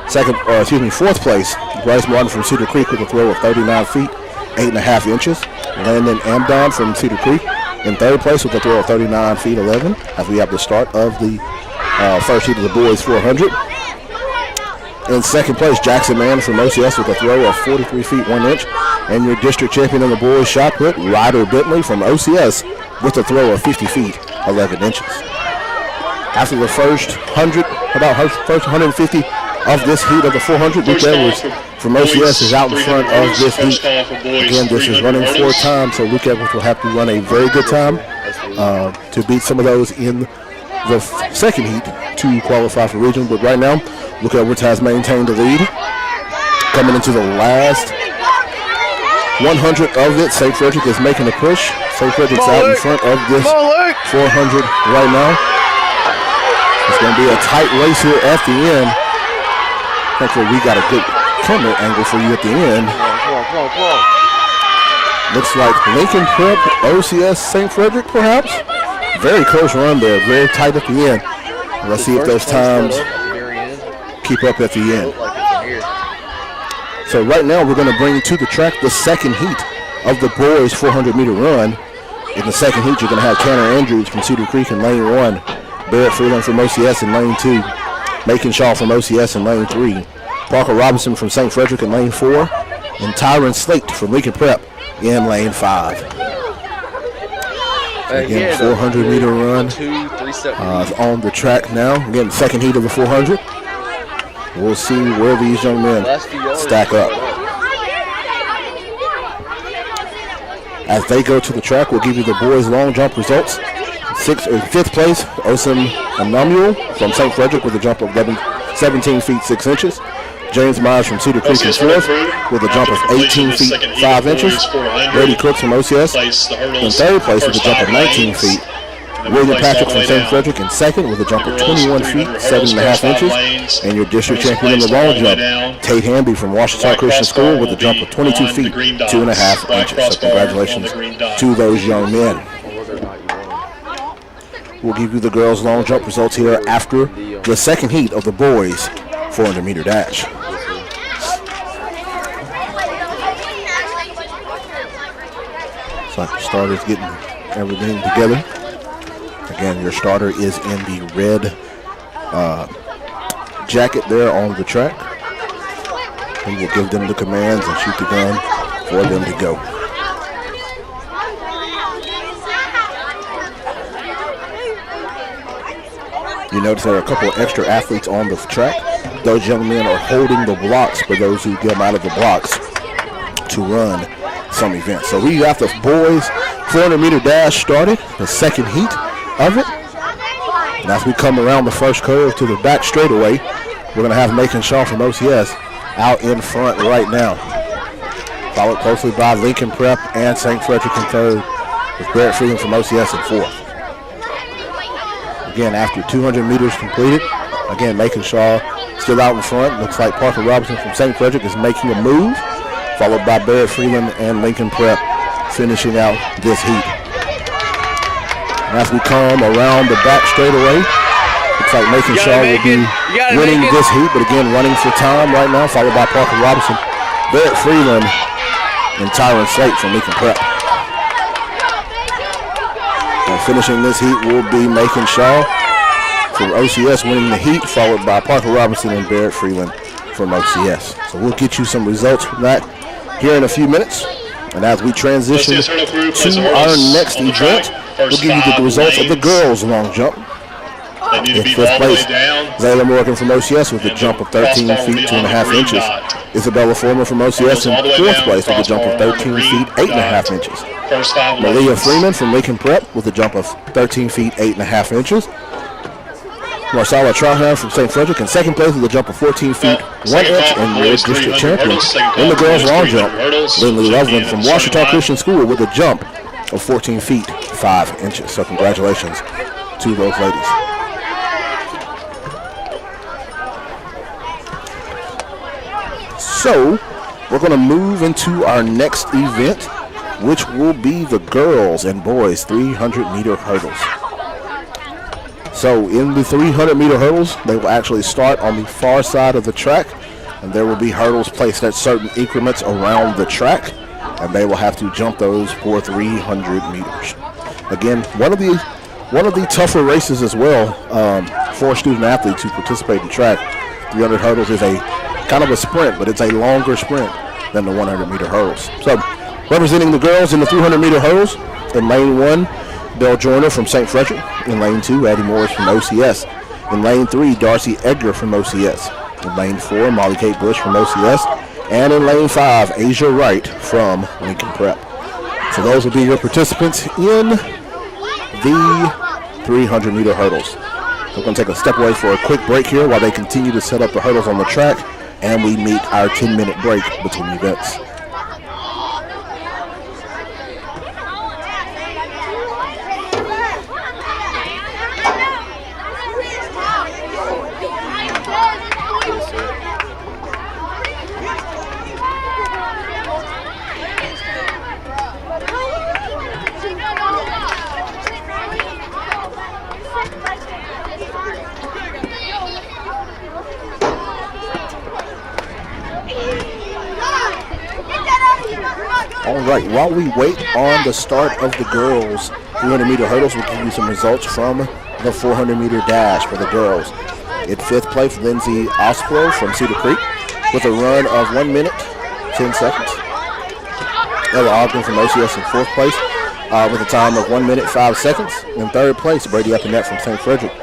4th place, Bryce Martin from Cedar Creek with a throw of 39 feet 8.5 inches. Landon Amdon from Cedar Creek in 3rd place with a throw of 39 feet 11 as we have the start of the first heat of the boys 400. In 2nd place, Jackson Mann from OCS with a throw of 43 feet 1 inch. And your district champion in the boys shot put, Ryder Bentley from OCS with a throw of 50 feet 11 inches. After the first 150 of this heat of the 400, Luke Edwards from OCS is out in front of this heat. Again, this is running 4 times, so Luke Edwards will have to run a very good time to beat some of those in the second heat to qualify for region. But right now, Luke Edwards has maintained the lead. Coming into the last 100 of it, St. Frederick is making a push. St. Frederick's out in front of this 400 right now. It's going to be a tight race here at the end. Thankfully, we got a good camera angle for you at the end. Looks like Lincoln Prep, OCS, St. Frederick, perhaps. Very close run there, very tight at the end. Let's see if those times keep up at the end. So right now, we're going to bring to the track the second heat of the boys' 400-meter run. In the second heat, you're going to have Tanner Andrews from Cedar Creek in lane 1. Barrett Freeland from OCS in lane 2. Macon Shaw from OCS in lane 3. Parker Robinson from St. Frederick in lane 4. And Tyron Slate from Lincoln Prep in lane 5. Again, 400-meter run is on the track now. Again, second heat of the 400. We'll see where these young men stack up. As they go to the track, we'll give you the boys' long jump results. 5th place, Osam Anamuel from St. Frederick with a jump of 17 feet 6 inches. James Myers from Cedar Creek in 4th with a jump of 18 feet 5 inches. Brady Cooks from OCS in 3rd place with a jump of 19 feet. William Patrick from St. Frederick in 2nd with a jump of 21 feet 7.5 inches. And your district champion in the long jump, Tate Hamby from Washington Christian School with a jump of 22 feet 2.5 inches. So congratulations to those young men. We'll give you the girls' long jump results here after the second heat of the boys' 400-meter dash. It's like the starter's getting everything together. Again, your starter is in the red jacket there on the track. He will give them the commands and shoot the gun for them to go. You notice there are a couple of extra athletes on the track. Those young men are holding the blocks for those who get them out of the blocks to run some events. So we got the boys 400-meter dash started, the second heat of it. And as we come around the first curve to the back straightaway, we're going to have Macon Shaw from OCS out in front right now. Followed closely by Lincoln Prep and St. Frederick in third, with Barrett Freeland from OCS in fourth. Again, after 200 meters completed, again, Macon Shaw still out in front. Looks like Parker Robinson from St. Frederick is making a move, followed by Barrett Freeland and Lincoln Prep finishing out this heat. And as we come around the back straightaway, looks like Macon Shaw will be winning this heat, but again, running for time right now, followed by Parker Robinson, Barrett Freeland, and Tyron Slate from Lincoln Prep. And finishing this heat will be Macon Shaw from OCS winning the heat, followed by Parker Robinson and Barrett Freeland from OCS. So we'll get you some results from that here in a few minutes. And as we transition to our next event, we'll give you the results of the girls' long jump. In fifth place, Zayla Morgan from OCS with a jump of 13 feet 2.5 inches. Isabella Foreman from OCS in fourth place with a jump of 13 feet 8.5 inches. Malia Freeman from Lincoln Prep with a jump of 13 feet 8.5 inches. Marsala Trahan from St. Frederick in second place with a jump of 14 feet 1 inch and your district champion in the girls' long jump. Lindley Loveland from Washita Christian School with a jump of 14 feet 5 inches. So congratulations to those ladies. So we're going to move into our next event, which will be the girls and boys 300-meter hurdles. So in the 300-meter hurdles, they will actually start on the far side of the track, and there will be hurdles placed at certain increments around the track, and they will have to jump those for 300 meters. Again, one of the tougher races as well for student athletes who participate in track. 300 hurdles is a kind of a sprint, but it's a longer sprint than the 100-meter hurdles. So representing the girls in the 300-meter hurdles, in lane 1, Belle Joyner from St. Frederick. In lane 2, Addie Morris from OCS. In lane 3, Darcy Edgar from OCS. In lane 4, Molly Kate Bush from OCS. And in lane 5, Asia Wright from Lincoln Prep. So those will be your participants in the 300-meter hurdles. We're going to take a step away for a quick break here while they continue to set up the hurdles on the track, and we meet our 10-minute break between events. All right, while we wait on the start of the girls' 300-meter hurdles, we'll give you some results from the 400-meter dash for the girls. In fifth place, Lindsay Ospro from Cedar Creek with a run of 1 minute, 10 seconds. Ella Ogden from OCS in fourth place with a time of 1 minute, 5 seconds. In third place, Brady Epinette from St. Frederick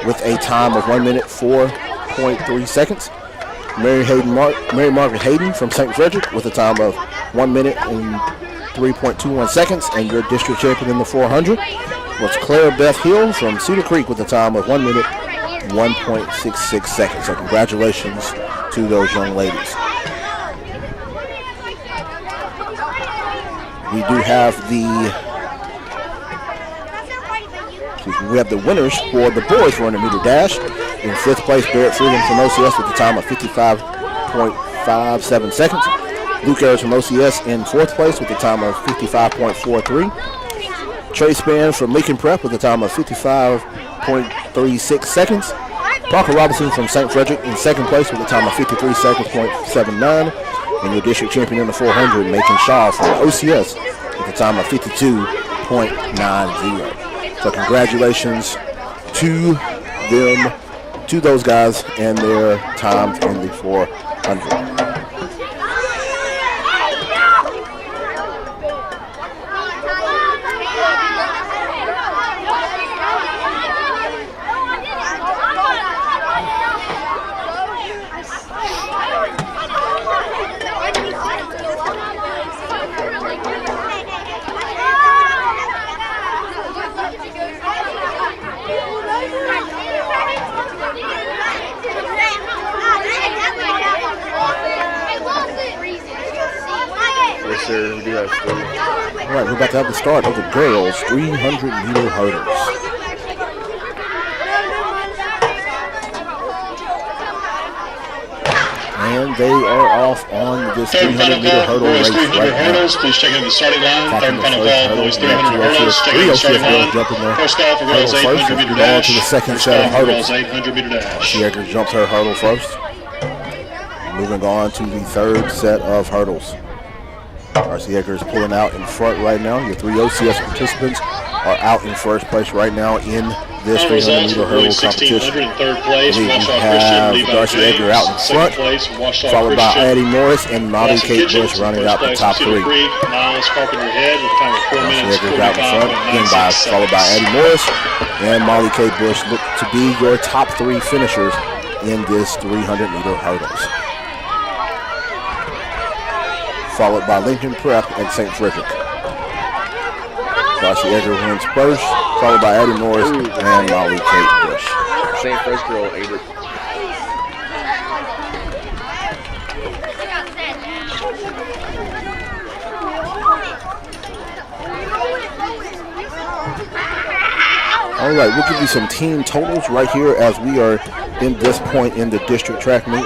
with a time of 1 minute, 4.3 seconds. Mary Margaret Hayden from St. Frederick with a time of 1 minute and 3.21 seconds, and your district champion in the 400 was Claire Beth Hill from Cedar Creek with a time of 1 minute, 1.66 seconds. So congratulations to those young ladies. We do have the winners for the boys 400-meter dash. In fifth place, Barrett Freeland from OCS with a time of 55.57 seconds. Luke Ayers from OCS in fourth place with a time of 55.43. Trey Spann from Lincoln Prep with a time of 55.36 seconds. Parker Robinson from St. Frederick in second place with a time of 53 seconds, .79. And your district champion in the 400, Macon Shaw from OCS with a time of 52.90. So congratulations to them, to those guys and their times in the 400. Yes, sir. We do have three. All right, we're about to have the start of the girls' 300-meter hurdles. And they are off on this 300-meter hurdle race right now. Please check in the starting line. Third and final call, boys 300 hurdles. Check in the starting line. First call for girls 800 meter dash. To the second set of hurdles. 800 meter dash. Yeager jumps her hurdle first. Moving on to the third set of hurdles. Darcy Yeager is pulling out in front right now. Your three OCS participants are out in first place right now in this 300-meter hurdle competition. We have Darcy Yeager out in front, followed by Addie Morris and Molly Kate Bush running out the top three. Darcy Yeager out in front, again followed by Addie Morris and Molly Kate Bush look to be your top three finishers in this 300-meter hurdles. Followed by Lincoln Prep and St. Frederick. Darcy Yeager wins first, followed by Addie Morris and Molly Kate Bush. St. Frederick girl ate it. All right, we'll give you some team totals right here as we are in this point in the district track meet.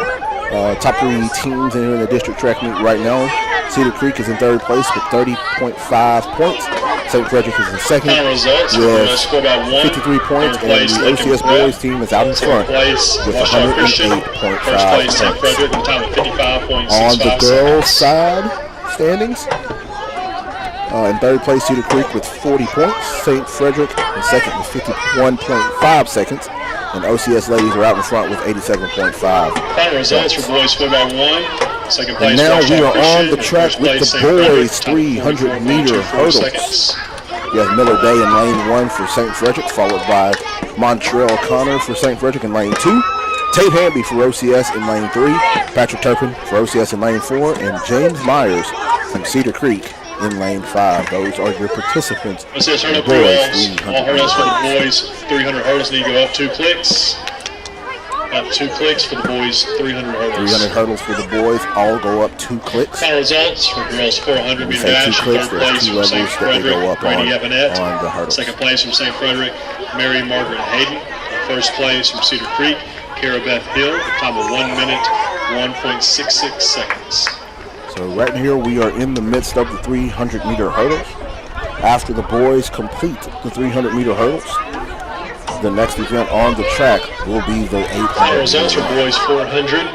Top three teams in here in the district track meet right now. Cedar Creek is in third place with 30.5 points. St. Frederick is in second with 53 points, and the OCS boys team is out in front with 108.5 points. On the girls' side standings, in third place, Cedar Creek with 40 points. St. Frederick in second with 51.5 seconds. And OCS ladies are out in front with 87.5. Final results for boys 4x1. Second place. And now we are on the track with the boys 300-meter hurdles. You have Miller Day in lane 1 for St. Frederick, followed by Montreal Connor for St. Frederick in lane 2. Tate Hamby for OCS in lane 3. Patrick Turpin for OCS in lane 4. And James Myers from Cedar Creek in lane 5. Those are your participants. OCS hurdle boys. All hurdles for the boys 300 hurdles need to go up 2 clicks. Up 2 clicks for the boys 300 hurdles. 300 hurdles for the boys all go up 2 clicks. Final results for girls 400 meter dash. Third place from St. Frederick, Brady Evanette. Second place from St. Frederick, Mary Margaret Hayden. First place from Cedar Creek, Kara Beth Hill. Time of 1 minute, 1.66 seconds. So right here we are in the midst of the 300-meter hurdles. After the boys complete the 300-meter hurdles, the next event on the track will be the 800. Final results for boys 400.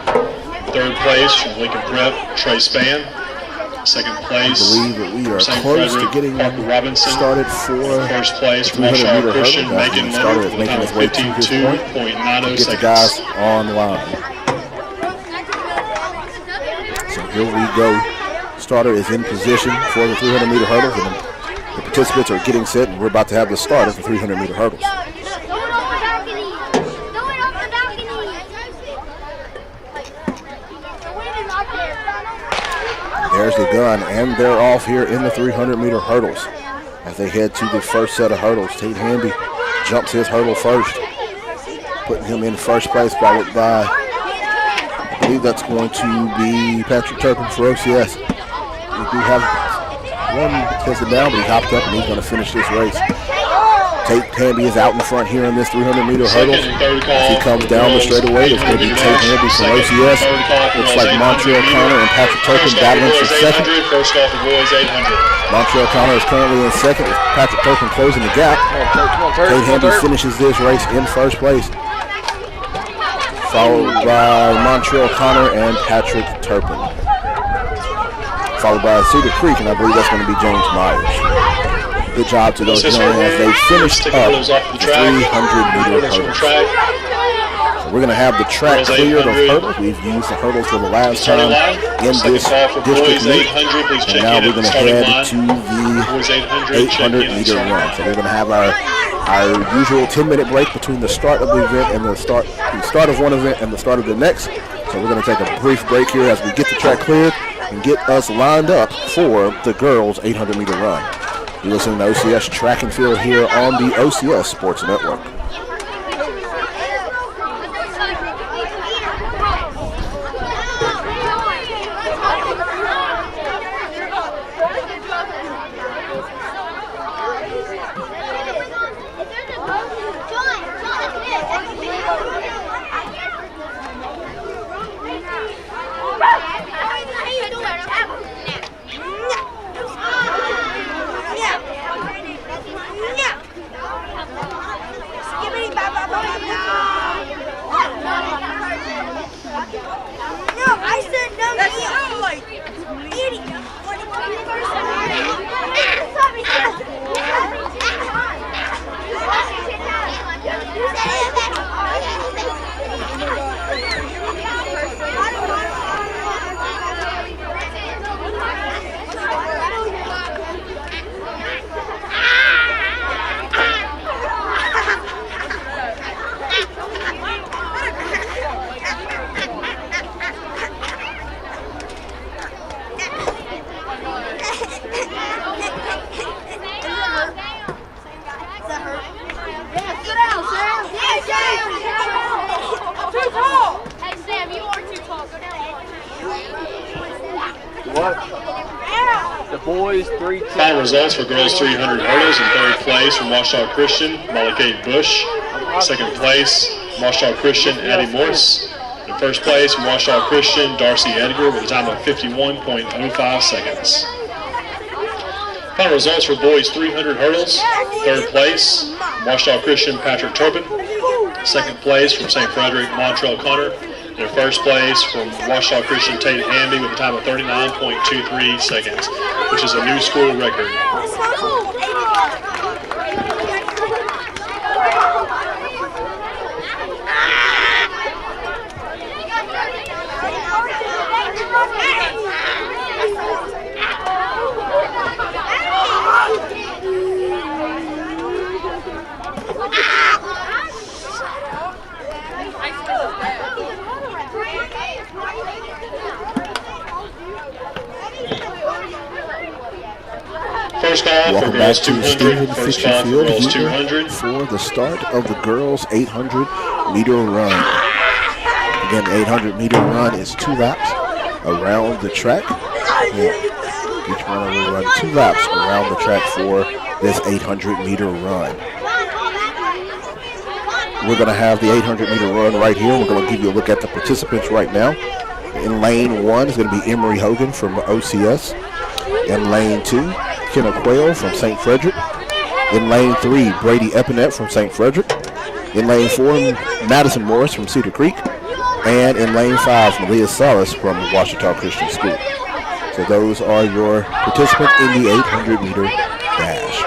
Third place from Lincoln Prep, Trey Spann. Second place, I believe that we are St. close Frederick, to getting Parker Robinson. started for First place from 300-meter Christian, hurdle. Megan Started Leonard, making with its a way to this point. 52.90 Get the guys online. So here we go. Starter is in position for the 300-meter hurdles, and the participants are getting set, and we're about to have the start of the 300-meter hurdles. There's the gun, and they're off here in the 300-meter hurdles. As they head to the first set of hurdles, Tate Hamby jumps his hurdle first, putting him in first place, followed by, I believe that's going to be Patrick Turpin for OCS. We do have one tested down, but he hopped up and he's going to finish this race. Tate Hamby is out in front here in this 300-meter hurdle. As he comes down the straightaway, it's going to be Tate Hamby from OCS. Looks like Montreal Connor and Patrick Turpin battling for second. Montreal Connor is currently in second, with Patrick Turpin closing the gap. Tate Hamby finishes this race in first place. followed by Montreal Connor and Patrick Turpin. Followed by Cedar Creek, and I believe that's going to be James Myers. Good job to those young men as they finished up the 300-meter hurdles. So we're going to have the track cleared of hurdles. We've used the hurdles for the last time in this district meet. And now we're going to head to the 800-meter run. So we're going to have our usual 10-minute break between the start of the event and the start of one event and the start of the next. So we're going to take a brief break here as we get the track cleared and get us lined up for the girls' 800-meter run. You're listening to OCS Track and Field here on the OCS Sports Network. Final results for girls 300 hurdles. In third place from Washita Christian, Molly Kate Bush. Second place, Washita Christian, Addie Morse. In first place from Washita Christian, Darcy Edgar with a time of 51.05 seconds. Final results for boys 300 hurdles. Third place, Washita Christian, Patrick Turpin. Second place from St. Frederick, Montreal Connor. In first place from Washita Christian, Tate Hamby with a time of 39.23 seconds, which is a new school record. First call for girls 200. First call for girls 200 for the start of the girls 800-meter run. Again, the 800-meter run is 2 laps around the track. Each runner will run 2 laps around the track for this 800-meter run. We're going to have the 800-meter run right here. We're going to give you a look at the participants right now. In lane 1 is going to be Emery Hogan from OCS. In lane 2, Kenna Quayle from St. Frederick. In lane 3, Brady Epinette from St. Frederick. In lane 4, Madison Morris from Cedar Creek. And in lane 5, Malia Salas from Washita Christian School. So those are your participants in the 800-meter dash.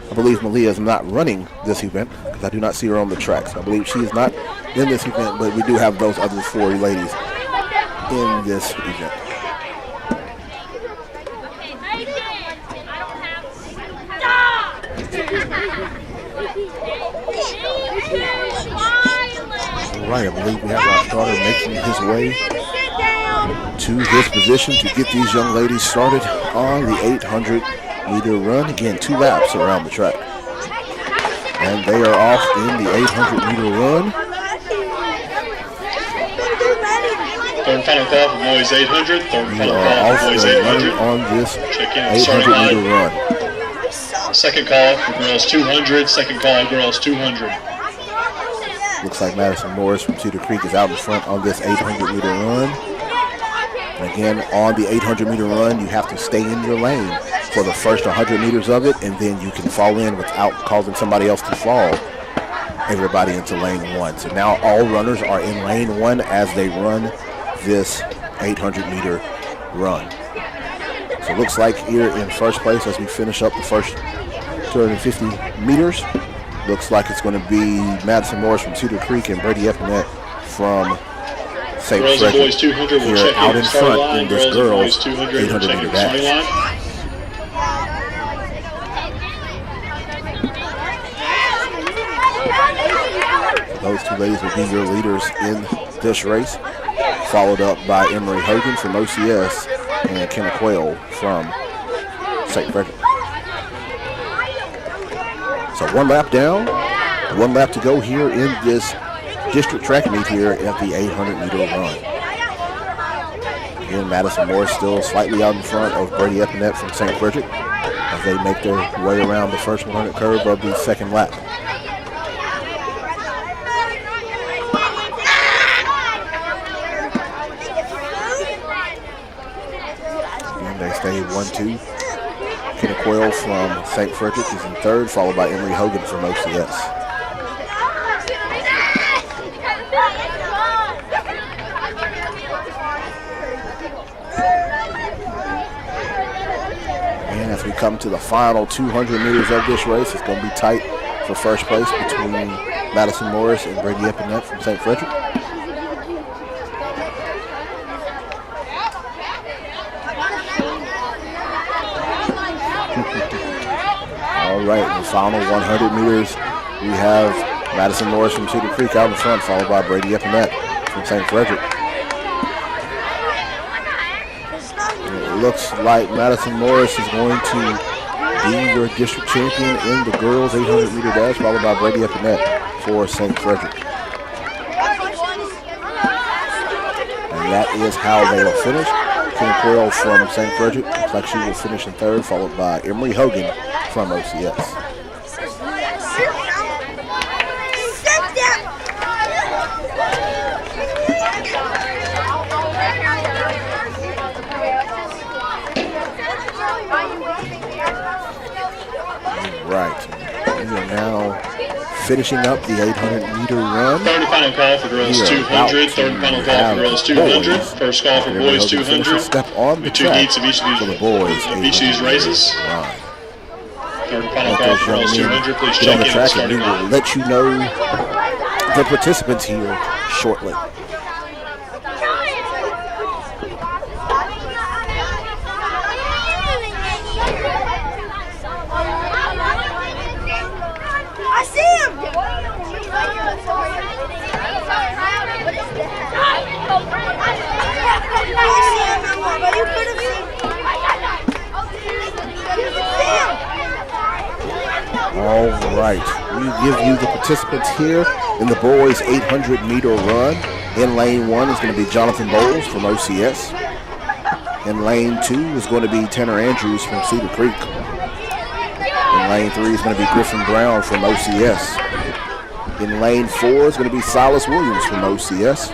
I believe Malia is not running this event because I do not see her on the track. So I believe she is not in this event, but we do have those other 4 ladies in this event. All right, I believe we have our starter making his way to his position to get these young ladies started on the 800-meter run. Again, 2 laps around the track. And they are off in the 800-meter run. Third and final call for boys 800. Third and We final are call off for boys and 800. running on this Check in at the starting 800-meter line. run. Second call for girls 200. Second call girls 200. Looks like Madison Morris from Cedar Creek is out in front on this 800-meter run. And again, on the 800-meter run, you have to stay in your lane for the first 100 meters of it, and then you can fall in without causing somebody else to fall everybody into lane 1. So now all runners are in lane 1 as they run this 800-meter run. So it looks like here in first place as we finish up the first 250 meters, looks like it's going to be Madison Morris from Cedar Creek and Brady Epinette from St. Frederick here out in front in this girls' 800-meter dash. Those two ladies will be your leaders in this race, followed up by Emery Hogan from OCS and Kenna Quayle from St. Frederick. So 1 lap down, 1 lap to go here in this district track meet here at the 800-meter run. Again, Madison Morris still slightly out in front of Brady Epinette from St. Frederick as they make their way around the first 100 curve of the second lap. Again, they stay 1-2. Kenna Quayle from St. Frederick is in third, followed by Emery Hogan from OCS. And as we come to the final 200 meters of this race, it's going to be tight for first place between Madison Morris and Brady Epinette from St. Frederick. All right, in the final 100 meters, we have Madison Morris from Cedar Creek out in front, followed by Brady Epinette from St. Frederick. It looks like Madison Morris is going to be your district champion in the girls' 800-meter dash, followed by Brady Epinette for St. Frederick. And that is how they will finish. Kenna Quayle from St. Frederick looks like she will finish in third, followed by Emery Hogan from OCS. Right. We are now finishing up the 800-meter run. Third and final call for girls 200. Third and final call for girls 200. First call for boys 200. Step on the 2 heats of each of for the boys. these races. Third and final call for girls 200. Please check in at the starting line. We will let you know the participants here shortly. All right, we give you the participants here in the boys' 800-meter run. In lane 1 is going to be Jonathan Bowles from OCS. In lane 2 is going to be Tanner Andrews from Cedar Creek. In lane 3 is going to be Griffin Brown from OCS. In lane 4 is going to be Silas Williams from OCS.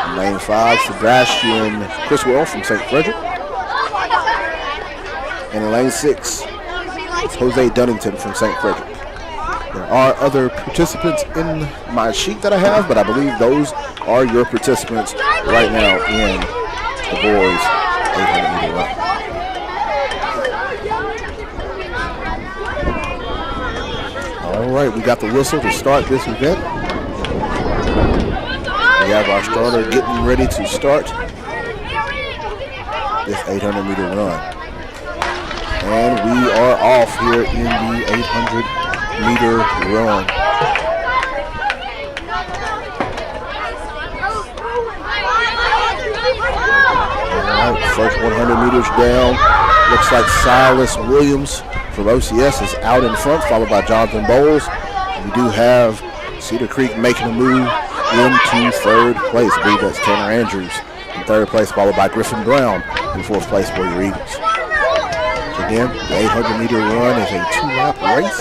In lane 5, Sebastian Criswell from St. Frederick. And in lane 6, it's Jose Dunnington from St. Frederick. There are other participants in my sheet that I have, but I believe those are your participants right now in the boys' 800-meter run. All right, we got the whistle to start this event. We have our starter getting ready to start this 800-meter run. And we are off here in the 800-meter run. All right, first 100 meters down. Looks like Silas Williams from OCS is out in front, followed by Jonathan Bowles. We do have Cedar Creek making a move into third place. I believe that's Tanner Andrews in third place, followed by Griffin Brown in fourth place for your Eagles. Again, the 800-meter run is a 2-lap race.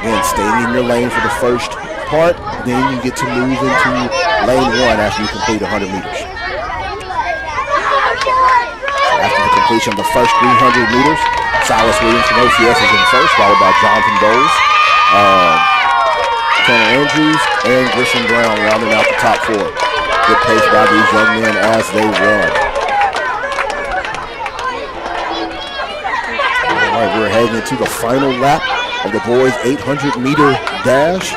Again, staying in your lane for the first part, then you get to move into lane 1 after you complete 100 meters. completion of the first 300 meters. Silas Williams from OCS is in first, followed by Jonathan Bowles, Tanner Andrews, and Griffin Brown rounding out the top four. Good pace by these young men as they run. All right, we're heading into the final lap of the boys' 800-meter dash.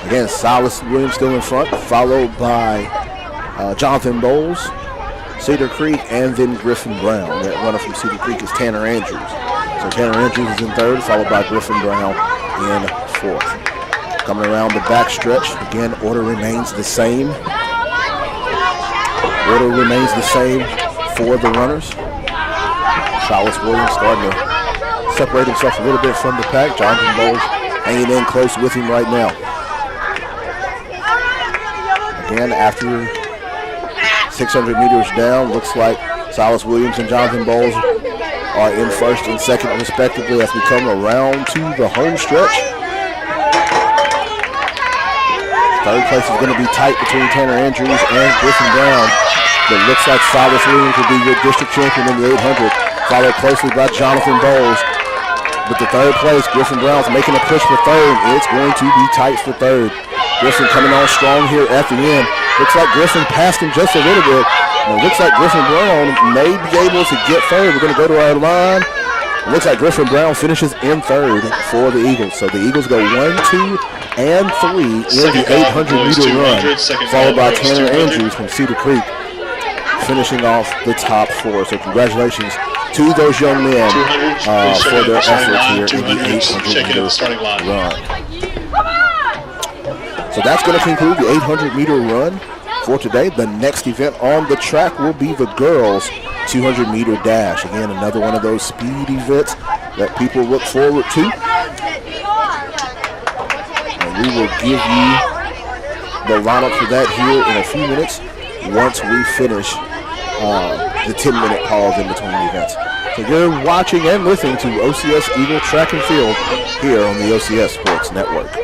Again, Silas Williams still in front, followed by Jonathan Bowles, Cedar Creek, and then Griffin Brown. That runner from Cedar Creek is Tanner Andrews. So Tanner Andrews is in third, followed by Griffin Brown in fourth. Coming around the back stretch, again, order remains the same. Order remains the same for the runners. Silas Williams starting to separate himself a little bit from the pack. Jonathan Bowles hanging in close with him right now. Again, after 600 meters down, looks like Silas Williams and Jonathan Bowles are in first and second respectively as we come around to the home stretch. Third place is going to be tight between Tanner Andrews and Griffin Brown. It looks like Silas Williams will be your district champion in the 800, followed closely by Jonathan Bowles. But the third place, Griffin Brown's making a push for third. It's going to be tight for third. Griffin coming on strong here at the end. Looks like Griffin passed him just a little bit. And it looks like Griffin Brown may be able to get third. We're going to go to our line. It looks like Griffin Brown finishes in third for the Eagles. So the Eagles go 1, 2, and 3 in the 800-meter run, followed by Tanner Andrews from Cedar Creek, finishing off the top four. So congratulations to those young men for their efforts here in the 800-meter run. So that's going to conclude the 800-meter run for today. The next event on the track will be the girls' 200-meter dash. Again, another one of those speed events that people look forward to. And we will give you the lineup for that here in a few minutes once we finish the 10-minute pause in between events. So you're watching and listening to OCS Eagle Track and Field here on the OCS Sports Network.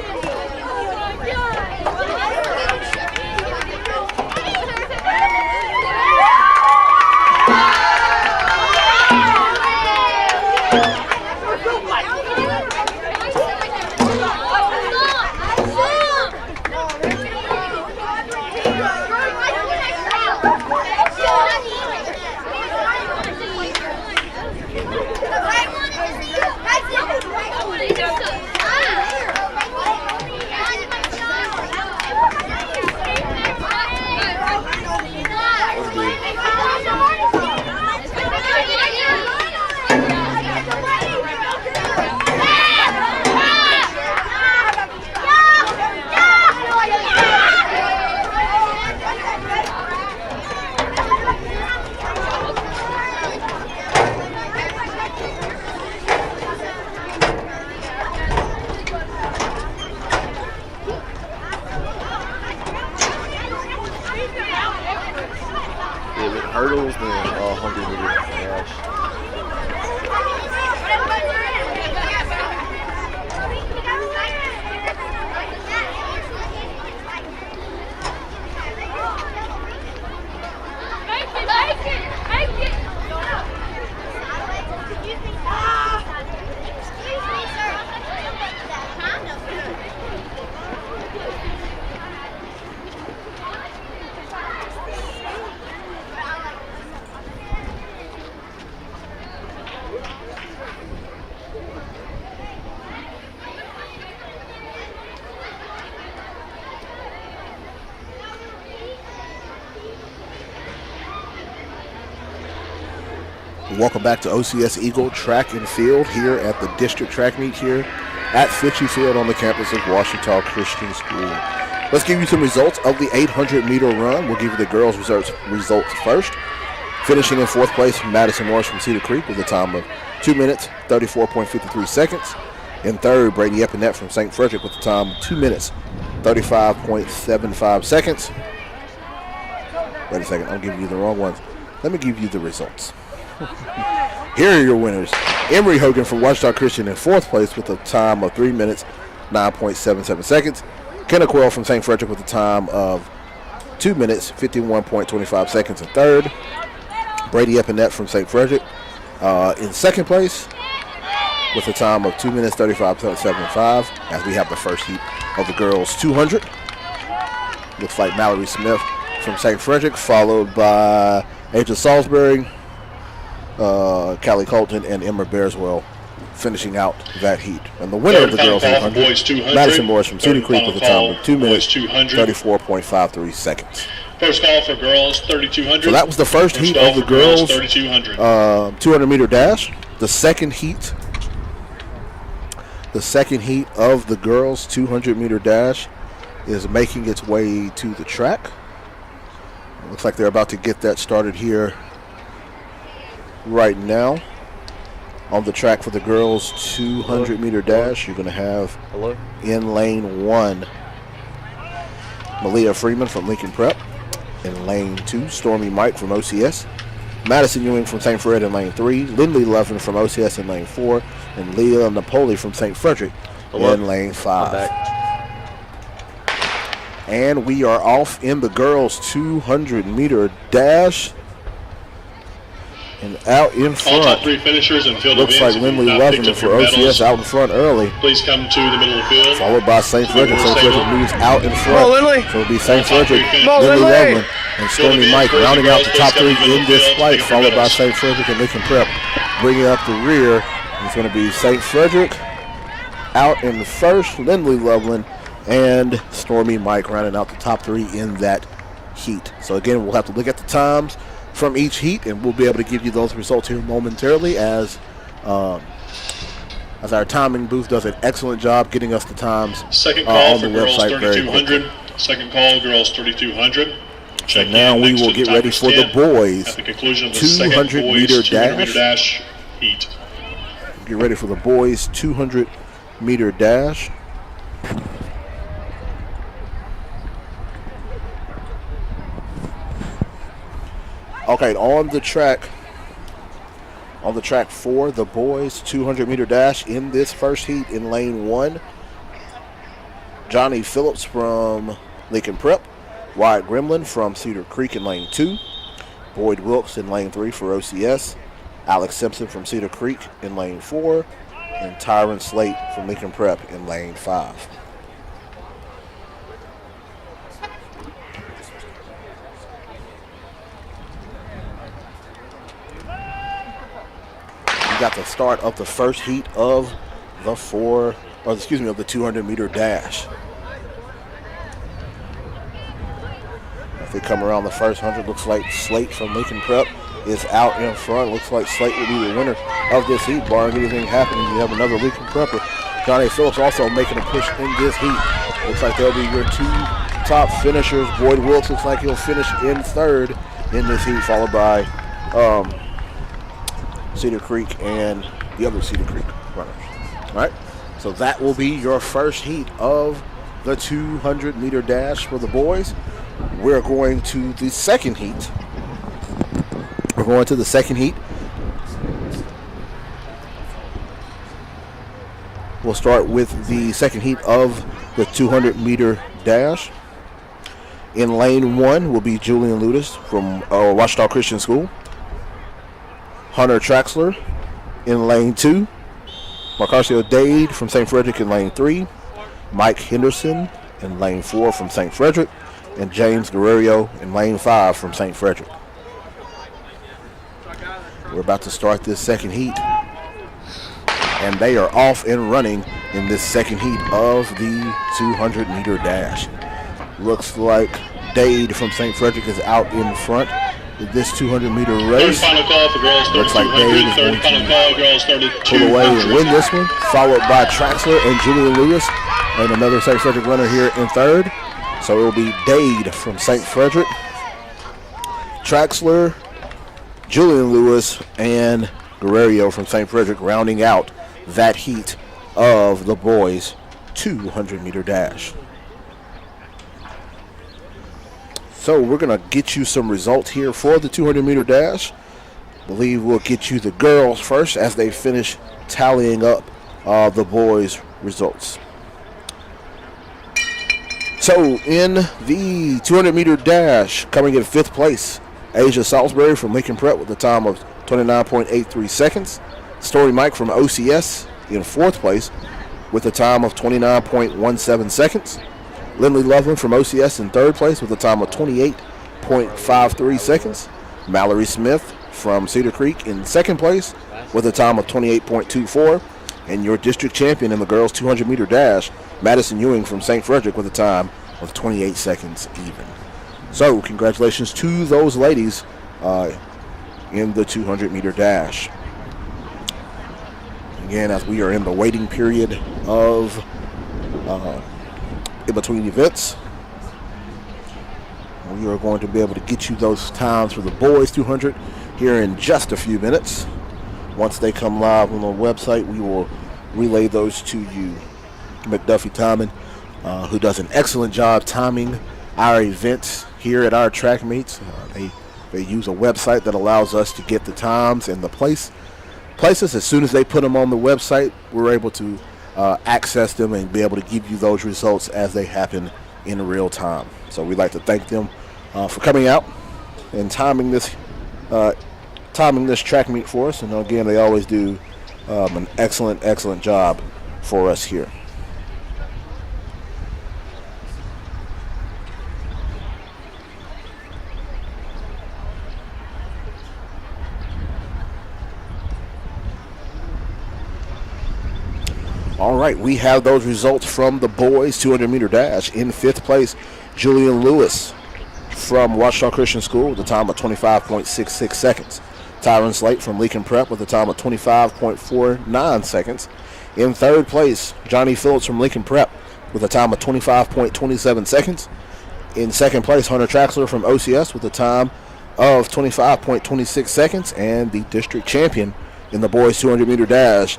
Hurdles, then 100-meter dash. Welcome back to OCS Eagle Track and Field here at the district track meet here at Fitchie Field on the campus of Ouachita Christian School. Let's give you some results of the 800-meter run. We'll give you the girls' results first. Finishing in fourth place, Madison Morris from Cedar Creek with a time of 2 minutes, 34.53 seconds. In third, Brady Epinette from St. Frederick with a time of 2 minutes, 35.75 seconds. Wait a second, I'm giving you the wrong ones. Let me give you the results. Here are your winners. Emory Hogan from Ouachita Christian in fourth place with a time of 3 minutes, 9.77 seconds. Kennequel from St. Frederick with a time of 2 minutes, 51.25 seconds in third. Brady Epinette from St. Frederick In second place, with a time of 2 minutes 35.75, as we have the first heat of the girls 200. Looks like Mallory Smith from St. Frederick, followed by Aja Salisbury, Callie Colton, and Emma Bearswell finishing out that heat. And the winner of the girls 200, Madison Morris from Cedar Creek with a time of 2 minutes 34.53 seconds. First call for girls 3200. So that was the first heat of the girls 200-meter dash. The second heat of the girls 200-meter dash is making its way to the track. It looks like they're about to get that started here right now. On the track for the girls 200-meter dash, you're going to have in lane 1 Malia Freeman from Lincoln Prep. In lane 2, Stormy Mike from OCS. Madison Ewing from St. Fred in lane 3. Lindley Lovin from OCS in lane 4. And Leah Napoli from St. Frederick in lane 5. And we are off in the girls 200-meter dash. And out in front, all top 3 finishers and field looks like Lindley Lovin for OCS out in front early. Please come to the middle of the field. Followed by St. Frederick. St. Frederick moves out in front. So it'll be St. Frederick, Lindley Lovin, and Stormy Mike rounding out the top 3 in this flight, followed by St. Frederick and Lincoln Prep bringing up the rear. It's going to be St. Frederick out in the first, Lindley Loveland, and Stormy Mike rounding out the top 3 in that heat. So again, we'll have to look at the times from each heat, and we'll be able to give you those results here momentarily as our timing booth does an excellent job getting us the times Second call on the for girls website very 3200. quickly. Second call, girls 3200. So now we will get ready for the boys at the conclusion of the 200-meter dash heat. Get ready for the boys 200-meter dash. Okay, on the track for the boys 200-meter dash in this first heat in lane 1, Johnny Phillips from Lincoln Prep, Wyatt Gremlin from Cedar Creek in lane 2, Boyd Wilkes in lane 3 for OCS, Alex Simpson from Cedar Creek in lane 4, and Tyron Slate from Lincoln Prep in lane 5. We got the start of the first heat of the 200-meter dash. If they come around the first 100, looks like Slate from Lincoln Prep is out in front. Looks like Slate will be the winner of this heat, barring anything happening. You have another Lincoln Prepper. Johnny Phillips also making a push in this heat. Looks like they'll be your 2 top finishers. Boyd Wilkes looks like he'll finish in third in this heat, followed by Cedar Creek and the other Cedar Creek runners. All right, so that will be your first heat of the 200-meter dash for the boys. We're going to the second heat. We'll start with the second heat of the 200-meter dash. In lane 1 will be Julian Ludis from Washita Christian School. Hunter Traxler in lane 2. Marcarcio Dade from St. Frederick in lane 3. Mike Henderson in lane 4 from St. Frederick. And James Guerrero in lane 5 from St. Frederick. We're about to start this second heat. And they are off and running in this second heat of the 200-meter dash. Looks like Dade from St. Frederick is out in front in this 200-meter race. Third final call for girls 3200. Looks like Dade is going final call, girls 3200. pull away and win this one, followed by Traxler and Julian Lewis, and another St. Frederick runner here in third. So it will be Dade from St. Frederick, Traxler, Julian Lewis, and Guerrero from St. Frederick rounding out that heat of the boys 200-meter dash. So we're going to get you some results here for the 200-meter dash. I believe we'll get you the girls first as they finish tallying up the boys' results. So in the 200-meter dash, coming in 5th place, Aja Salisbury from Lincoln Prep with a time of 29.83 seconds. Story Mike from OCS in 4th place with a time of 29.17 seconds. Lindley Loveland from OCS in 3rd place with a time of 28.53 seconds. Mallory Smith from Cedar Creek in 2nd place with a time of 28.24. And your district champion in the girls 200-meter dash, Madison Ewing from St. Frederick with a time of 28 seconds even. So congratulations to those ladies in the 200-meter dash. Again, as we are in the waiting period of in between events, we are going to be able to get you those times for the boys 200 here in just a few minutes. Once they come live on the website, we will relay those to you. McDuffie Timon, who does an excellent job timing our events here at our track meets. They use a website that allows us to get the times and the places. As soon as they put them on the website, we're able to access them and be able to give you those results as they happen in real time. So we'd like to thank them for coming out and timing this track meet for us. And again, they always do an excellent job for us here. All right, we have those results from the boys 200-meter dash. In 5th place, Julian Lewis from Ouachita Christian School with a time of 25.66 seconds. Tyron Slate from Leakin Prep with a time of 25.49 seconds. In 3rd place, Johnny Phillips from Leakin Prep with a time of 25.27 seconds. In 2nd place, Hunter Traxler from OCS with a time of 25.26 seconds. And the district champion in the boys 200-meter dash,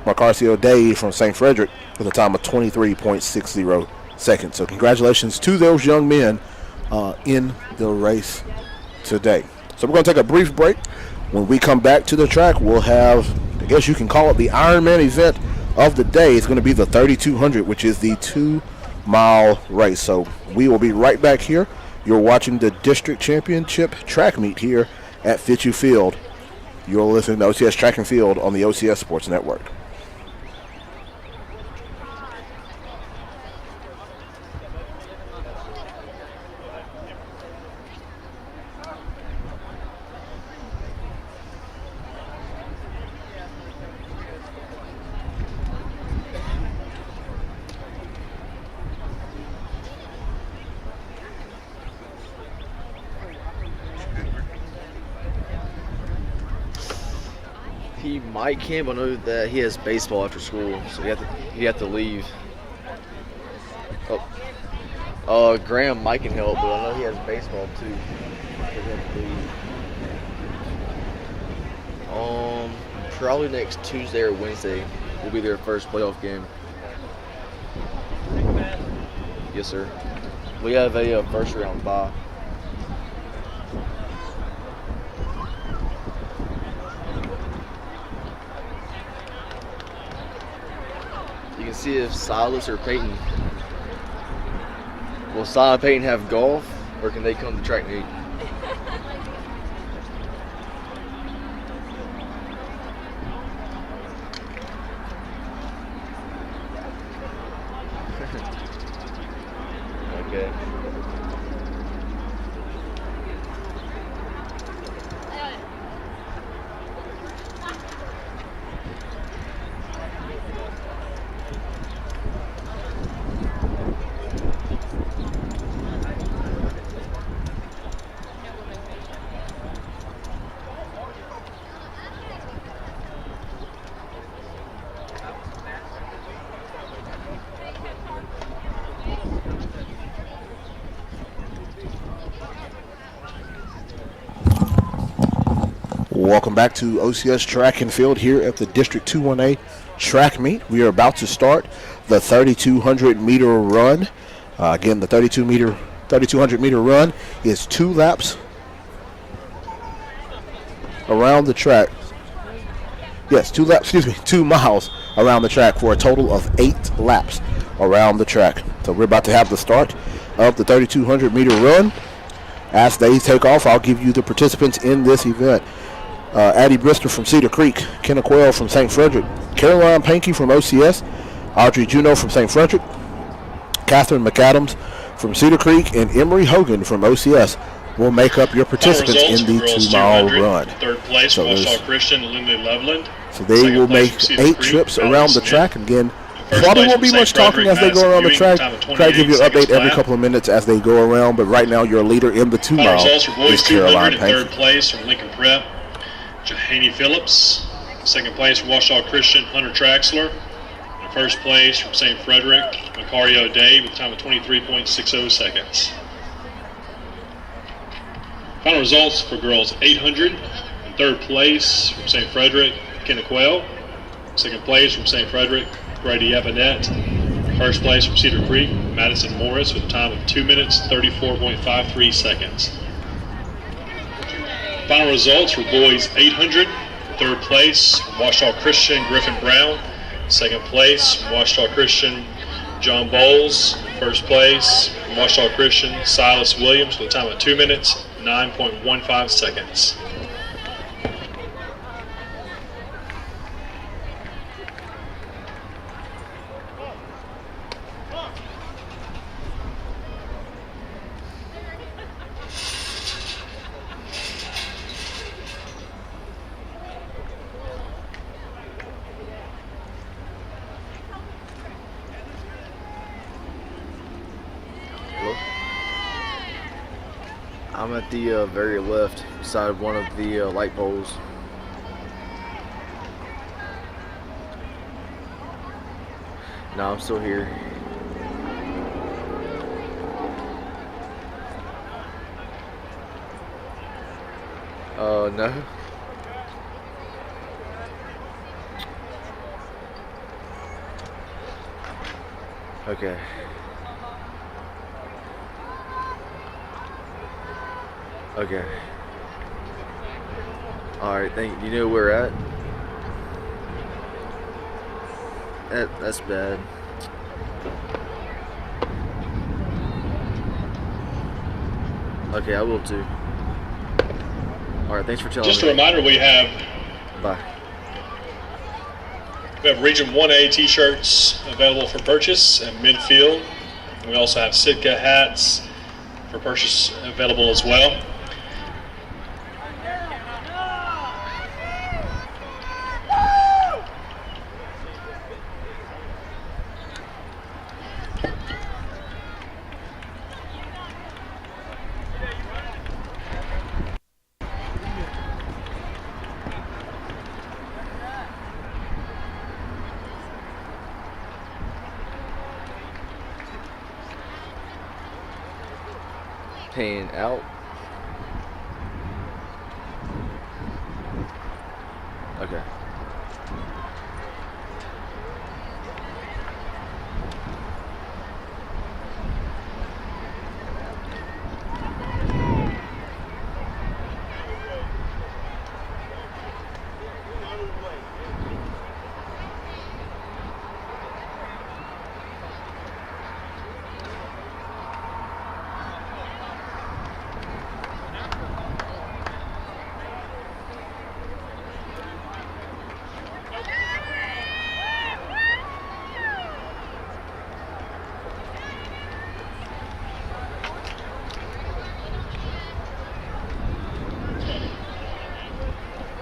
Marcarcio Day from St. Frederick with a time of 23.60 seconds. So congratulations to those young men in the race today. So we're going to take a brief break. When we come back to the track, we'll have, I guess you can call it the Ironman event of the day. It's going to be the 3200, which is the 2-mile race. So we will be right back here. You're watching the district championship track meet here at Fitzhugh Field. You're listening to OCS Track and Field on the OCS Sports Network. He might camp. I know that he has baseball after school, so he had to leave. Graham might can help, but I know he has baseball too. So he had to leave. Probably next Tuesday or Wednesday will be their first playoff game. Yes, sir. We have a first round bye. You can see if Silas or Peyton. Will Silas and Peyton have golf, or can they come to track meet? Okay. Welcome back to OCS Track and Field here at the District 2-1A track meet. We are about to start the 3,200-meter run. Again, the 3,200-meter run is 2 laps around the track. Yes, 2 miles around the track for a total of 8 laps around the track. So we're about to have the start of the 3,200-meter run. As they take off, I'll give you the participants in this event. Addie Brister from Cedar Creek, Kenna Quayle from St. Frederick, Caroline Pankey from OCS, Audrey Juneau from St. Frederick, Catherine McAdams from Cedar Creek, and Emery Hogan from OCS will make up your participants in the 2-mile run. Third place, Washington Christian, Lindley Loveland. So they will make 8 trips around the track. Again, probably won't be much talking as they go around the track. Try to give you an update every couple of minutes as they go around. But right now, your leader in the 2-mile is Caroline Pankey. Third place from Lincoln Prep, Jahaney Phillips. Second place from Washington Christian, Hunter Traxler. And first place from St. Frederick, Macario Day with a time of 23.60 seconds. Final results for girls 800. In third place from St. Frederick, Kenna Quayle. Second place from St. Frederick, Brady Evanette. First place from Cedar Creek, Madison Morris with a time of 2 minutes, 34.53 seconds. Final results for boys 800. Third place from Washita Christian, Griffin Brown. Second place from Washita Christian, John Bowles. First place from Washita Christian, Silas Williams with a time of 2 minutes, 9.15 seconds. I'm at the very left side of one of the light poles. No, I'm still here. No. Okay. Okay. Alright, thank you. You know where we're at? That's bad. Okay, I will too. Alright, thanks for telling me. Just a reminder, we have Region 1A t-shirts available for purchase at midfield. We also have Sitka hats for purchase available as well. Paying out. Okay.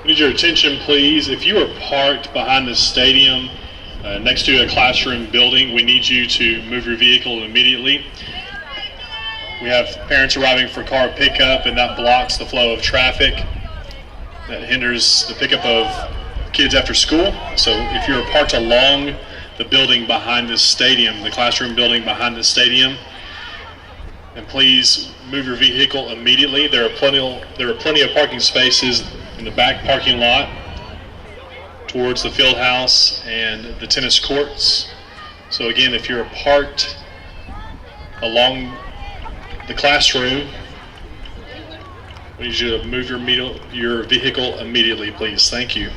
Need your attention, please. If you are parked behind the stadium next to a classroom building, we need you to move your vehicle immediately. We have parents arriving for car pickup, and that blocks the flow of traffic. That hinders the pickup of kids after school. So if you're parked along the building behind the stadium, the classroom building behind the stadium, then please move your vehicle immediately. There are plenty of parking spaces in the back parking lot towards the field house and the tennis courts. So again, if you're parked along the classroom, we need you to move your vehicle immediately, please. Thank you.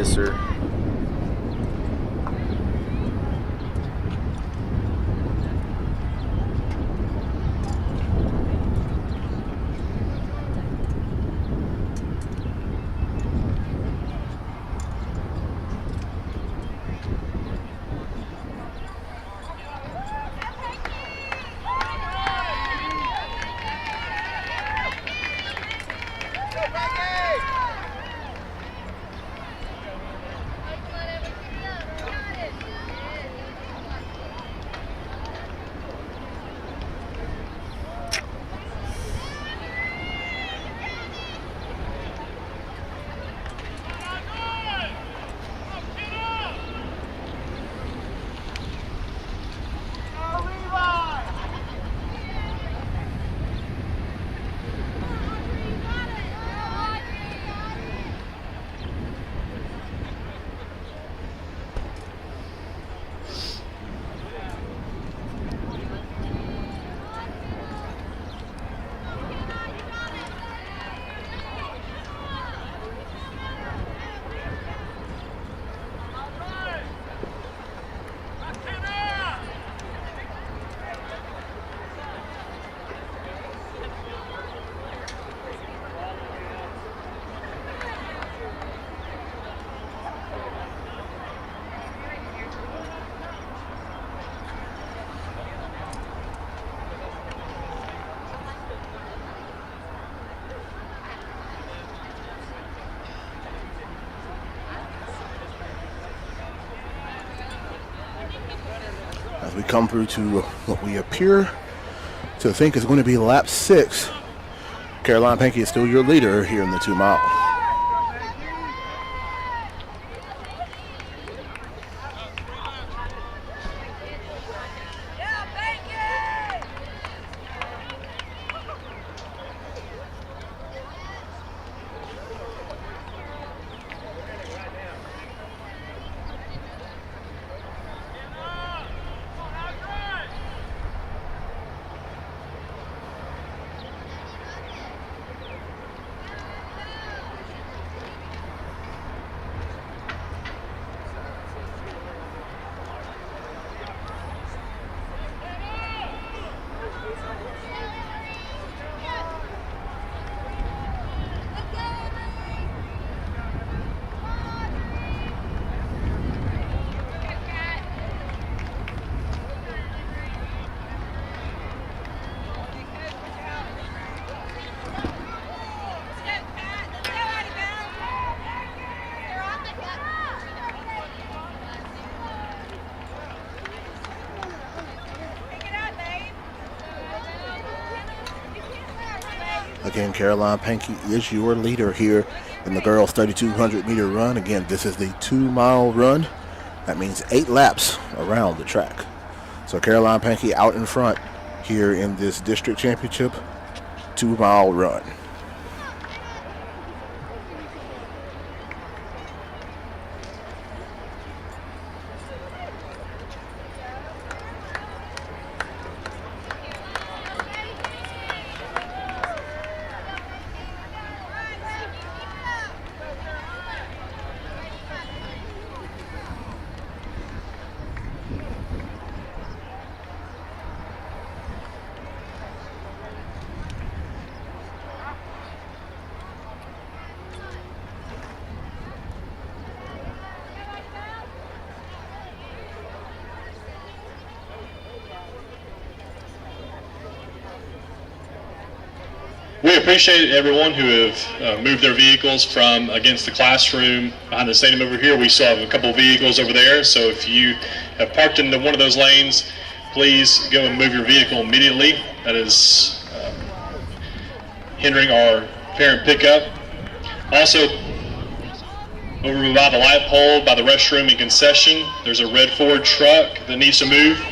Yes, sir. As we come through to what we appear to think is going to be lap 6, Caroline Pankey is still your leader here in the 2 mile. Again, Caroline Pankey is your leader here in the girls' 3,200 meter run. Again, this is the 2 mile run. That means 8 laps around the track. So Caroline Pankey out in front here in this district championship 2 mile run. We appreciate everyone who have moved their vehicles from against the classroom behind the stadium over here. We still have a couple of vehicles over there, so if you have parked into one of those lanes, please go and move your vehicle immediately. That is hindering our parent pickup. Also, over by the light pole by the restroom and concession, there's a red Ford truck that needs to move,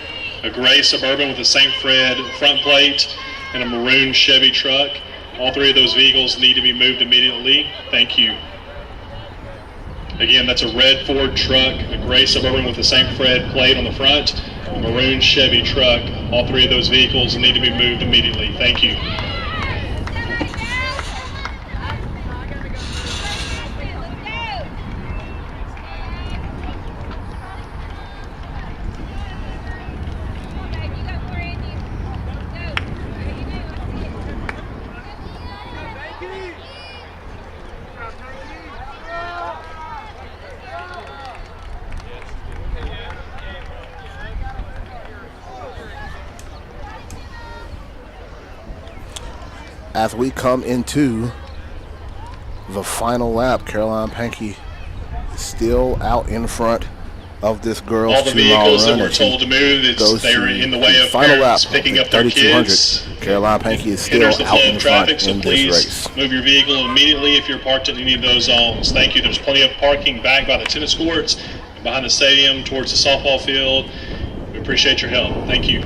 a gray Suburban with a St. Fred front plate, and a maroon Chevy truck. All 3 of those vehicles need to be moved immediately. Thank you. Again, that's a red Ford truck, a gray Suburban with the St. Fred plate on the front, a maroon Chevy truck. All 3 of those vehicles need to be moved immediately. Thank you. as we come into the final lap, Caroline Pankey is still out in front of this girls' All the 2 mile vehicles run. that were told to move, they're in the way of final lap parents picking of up their 3200. kids. Caroline Pankey is still Hinders the out flow in of front traffic, so in this please race. move your vehicle immediately if you're parked in any of those zones. Thank you. There's plenty of parking back by the tennis courts and behind the stadium towards the softball field. We appreciate your help. Thank you.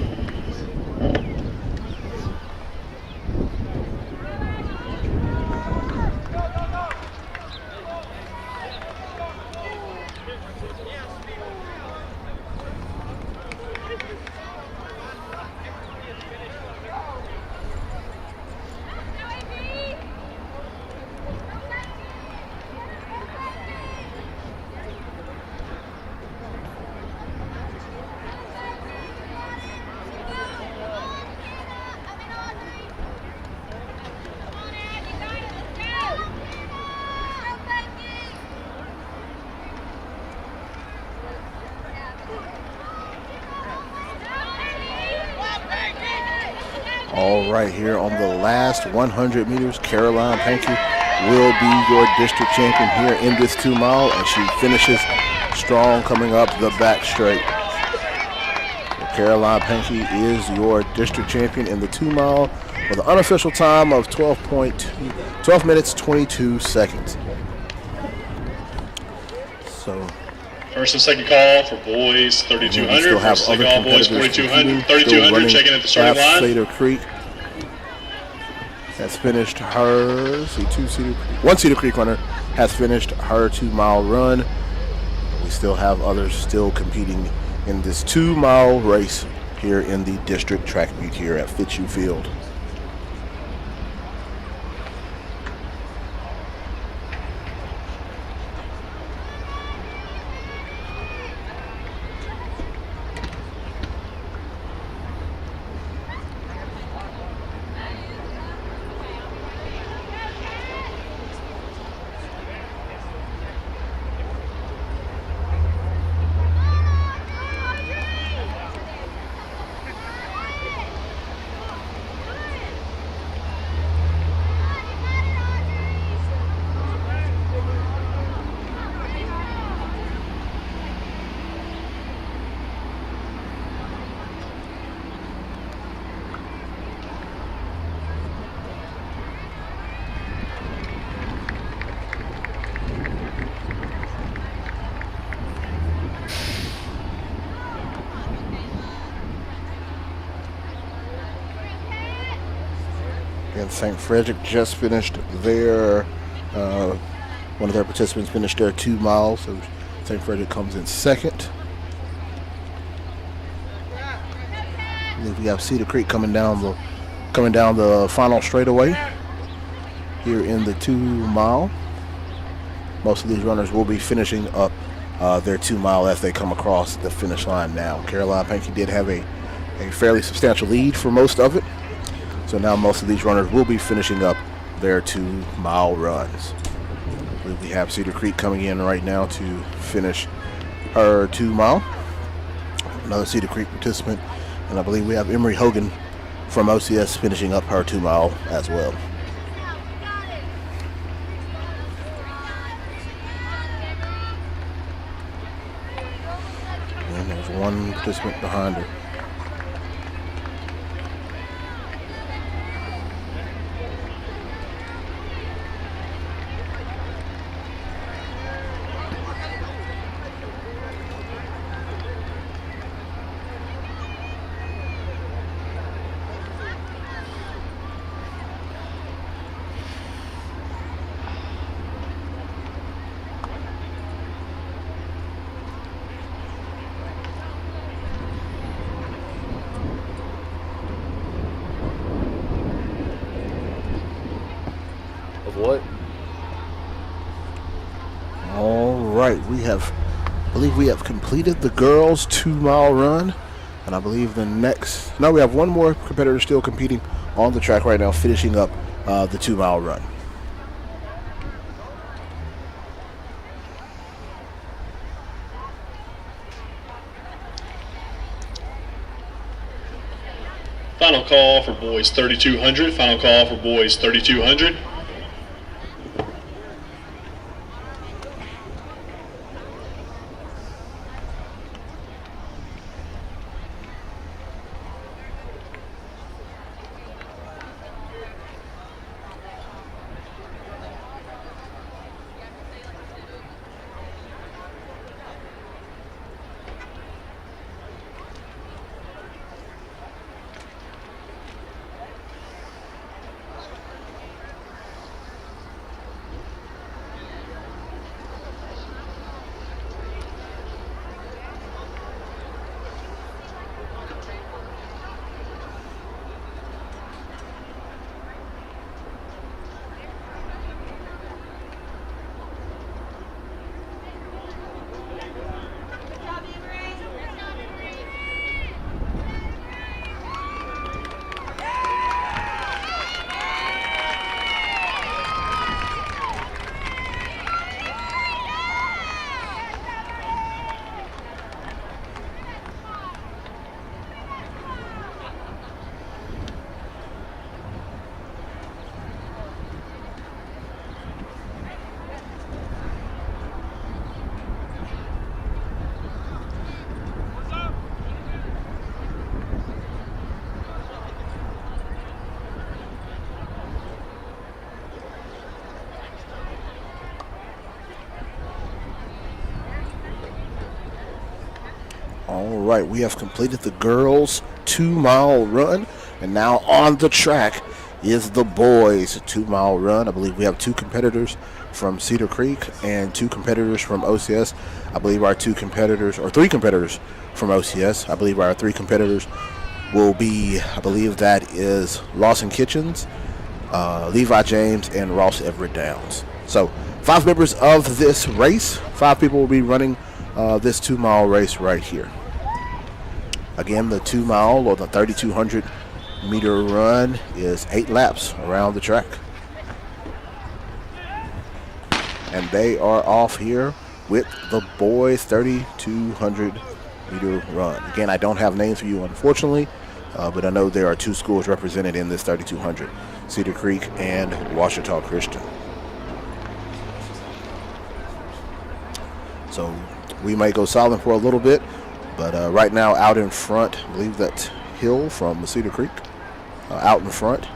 All right, here on the last 100 meters, Caroline Pankey will be your district champion here in this 2 mile, and she finishes strong coming up the back straight. Caroline Pankey is your district champion in the 2 mile with an unofficial time of 12 minutes 22 seconds. So First and second call for boys 3200. still have First other second call boys competitors 4200. competing, still 3200 running checking at the starting laps. line. Cedar Creek has finished her, one Cedar Creek runner has finished her 2 mile run. We still have others still competing in this 2 mile race here in the district track meet here at Fitzhugh Field. And St. Frederick just finished their, one of their participants finished their 2 miles, so St. Frederick comes in second. And then we have Cedar Creek coming down the final straightaway here in the 2 mile. Most of these runners will be finishing up their 2 mile as they come across the finish line now. Caroline Pankey did have a fairly substantial lead for most of it. So now most of these runners will be finishing up their 2 mile runs. We have Cedar Creek coming in right now to finish her 2 mile. Another Cedar Creek participant. And I believe we have Emery Hogan from OCS finishing up her 2 mile as well. And there's one participant behind her. What? All right, I believe we have completed the girls' 2 mile run, and I believe we have one more competitor still competing on the track right now, finishing up the 2 mile run. Final call for boys 3200. Final call for boys 3200. All right, we have completed the girls' 2-mile run, and now on the track is the boys' 2-mile run. I believe we have 2 competitors from Cedar Creek and 2 competitors from OCS. I believe our 2 competitors, or 3 competitors from OCS. I believe our 3 competitors will be, I believe that is Lawson Kitchens, Levi James, and Ross Everett Downs. So 5 members of this race. 5 people will be running this 2-mile race right here. Again, the 2-mile or the 3,200 meter run is 8 laps around the track. And they are off here with the boys 3,200 meter run. Again, I don't have names for you, unfortunately, but I know there are 2 schools represented in this 3,200, Cedar Creek and Ouachita Christian. So we may go silent for a little bit, but right now out in front, I believe that's Hill from Cedar Creek, out in front,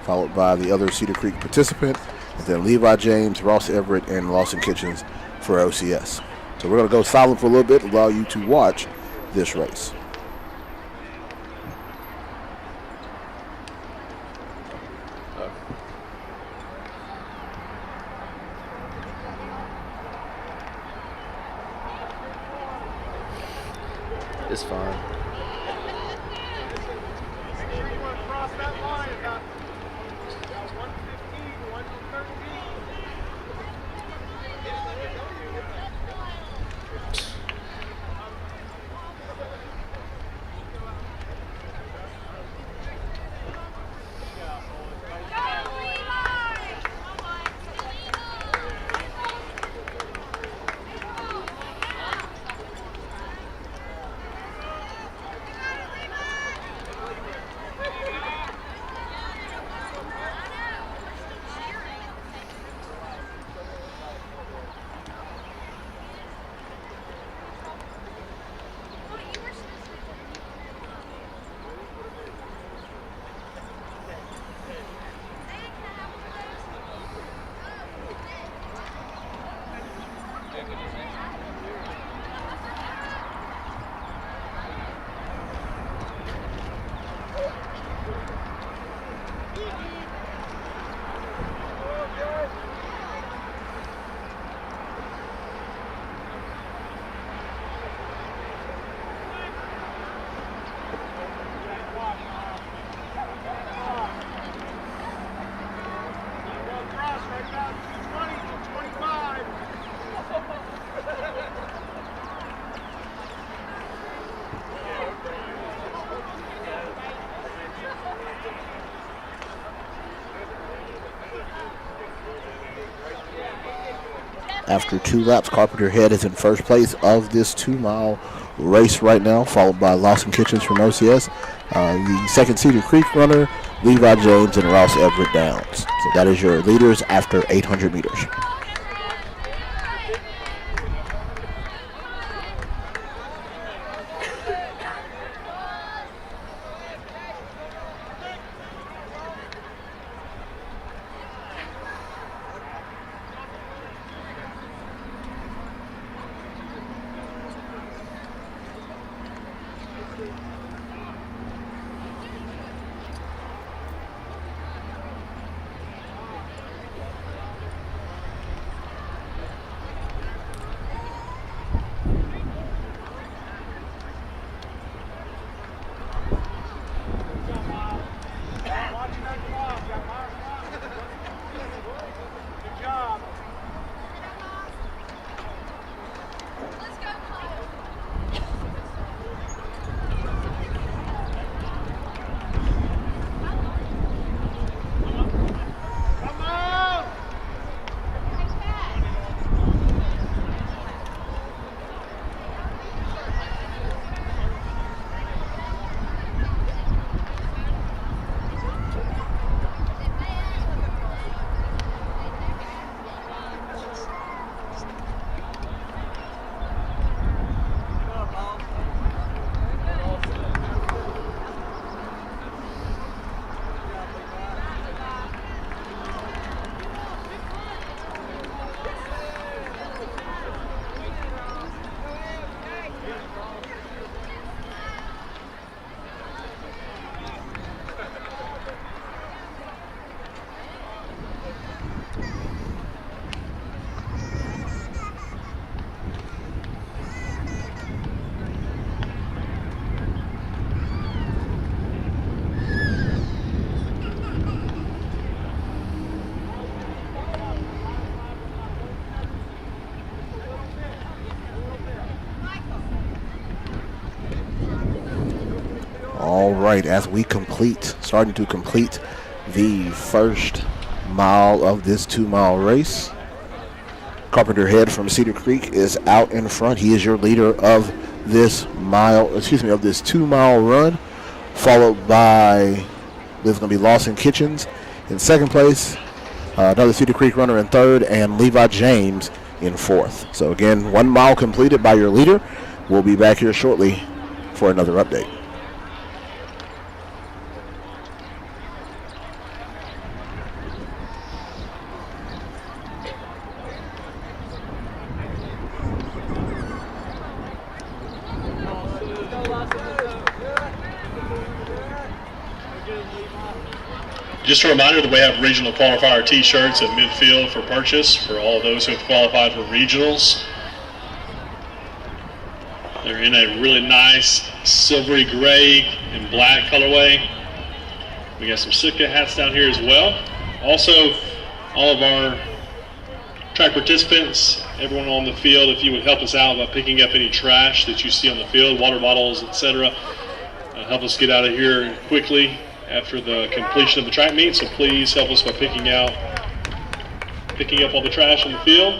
followed by the other Cedar Creek participant, and then Levi James, Ross Everett, and Lawson Kitchens for OCS. So we're going to go silent for a little bit, allow you to watch this race. It's fine. After 2 laps, Carpenter Head is in first place of this 2-mile race right now, followed by Lawson Kitchens from OCS. The second Cedar Creek runner, Levi James and Ross Everett Downs. So that is your leaders after 800 meters. All right, as we starting to complete the first mile of this 2-mile race. Carpenter Head from Cedar Creek is out in front. He is your leader of this of this 2-mile run, followed by, there's going to be Lawson Kitchens in second place, another Cedar Creek runner in third, and Levi James in fourth. So again, 1 mile completed by your leader. We'll be back here shortly for another update. Just a reminder that we have regional qualifier t-shirts at midfield for purchase for all of those who have qualified for regionals. They're in a really nice silvery gray and black colorway. We got some Sitka hats down here as well. Also, all of our track participants, everyone on the field, if you would help us out by picking up any trash that you see on the field, water bottles, etc. Help us get out of here quickly after the completion of the track meet. So please help us by picking up all the trash on the field.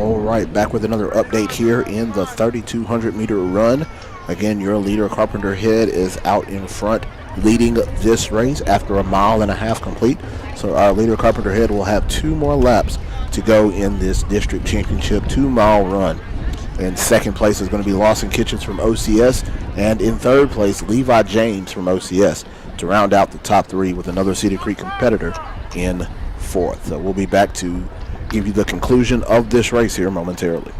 All right, back with another update here in the 3,200 meter run. Again, your leader, Carpenter Head, is out in front leading this race after 1.5 miles complete. So our leader, Carpenter Head, will have 2 more laps to go in this district championship 2-mile run. In second place is going to be Lawson Kitchens from OCS, and in third place, Levi James from OCS to round out the top 3 with another Cedar Creek competitor in fourth. So we'll be back to give you the conclusion of this race here momentarily.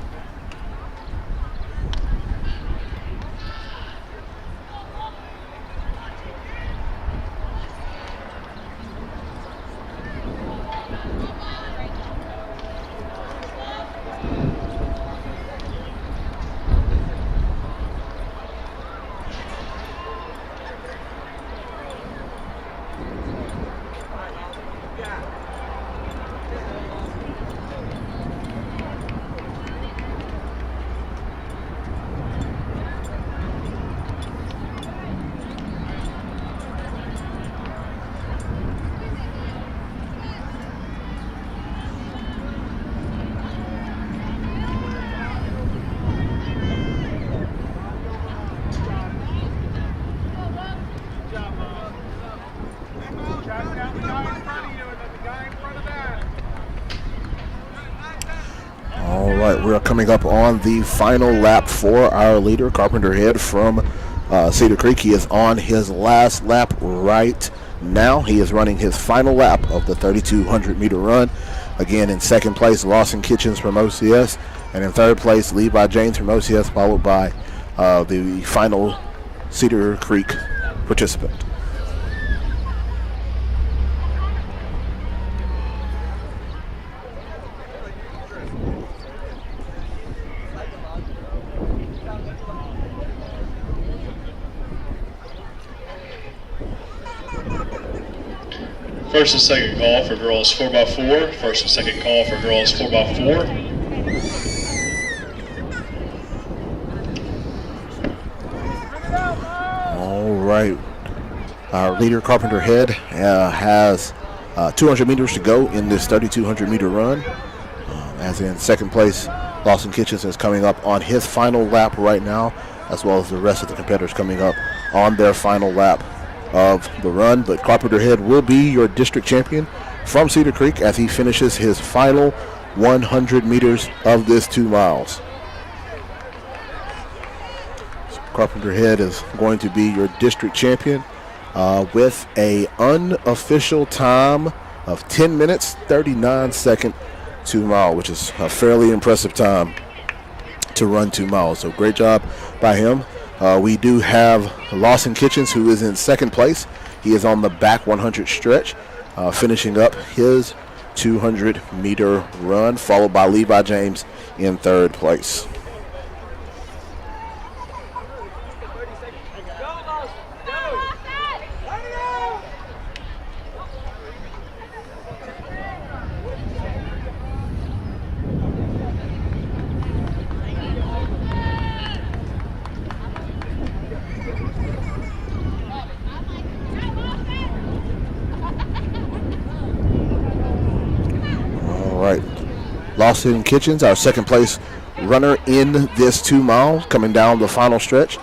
We're coming up on the final lap for our leader, Carpenter Head from Cedar Creek. He is on his last lap right now. He is running his final lap of the 3,200 meter run. Again, in second place, Lawson Kitchens from OCS, and in third place, Levi James from OCS, followed by the final Cedar Creek participant. First and second call for girls 4x4. First and second call for girls 4x4. All right. Our leader, Carpenter Head, has 200 meters to go in this 3,200 meter run. As in second place, Lawson Kitchens is coming up on his final lap right now, as well as the rest of the competitors coming up on their final lap of the run. But Carpenter Head will be your district champion from Cedar Creek as he finishes his final 100 meters of this 2 miles. So Carpenter Head is going to be your district champion with a unofficial time of 10 minutes 39 second 2 mile, which is a fairly impressive time to run 2 miles. So great job by him. We do have Lawson Kitchens, who is in second place. He is on the back 100 stretch, finishing up his 200 meter run, followed by Levi James in third place. Lawson Kitchens, our second place runner in this 2 mile, coming down the final stretch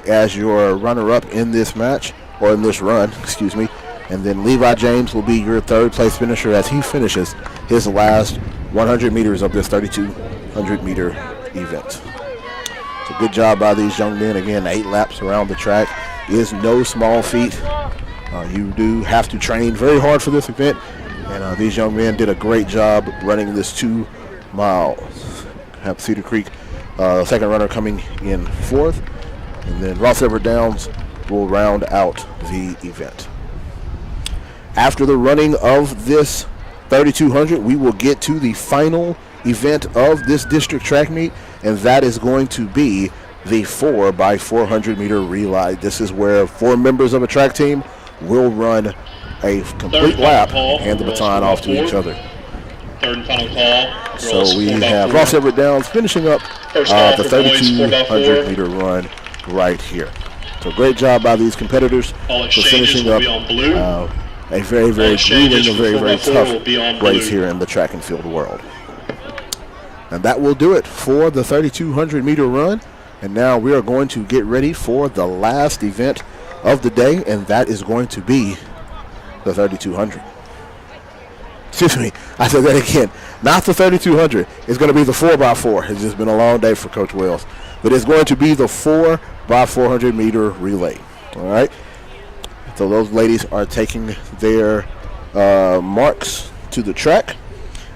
as your runner-up in this match, or in this run, excuse me. And then Levi James will be your third place finisher as he finishes his last 100 meters of this 3,200 meter event. So good job by these young men. Again, 8 laps around the track is no small feat. You do have to train very hard for this event. And these young men did a great job running this 2 miles. Have Cedar Creek second runner coming in fourth. And then Ross Everett Downs will round out the event. After the running of this 3,200, we will get to the final event of this district track meet, and that is going to be the 4x400 meter relay. This is where 4 members of a track team will run a complete lap and hand the baton off to each other. Third and final call. So we have Ross Everett Downs finishing up the 3,200 meter run right here. So great job by these competitors for finishing up a very, very grueling, a very, very tough race here in the track and field world. And that will do it for the 3,200 meter run. And now we are going to get ready for the last event of the day, and that is going to be the 3,200. Excuse me, I said that again. Not the 3,200. It's going to be the 4x4. It's just been a long day for Coach Wells. But it's going to be the 4x400 meter relay. All right. So those ladies are taking their marks to the track.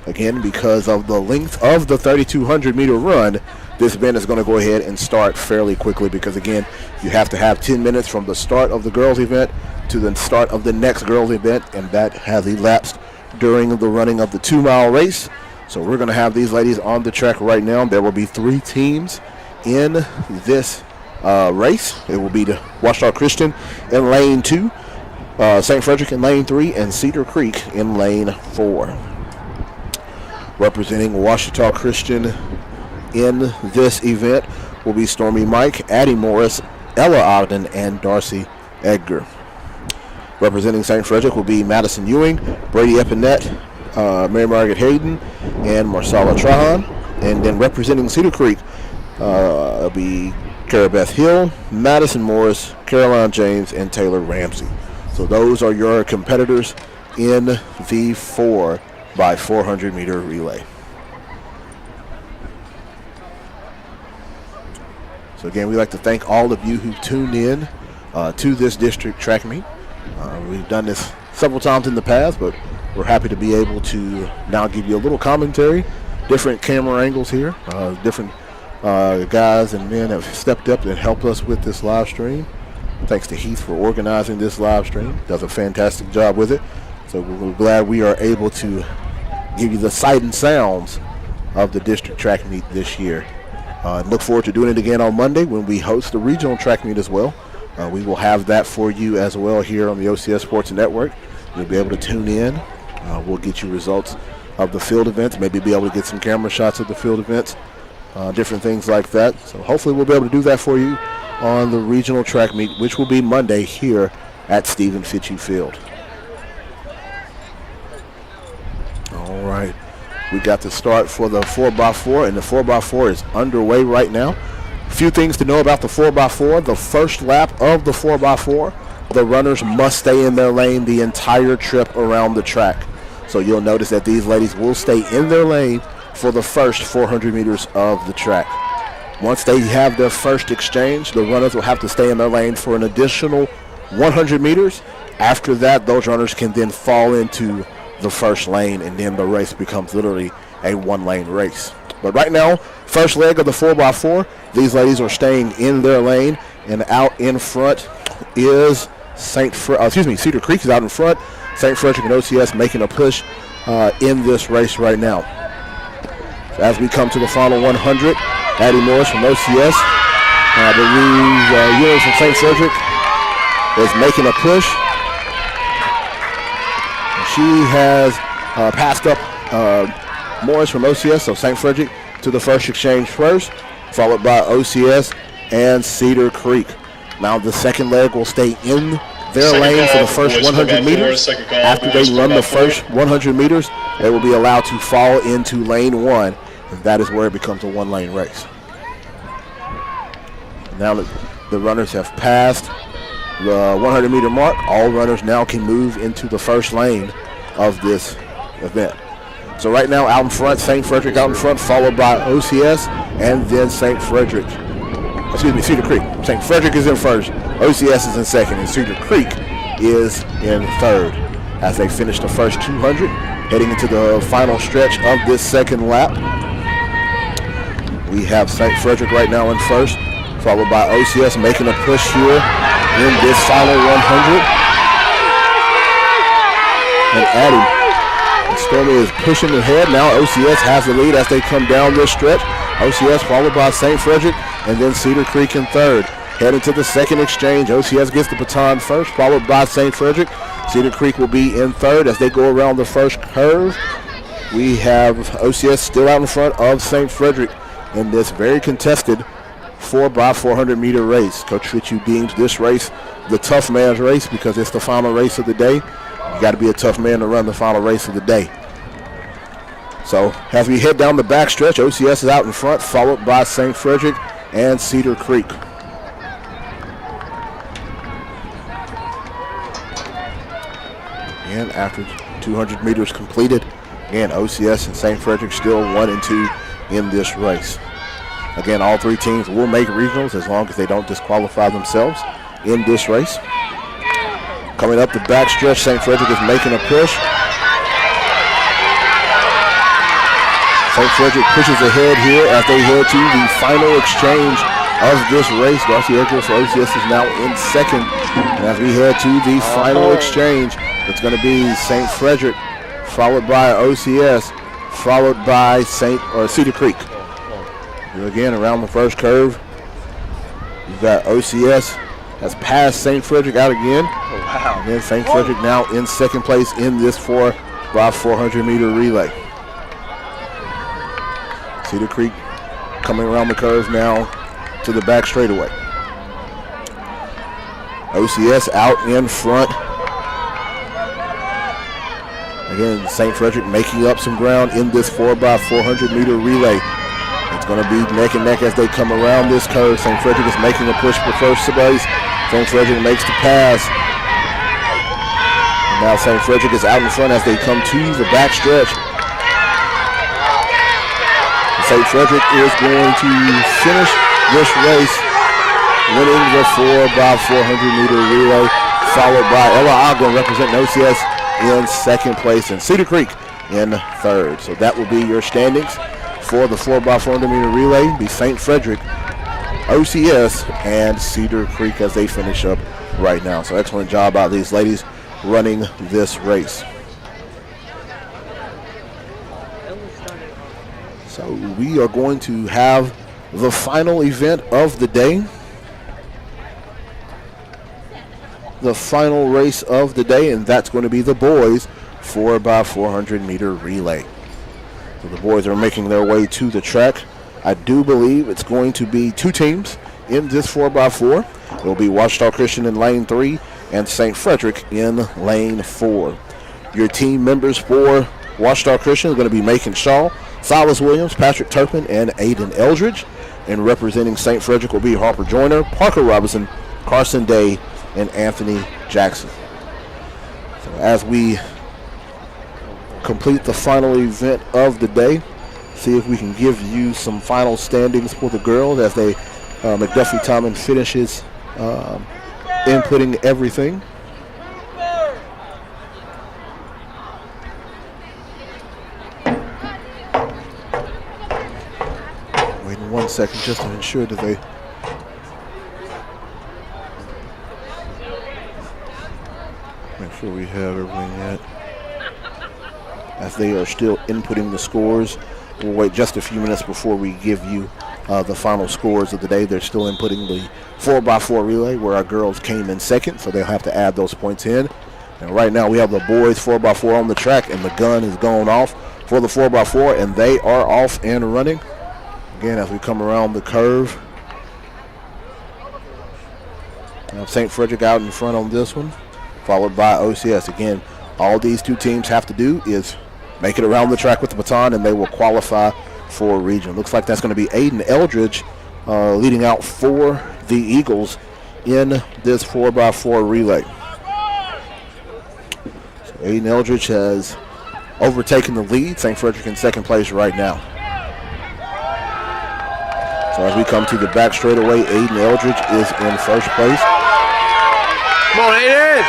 Again, because of the length of the 3,200 meter run, this event is going to go ahead and start fairly quickly because, again, you have to have 10 minutes from the start of the girls' event to the start of the next girls' event, and that has elapsed during the running of the 2-mile race. So we're going to have these ladies on the track right now. There will be 3 teams in this race. It will be the Ouachita Christian in lane 2, St. Frederick in lane 3, and Cedar Creek in lane 4. Representing Ouachita Christian in this event will be Stormy Mike, Addie Morris, Ella Ogden, and Darcy Edgar. Representing St. Frederick will be Madison Ewing, Brady Epinette, Mary Margaret Hayden, and Marcella Trahan. And then representing Cedar Creek will be Cara Beth Hill, Madison Morris, Caroline James, and Taylor Ramsey. So those are your competitors in the 4x400 meter relay. So again, we'd like to thank all of you who tuned in to this district track meet. We've done this several times in the past, but we're happy to be able to now give you a little commentary, different camera angles here, different guys and men have stepped up and helped us with this live stream. Thanks to Heath for organizing this live stream. Does a fantastic job with it. So we're glad we are able to give you the sight and sounds of the district track meet this year. Look forward to doing it again on Monday when we host the regional track meet as well. We will have that for you as well here on the OCS Sports Network. You'll be able to tune in. We'll get you results of the field events, maybe be able to get some camera shots of the field events, different things like that. So hopefully we'll be able to do that for you on the regional track meet, which will be Monday here at Stephen Fitchie Field. All right. We got the start for the 4x4, and the 4x4 is underway right now. A few things to know about the 4x4. The first lap of the 4x4, the runners must stay in their lane the entire trip around the track. So you'll notice that these ladies will stay in their lane for the first 400 meters of the track. Once they have their first exchange, the runners will have to stay in their lane for an additional 100 meters. After that, those runners can then fall into the first lane, and then the race becomes literally a one-lane race. But right now, first leg of the 4x4, these ladies are staying in their lane, and out in front is Cedar Creek is out in front. St. Frederick and OCS making a push in this race right now. So as we come to the final 100, Addie Morris from OCS, I believe Ewing from St. Frederick is making a push. She has passed up Morris from OCS, so St. Frederick to the first exchange first, followed by OCS and Cedar Creek. Now the second leg will stay in their lane for the first 100 meters. After they run the first 100 meters, they will be allowed to fall into lane 1, and that is where it becomes a one-lane race. Now that the runners have passed the 100-meter mark, all runners now can move into the first lane of this event. So right now out in front, St. Frederick out in front, followed by OCS, and then Cedar Creek. St. Frederick is in first, OCS is in second, and Cedar Creek is in third as they finish the first 200, heading into the final stretch of this second lap. We have St. Frederick right now in first, followed by OCS making a push here in this final 100. And Addie and Stormy is pushing ahead. Now OCS has the lead as they come down this stretch. OCS followed by St. Frederick, and then Cedar Creek in third. Heading to the second exchange, OCS gets the baton first, followed by St. Frederick. Cedar Creek will be in third as they go around the first curve. We have OCS still out in front of St. Frederick in this very contested 4x400 meter race. Coach Fitchie deems this race the tough man's race because it's the final race of the day. You got to be a tough man to run the final race of the day. So as we head down the backstretch, OCS is out in front, followed by St. Frederick and Cedar Creek. And after 200 meters completed, again, OCS and St. Frederick still 1 and 2 in this race. Again, all three teams will make regionals as long as they don't disqualify themselves in this race. Coming up the backstretch, St. Frederick is making a push. St. Frederick pushes ahead here as they head to the final exchange of this race. Darcy Edgar for OCS is now in second. And as we head to the final exchange, it's going to be St. Frederick, followed by OCS, followed by Cedar Creek. Here again, around the first curve, you've got OCS has passed St. Frederick out again. And then St. Frederick now in second place in this 4x400 meter relay. Cedar Creek coming around the curve now to the back straightaway. OCS out in front. Again, St. Frederick making up some ground in this 4x400 meter relay. It's going to be neck and neck as they come around this curve. St. Frederick is making a push for first place. St. Frederick makes the pass. And now St. Frederick is out in front as they come to the back stretch. St. Frederick is going to finish this race winning the 4x400 meter relay, followed by Ella Ogden representing OCS in second place and Cedar Creek in third. So that will be your standings for the 4x400 meter relay. Be St. Frederick, OCS, and Cedar Creek as they finish up right now. So excellent job by these ladies running this race. So we are going to have the final event of the day. The final race of the day, and that's going to be the boys 4x400 meter relay. So the boys are making their way to the track. I do believe it's going to be two teams in this 4x4. It will be Ouachita Christian in lane 3 and St. Frederick in lane 4. Your team members for Ouachita Christian are going to be Macon Shaw, Silas Williams, Patrick Turpin, and Aiden Eldridge. And representing St. Frederick will be Harper Joyner, Parker Robinson, Carson Day, and Anthony Jackson. So as we complete the final event of the day, see if we can give you some final standings for the girls as they McDuffie Tomlin finishes inputting everything. Waiting 1 second just to ensure that they make sure we have everything yet. As they are still inputting the scores, we'll wait just a few minutes before we give you the final scores of the day. They're still inputting the 4x4 relay where our girls came in second, so they'll have to add those points in. And right now we have the boys 4x4 on the track, and the gun is going off for the 4x4, and they are off and running. Again, as we come around the curve, St. Frederick out in front on this one, followed by OCS. Again, all these two teams have to do is make it around the track with the baton, and they will qualify for a region. Looks like that's going to be Aiden Eldridge leading out for the Eagles in this 4x4 relay. So Aiden Eldridge has overtaken the lead. St. Frederick in second place right now. So as we come to the back straightaway, Aiden Eldridge is in first place. Come on, Aiden!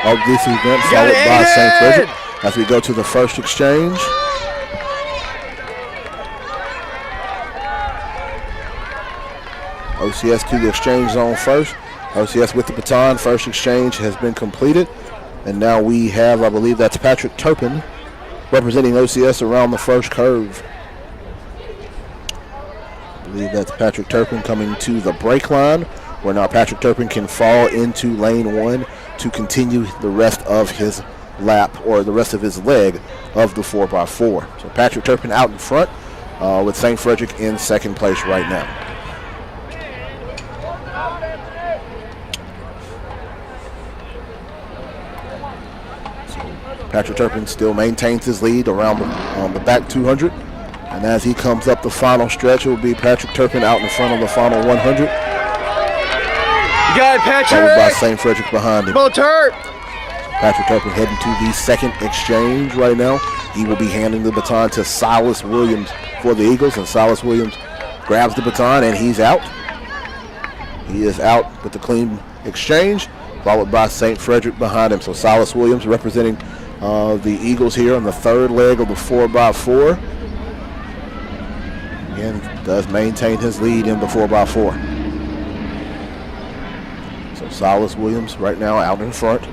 Of this event, followed by St. Frederick. As we go to the first exchange. OCS to the exchange zone first. OCS with the baton. First exchange has been completed. And now we have, I believe that's Patrick Turpin representing OCS around the first curve. I believe that's Patrick Turpin coming to the brake line, where now Patrick Turpin can fall into lane 1 to continue the rest of his lap, or the rest of his leg of the 4x4. So Patrick Turpin out in front with St. Frederick in second place right now. So Patrick Turpin still maintains his lead around the back 200. And as he comes up the final stretch, it will be Patrick Turpin out in front of the final 100. You got it, Patrick! Followed by St. Frederick behind him. Come on, Turp! Patrick Turpin heading to the second exchange right now. He will be handing the baton to Silas Williams for the Eagles, and Silas Williams grabs the baton and he's out. He is out with the clean exchange, followed by St. Frederick behind him. So Silas Williams representing the Eagles here on the third leg of the 4x4. Again, does maintain his lead in the 4x4. So Silas Williams right now out in front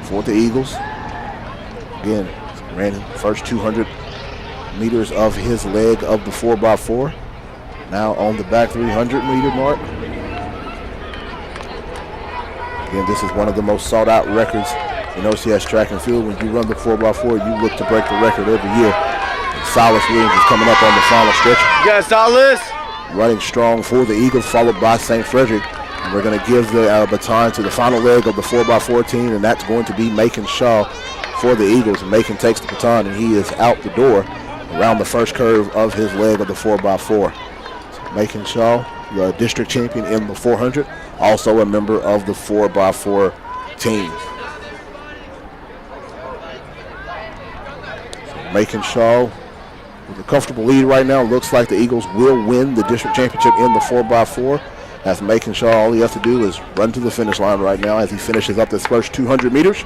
for the Eagles. Again, ran the first 200 meters of his leg of the 4x4. Now on the back 300-meter mark. Again, this is one of the most sought-out records in OCS track and field. When you run the 4x4, you look to break the record every year. And Silas Williams is coming up on the final stretch. You got it, Silas! Running strong for the Eagles, followed by St. Frederick. And we're going to give the baton to the final leg of the 4x4 team, and that's going to be Macon Shaw for the Eagles. And Macon takes the baton, and he is out the door around the first curve of his leg of the 4x4. So Macon Shaw, the district champion in the 400, also a member of the 4x4 team. So Macon Shaw with a comfortable lead right now. Looks like the Eagles will win the district championship in the 4x4. As Macon Shaw, all he has to do is run to the finish line right now as he finishes up this first 200 meters.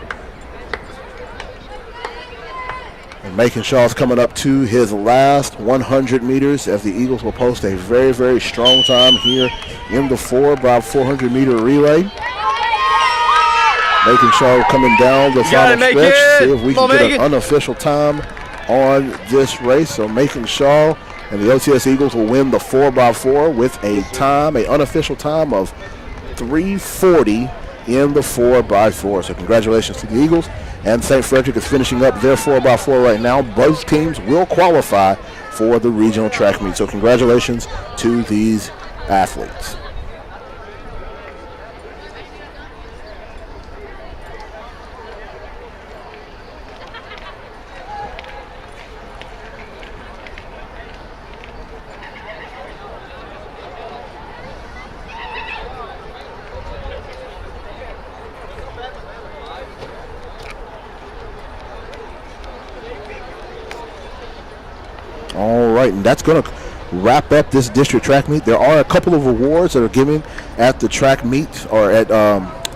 And Macon Shaw's coming up to his last 100 meters as the Eagles will post a very, very strong time here in the 4x400 meter relay. Macon Shaw coming down the final stretch. See if we can get an unofficial time on this race. So Macon Shaw and the OCS Eagles will win the 4x4 with a time, an unofficial time of 3:40 in the 4x4. So congratulations to the Eagles. And St. Frederick is finishing up their 4x4 right now. Both teams will qualify for the regional track meet. So congratulations to these athletes. All right, and that's going to wrap up this district track meet. There are a couple of awards that are given at the track meet or at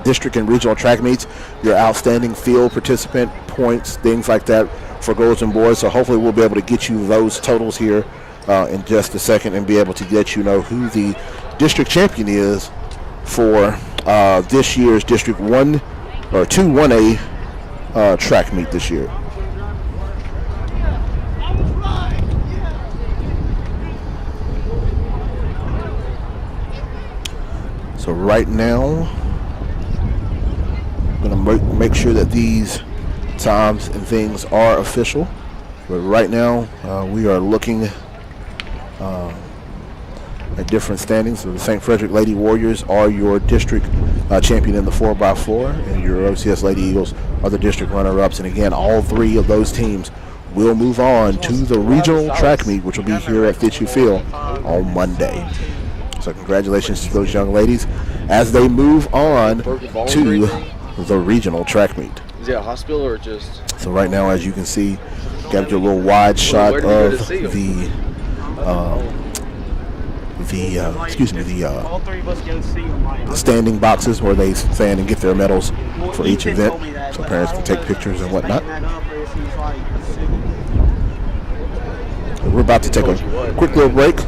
district and regional track meets. Your outstanding field participant points, things like that for girls and boys. So hopefully we'll be able to get you those totals here in just a second and be able to let you know who the district champion is for this year's District 1 or 2 1A track meet this year. So right now, I'm going to make sure that these times and things are official. But right now, we are looking at different standings. So the St. Frederick Lady Warriors are your district champion in the 4x4, and your OCS Lady Eagles are the district runner-ups. And again, all three of those teams will move on to the regional track meet, which will be here at Fitzhugh Field on Monday. So congratulations to those young ladies as they move on to the regional track meet. Is it a hospital or just? So right now, as you can see, got your little wide shot of the standing boxes where they stand and get their medals for each event, so parents can take pictures and whatnot. We're about to take a quick little break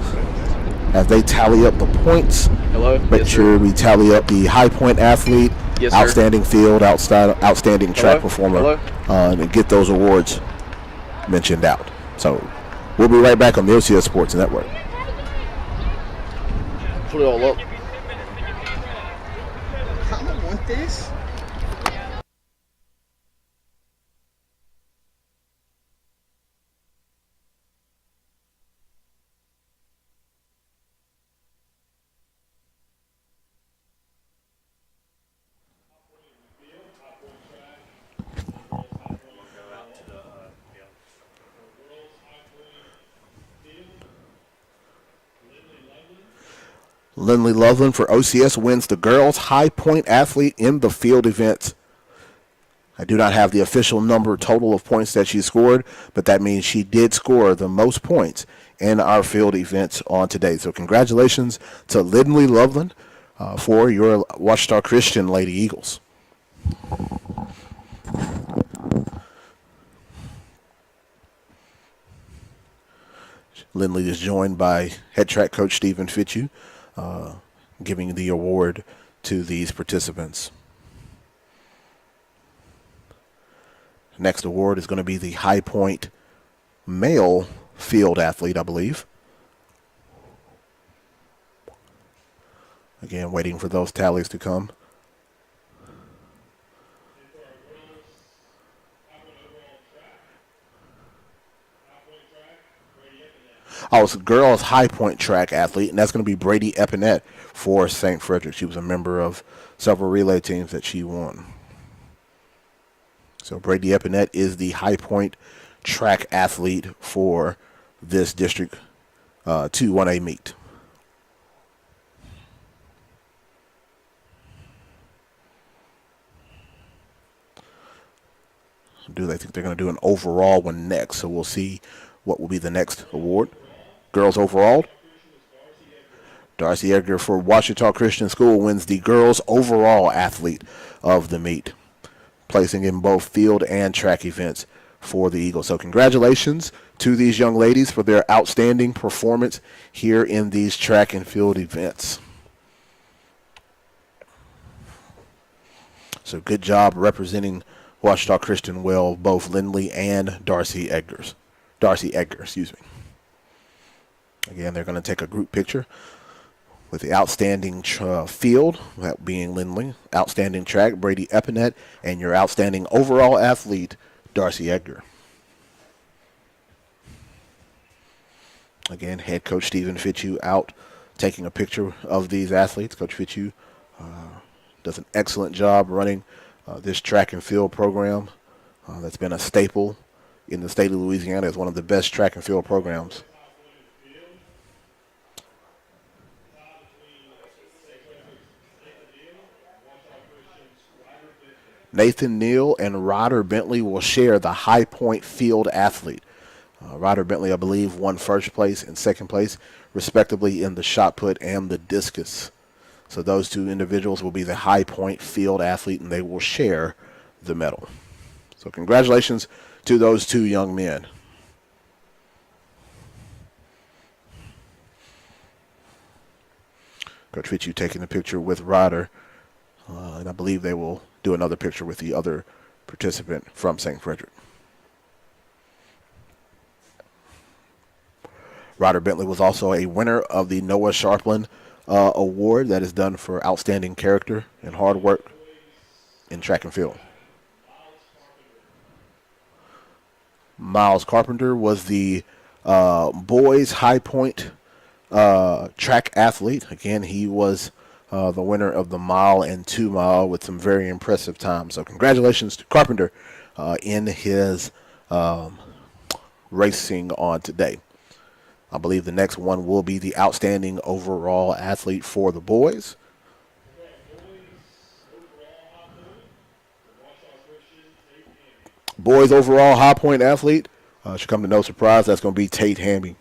as they tally up the points. Hello? Make sure we tally up the high point athlete, outstanding field, outstanding track performer, and get those awards mentioned out. So we'll be right back on the OCS Sports Network. Put it all up. I don't want this. Lindley Loveland for OCS wins the girls high point athlete in the field events. I do not have the official number total of points that she scored, but that means she did score the most points in our field events on today. So congratulations to Lindley Loveland for your Ouachita Christian Lady Eagles. Lindley is joined by head track coach Stephen Fitchew, giving the award to these participants. Next award is going to be the high point male field athlete, I believe. Again, waiting for those tallies to come. Oh, it's a girls high point track athlete, and that's going to be Brady Epinette for St. Frederick. She was a member of several relay teams that she won. So Brady Epinette is the high point track athlete for this District 2 1A meet. I think they're going to do an overall one next, so we'll see what will be the next award. Girls overall, Darcy Edgar for Ouachita Christian School wins the girls overall athlete of the meet, placing in both field and track events for the Eagles. So congratulations to these young ladies for their outstanding performance here in these track and field events. So good job representing Ouachita Christian well, both Lindley and Darcy Edgar, excuse me. Again, they're going to take a group picture with the outstanding field, that being Lindley, outstanding track, Brady Epinette, and your outstanding overall athlete, Darcy Edgar. Again, head coach Stephen Fitchew out taking a picture of these athletes. Coach Fitchew does an excellent job running this track and field program that's been a staple in the state of Louisiana. It's one of the best track and field programs. Nathan Neal and Ryder Bentley will share the high point field athlete. Ryder Bentley, I believe, won first place and second place, respectively, in the shot put and the discus. So those two individuals will be the high point field athlete, and they will share the medal. So congratulations to those two young men. Coach Fitchew taking a picture with Ryder, and I believe they will do another picture with the other participant from St. Frederick. Ryder Bentley was also a winner of the Noah Sharpland Award that is done for outstanding character and hard work in track and field. Miles Carpenter was the boys high point track athlete. Again, he was the winner of the mile and 2 mile with some very impressive times. So congratulations to Carpenter in his racing on today. I believe the next one will be the outstanding overall athlete for the boys. Boys overall high point athlete should come to no surprise. That's going to be Tate Hamby.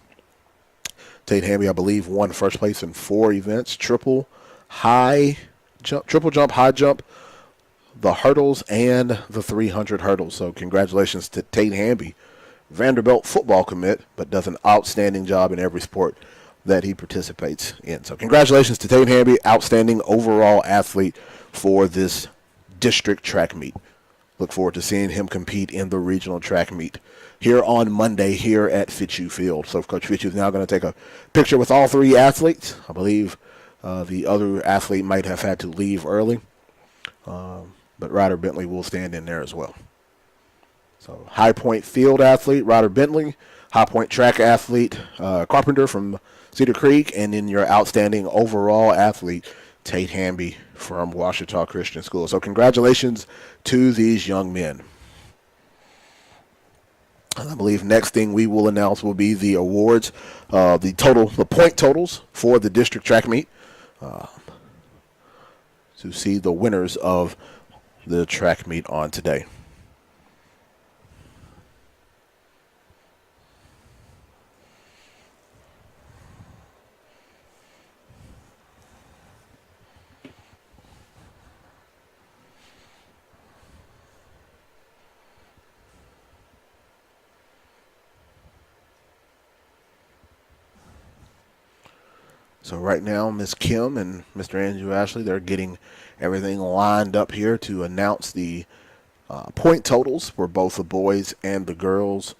Tate Hamby, I believe, won first place in 4 events: triple jump, high jump, the hurdles, and the 300 hurdles. So congratulations to Tate Hamby, Vanderbilt football commit, but does an outstanding job in every sport that he participates in. So congratulations to Tate Hamby, outstanding overall athlete for this district track meet. Look forward to seeing him compete in the regional track meet here on Monday here at Fitchew Field. So Coach Fitchew is now going to take a picture with all 3 athletes. I believe the other athlete might have had to leave early, but Ryder Bentley will stand in there as well. So high point field athlete, Ryder Bentley, high point track athlete, Carpenter from Cedar Creek, and then your outstanding overall athlete, Tate Hamby from Ouachita Christian School. So congratulations to these young men. And I believe next thing we will announce will be the awards, the point totals for the district track meet. to see the winners of the track meet on today. So right now, Miss Kim and Mr. Andrew Ashley, they're getting everything lined up here to announce the point totals for both the boys and the girls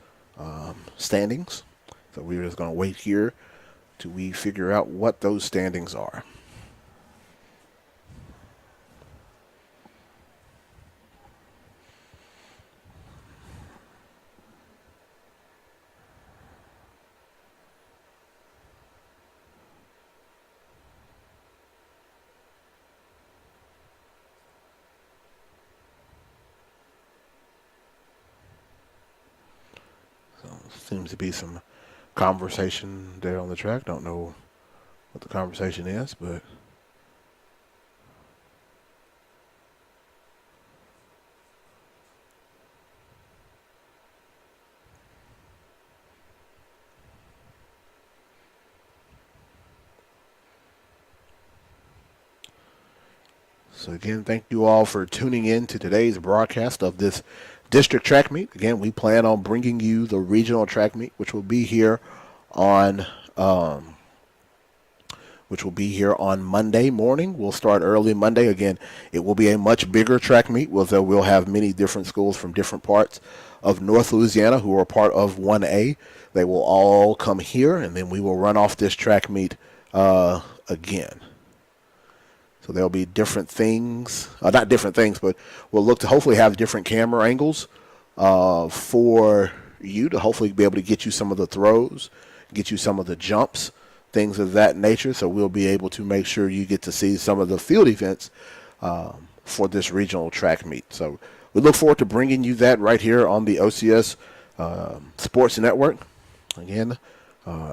standings. So we're just going to wait here till we figure out what those standings are. Seems to be some conversation there on the track. Don't know what the conversation is, but so again, thank you all for tuning in to today's broadcast of this district track meet. Again, we plan on bringing you the regional track meet, which will be here on Monday morning. We'll start early Monday. Again, it will be a much bigger track meet. We'll have many different schools from different parts of North Louisiana who are part of 1A. They will all come here, and then we will run off this track meet again. So there'll be different things, not different things, but we'll look to hopefully have different camera angles for you to hopefully be able to get you some of the throws, get you some of the jumps, things of that nature. So we'll be able to make sure you get to see some of the field events for this regional track meet. So we look forward to bringing you that right here on the OCS Sports Network. Again,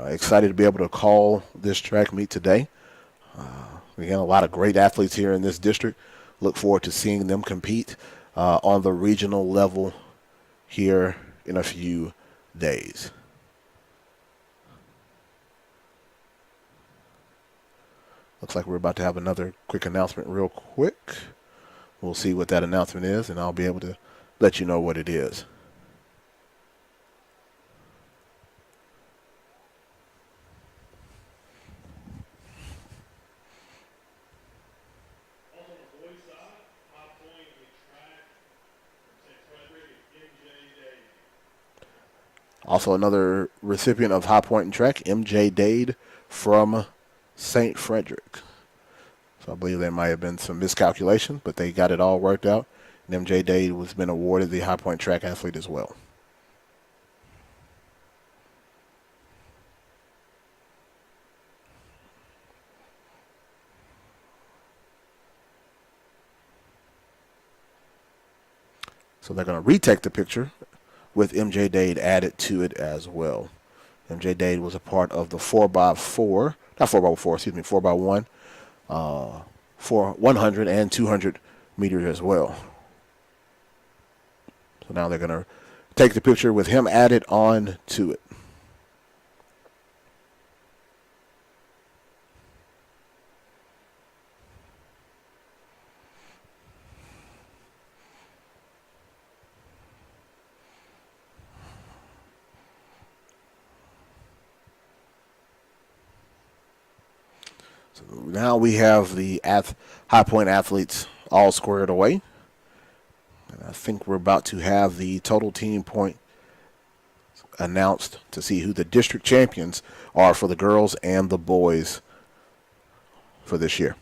excited to be able to call this track meet today. Again, a lot of great athletes here in this district. Look forward to seeing them compete on the regional level here in a few days. Looks like we're about to have another quick announcement real quick. We'll see what that announcement is, and I'll be able to let you know what it is. Also, another recipient of High Point in track, MJ Dade from St. Frederick. So I believe there might have been some miscalculation, but they got it all worked out. And MJ Dade was been awarded the High Point track athlete as well. So they're going to retake the picture with MJ Dade added to it as well. MJ Dade was a part of the 4x4, not 4x4, excuse me, 4x1, for 100 and 200 meters as well. So now they're going to take the picture with him added on to it. So now we have the High Point athletes all squared away. And I think we're about to have the total team point announced to see who the district champions are for the girls and the boys for this year.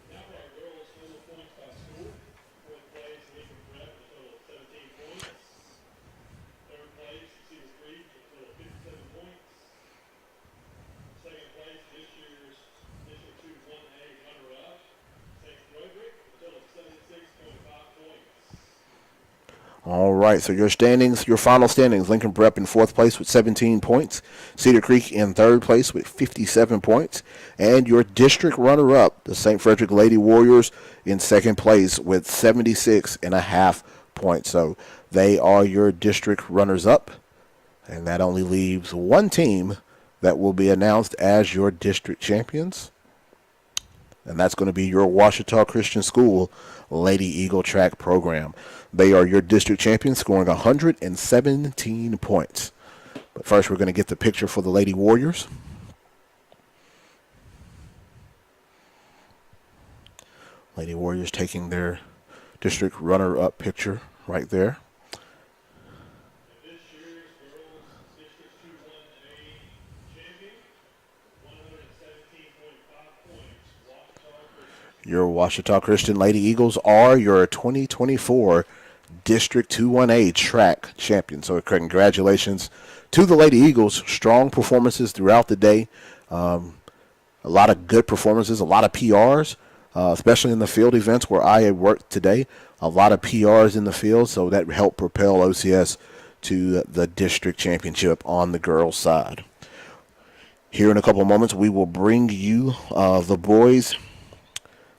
All right, so your standings, your final standings, Lincoln Prep in 4th place with 17 points, Cedar Creek in 3rd place with 57 points, and your district runner-up, the St. Frederick Lady Warriors, in 2nd place with 76.5 points. So they are your district runners-up, and that only leaves one team that will be announced as your district champions, and that's going to be your Ouachita Christian School Lady Eagle Track program. They are your district champions, scoring 117 points. But first, we're going to get the picture for the Lady Warriors. Lady Warriors taking their district runner-up picture right there. Your Ouachita Christian Lady Eagles are your 2024 District 2-1A track champion. So congratulations to the Lady Eagles. Strong performances throughout the day. A lot of good performances, a lot of PRs, especially in the field events where I worked today. A lot of PRs in the field, so that helped propel OCS to the district championship on the girls' side. Here in a couple of moments, we will bring you the boys'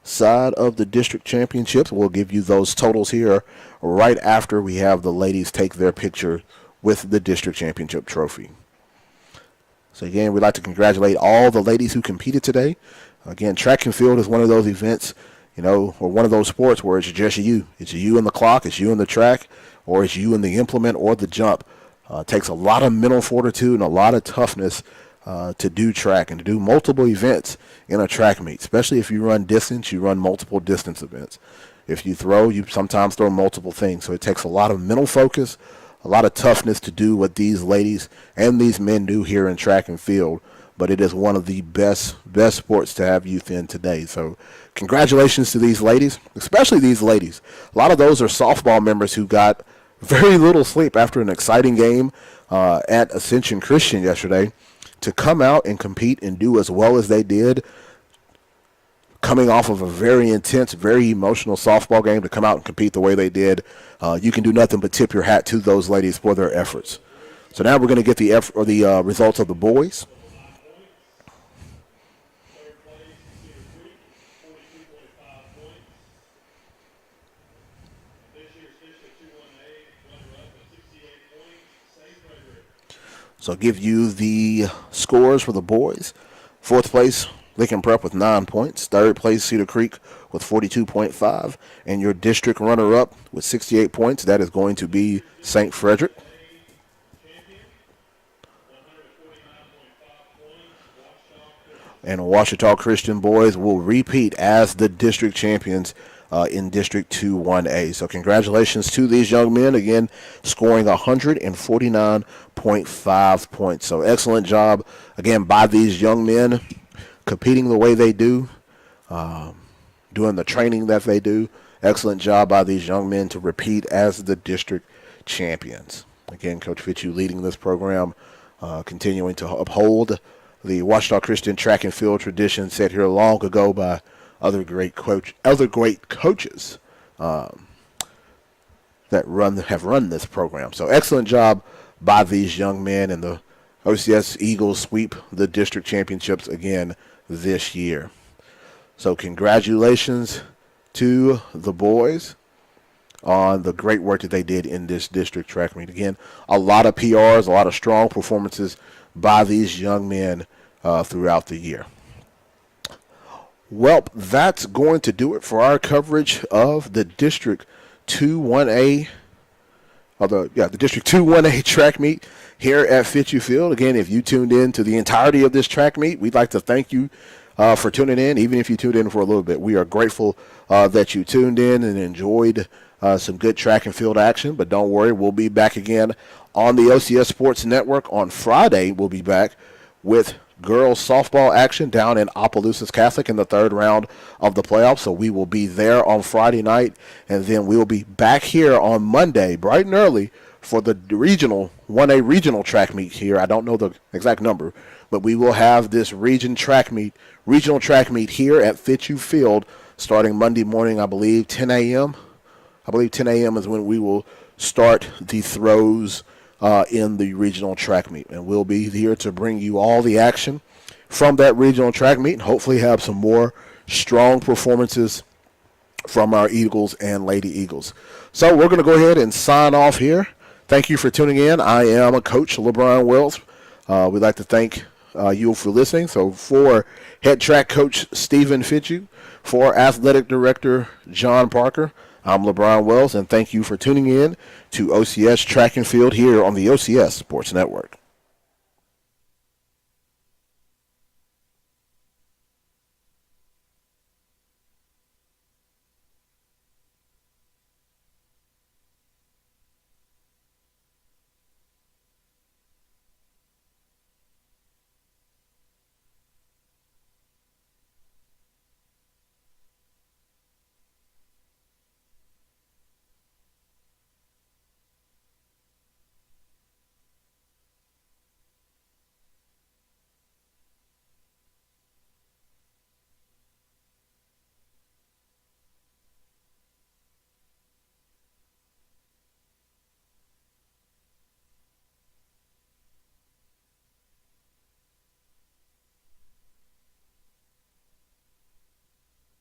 side of the district championships. We'll give you those totals here right after we have the ladies take their picture with the district championship trophy. So again, we'd like to congratulate all the ladies who competed today. Again, track and field is one of those events, or one of those sports where it's just you. It's you and the clock, it's you and the track, or it's you and the implement or the jump. It takes a lot of mental fortitude and a lot of toughness to do track and to do multiple events in a track meet, especially if you run distance, you run multiple distance events. If you throw, you sometimes throw multiple things. So it takes a lot of mental focus, a lot of toughness to do what these ladies and these men do here in track and field. But it is one of the best sports to have youth in today. So congratulations to these ladies, especially these ladies. A lot of those are softball members who got very little sleep after an exciting game at Ascension Christian yesterday. To come out and compete and do as well as they did, coming off of a very intense, very emotional softball game, to come out and compete the way they did, you can do nothing but tip your hat to those ladies for their efforts. So now we're going to get the results of the boys. So I'll give you the scores for the boys. 4th place, Lincoln Prep with 9 points. 3rd place, Cedar Creek with 42.5. And your district runner-up with 68 points, that is going to be St. Frederick. And Ouachita Christian boys will repeat as the district champions in District 2-1A. So congratulations to these young men, again, scoring 149.5 points. So excellent job, again, by these young men, competing the way they do, doing the training that they do. Excellent job by these young men to repeat as the district champions. Again, Coach Fitzhugh leading this program, continuing to uphold the Ouachita Christian track and field tradition set here long ago by other great coaches that have run this program. So excellent job by these young men, and the OCS Eagles sweep the district championships again this year. So congratulations to the boys on the great work that they did in this district track meet. Again, a lot of PRs, a lot of strong performances by these young men throughout the year. Well, that's going to do it for our coverage of the District 2-1A, the District 2-1A track meet here at Fitzhugh Field. Again, if you tuned in to the entirety of this track meet, we'd like to thank you for tuning in, even if you tuned in for a little bit. We are grateful that you tuned in and enjoyed some good track and field action. But don't worry, we'll be back again on the OCS Sports Network on Friday. We'll be back with girls softball action down in Opelousas Catholic in the 3rd round of the playoffs. So we will be there on Friday night, and then we'll be back here on Monday bright and early for the regional 1A regional track meet here. I don't know the exact number, but we will have this regional track meet here at Fitzhugh Field starting Monday morning, I believe 10 a.m. I believe 10 a.m. is when we will start the throws in the regional track meet. And we'll be here to bring you all the action from that regional track meet and hopefully have some more strong performances from our Eagles and Lady Eagles. So we're going to go ahead and sign off here. Thank you for tuning in. I am Coach LeBron Wells. We'd like to thank you for listening. So for head track coach Stephen Fitchu, for athletic director John Parker, I'm LeBron Wells, and thank you for tuning in to OCS Track and Field here on the OCS Sports Network.